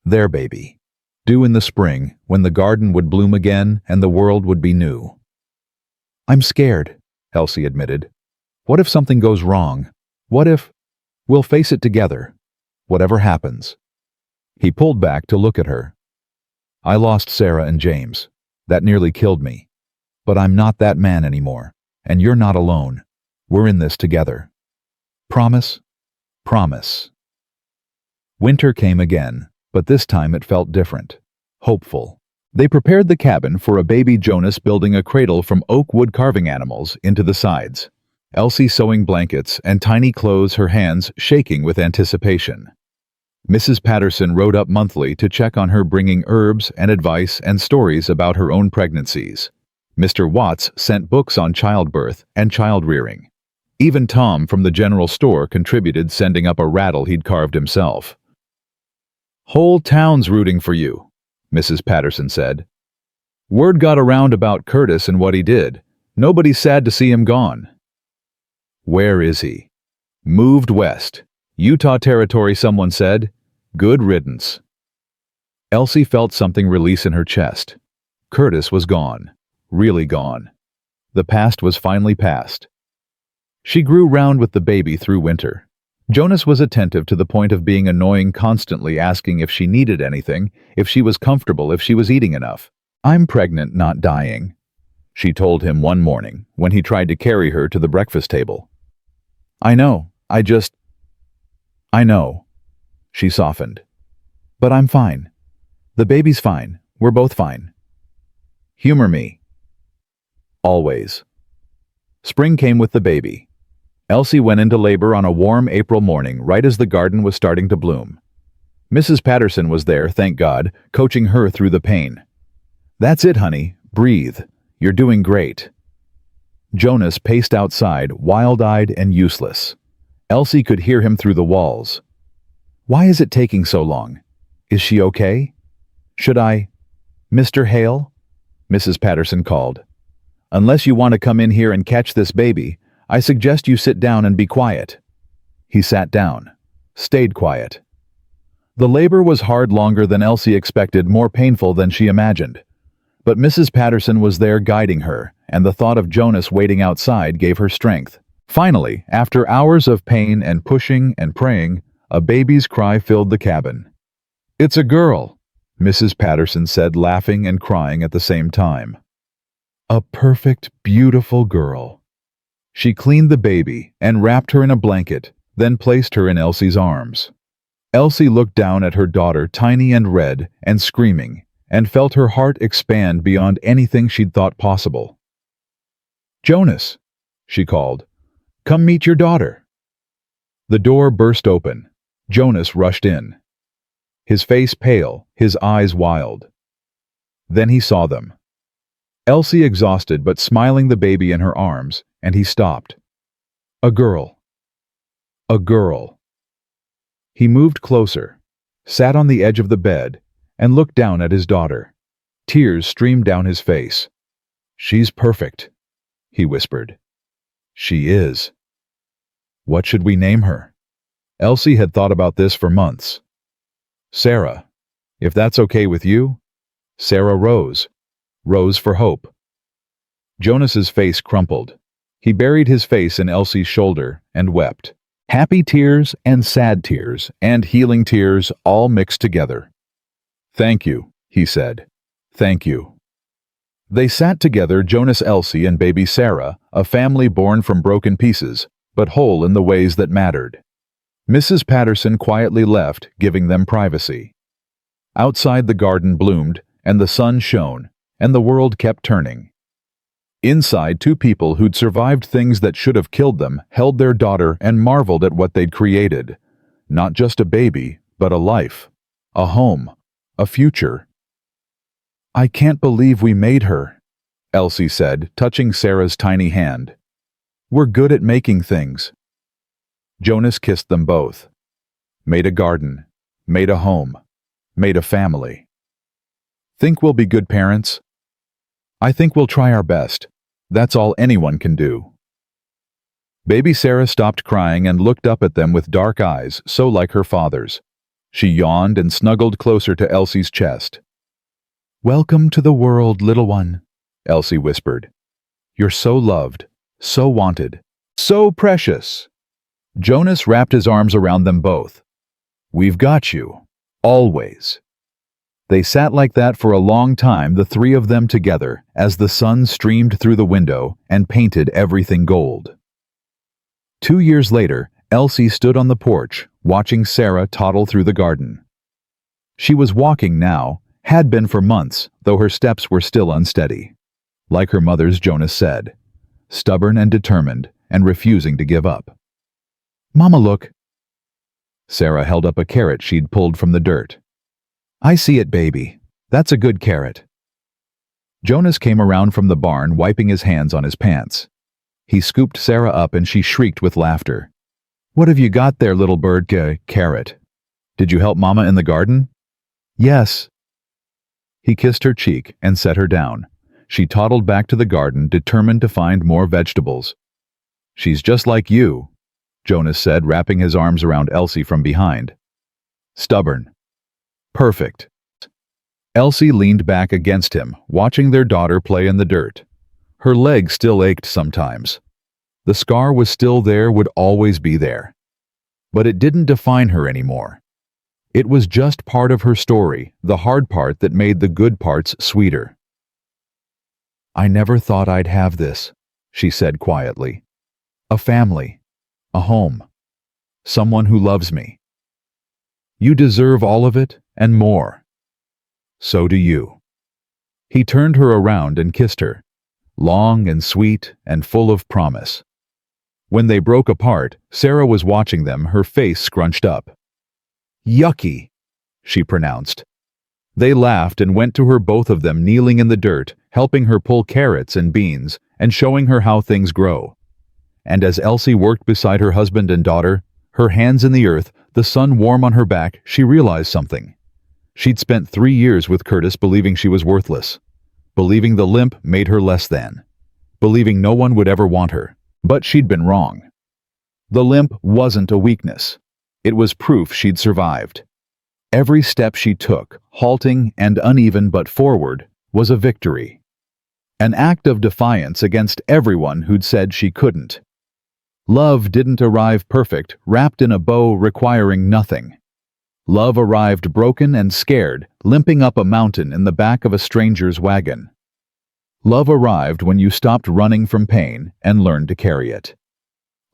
Their baby. Due in the spring, when the garden would bloom again and the world would be new. I'm scared, Elsie admitted. What if something goes wrong? What if... We'll face it together. Whatever happens. He pulled back to look at her. I lost Sarah and James. That nearly killed me. But I'm not that man anymore. And you're not alone. We're in this together. Promise? Promise. Winter came again, but this time it felt different. Hopeful. They prepared the cabin for a baby Jonas building a cradle from oak wood carving animals into the sides. Elsie sewing blankets and tiny clothes, her hands shaking with anticipation. Mrs. Patterson rode up monthly to check on her, bringing herbs and advice and stories about her own pregnancies. Mr. Watts sent books on childbirth and child-rearing. Even Tom from the general store contributed, sending up a rattle he'd carved himself. Whole town's rooting for you, Mrs. Patterson said. Word got around about Curtis and what he did. Nobody's sad to see him gone. Where is he? Moved west. Utah territory, someone said. Good riddance. Elsie felt something release in her chest. Curtis was gone. Really gone. The past was finally past. She grew round with the baby through winter. Jonas was attentive to the point of being annoying, constantly asking if she needed anything, if she was comfortable, if she was eating enough. I'm pregnant, not dying, she told him one morning when he tried to carry her to the breakfast table. I know, I know, she softened. But I'm fine. The baby's fine. We're both fine. Humor me. Always. Spring came with the baby. Elsie went into labor on a warm April morning, right as the garden was starting to bloom. Mrs. Patterson was there, thank God, coaching her through the pain. That's it, honey. Breathe. You're doing great. Jonas paced outside, wild-eyed and useless. Elsie could hear him through the walls. Why is it taking so long? Is she okay? Should I... Mr. Hale? Mrs. Patterson called. Unless you want to come in here and catch this baby, I suggest you sit down and be quiet. He sat down. Stayed quiet. The labor was hard, longer than Elsie expected, more painful than she imagined. But Mrs. Patterson was there guiding her, and the thought of Jonas waiting outside gave her strength. Finally, after hours of pain and pushing and praying, a baby's cry filled the cabin. It's a girl, Mrs. Patterson said, laughing and crying at the same time. A perfect, beautiful girl. She cleaned the baby and wrapped her in a blanket, then placed her in Elsie's arms. Elsie looked down at her daughter, tiny and red and screaming, and felt her heart expand beyond anything she'd thought possible. Jonas, she called, come meet your daughter. The door burst open. Jonas rushed in. his face pale, his eyes wild. Then he saw them. Elsie exhausted but smiling, the baby in her arms, and he stopped. A girl. A girl. He moved closer, sat on the edge of the bed, and looked down at his daughter. Tears streamed down his face. "She's perfect," he whispered. "She is. What should we name her?" Elsie had thought about this for months. "Sarah, if that's okay with you." Sarah rose. Rose for hope. Jonas's face crumpled. He buried his face in Elsie's shoulder and wept. Happy tears and sad tears and healing tears all mixed together. "Thank you," he said. "Thank you." They sat together, Jonas, Elsie, and baby Sarah, a family born from broken pieces, but whole in the ways that mattered. Mrs. Patterson quietly left, giving them privacy. Outside, the garden bloomed, and the sun shone, and the world kept turning. Inside, two people who'd survived things that should have killed them held their daughter and marveled at what they'd created. Not just a baby, but a life, a home, a future. "I can't believe we made her," Elsie said, touching Sarah's tiny hand. "We're good at making things." Jonas kissed them both. Made a garden, made a home, made a family. "Think we'll be good parents?" "I think we'll try our best. That's all anyone can do." Baby Sarah stopped crying and looked up at them with dark eyes, so like her father's. She yawned and snuggled closer to Elsie's chest. "Welcome to the world, little one," Elsie whispered. "You're so loved, so wanted, so precious." Jonas wrapped his arms around them both. "We've got you, always." They sat like that for a long time, the three of them together, as the sun streamed through the window and painted everything gold. 2 years later, Elsie stood on the porch, watching Sarah toddle through the garden. She was walking now, had been for months, though her steps were still unsteady. Like her mother's, Jonas said, stubborn and determined, and refusing to give up. "Mama, look." Sarah held up a carrot she'd pulled from the dirt. "I see it, baby. That's a good carrot." Jonas came around from the barn, wiping his hands on his pants. He scooped Sarah up and she shrieked with laughter. "What have you got there, little bird? Carrot. Did you help Mama in the garden?" "Yes." He kissed her cheek and set her down. She toddled back to the garden, determined to find more vegetables. "She's just like you," Jonas said, wrapping his arms around Elsie from behind. "Stubborn. Perfect." Elsie leaned back against him, watching their daughter play in the dirt. Her leg still ached sometimes. The scar was still there, would always be there. But it didn't define her anymore. It was just part of her story, the hard part that made the good parts sweeter. "I never thought I'd have this," she said quietly. "A family, a home, someone who loves me. You deserve all of it and more. So do you." He turned her around and kissed her, long and sweet and full of promise. When they broke apart, Sarah was watching them, her face scrunched up. "Yucky," she pronounced. They laughed and went to her, both of them kneeling in the dirt, helping her pull carrots and beans and showing her how things grow. And as Elsie worked beside her husband and daughter, her hands in the earth, the sun warm on her back, she realized something. She'd spent 3 years with Curtis believing she was worthless, believing the limp made her less than, believing no one would ever want her. But she'd been wrong. The limp wasn't a weakness. It was proof she'd survived. Every step she took, halting and uneven but forward, was a victory. An act of defiance against everyone who'd said she couldn't. Love didn't arrive perfect, wrapped in a bow, requiring nothing. Love arrived broken and scared, limping up a mountain in the back of a stranger's wagon. Love arrived when you stopped running from pain and learned to carry it.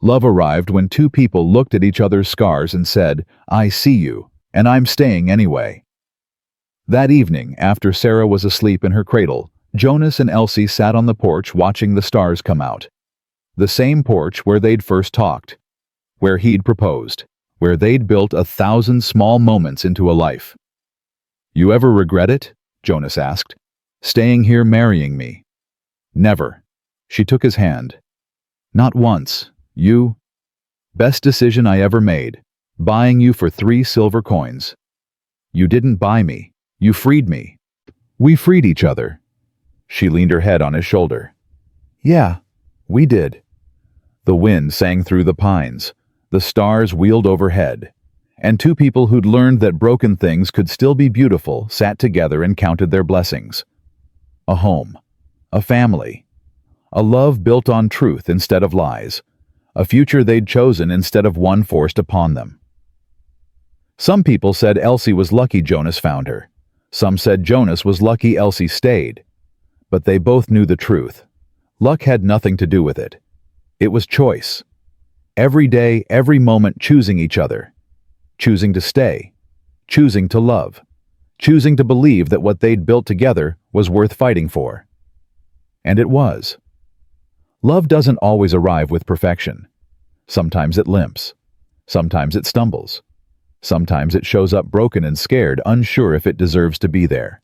Love arrived when two people looked at each other's scars and said, "I see you, and I'm staying anyway." That evening, after Sarah was asleep in her cradle, Jonas and Elsie sat on the porch watching the stars come out. The same porch where they'd first talked, where he'd proposed, where they'd built 1,000 small moments into a life. You ever regret it? Jonas asked. Staying here marrying me? Never. She took his hand. Not once. You? Best decision I ever made. Buying you for 3 silver coins. You didn't buy me. You freed me. We freed each other. She leaned her head on his shoulder. Yeah, we did. The wind sang through the pines. The stars wheeled overhead. And 2 people who'd learned that broken things could still be beautiful sat together and counted their blessings. A home. A family. A love built on truth instead of lies. A future they'd chosen instead of one forced upon them. Some people said Elsie was lucky Jonas found her. Some said Jonas was lucky Elsie stayed. But they both knew the truth. Luck had nothing to do with it. It was choice. Every day, every moment choosing each other. Choosing to stay. Choosing to love. Choosing to believe that what they'd built together was worth fighting for. And it was. Love doesn't always arrive with perfection. Sometimes it limps. Sometimes it stumbles. Sometimes it shows up broken and scared, unsure if it deserves to be there.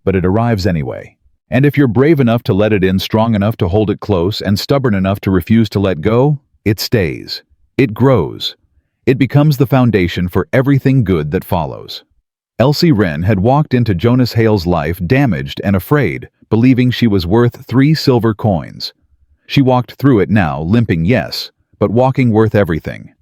But it arrives anyway. And if you're brave enough to let it in, strong enough to hold it close, and stubborn enough to refuse to let go, it stays. It grows. It becomes the foundation for everything good that follows. Elsie Wren had walked into Jonas Hale's life damaged and afraid, believing she was worth 3 silver coins. She walked through it now, limping, yes, but walking worth everything.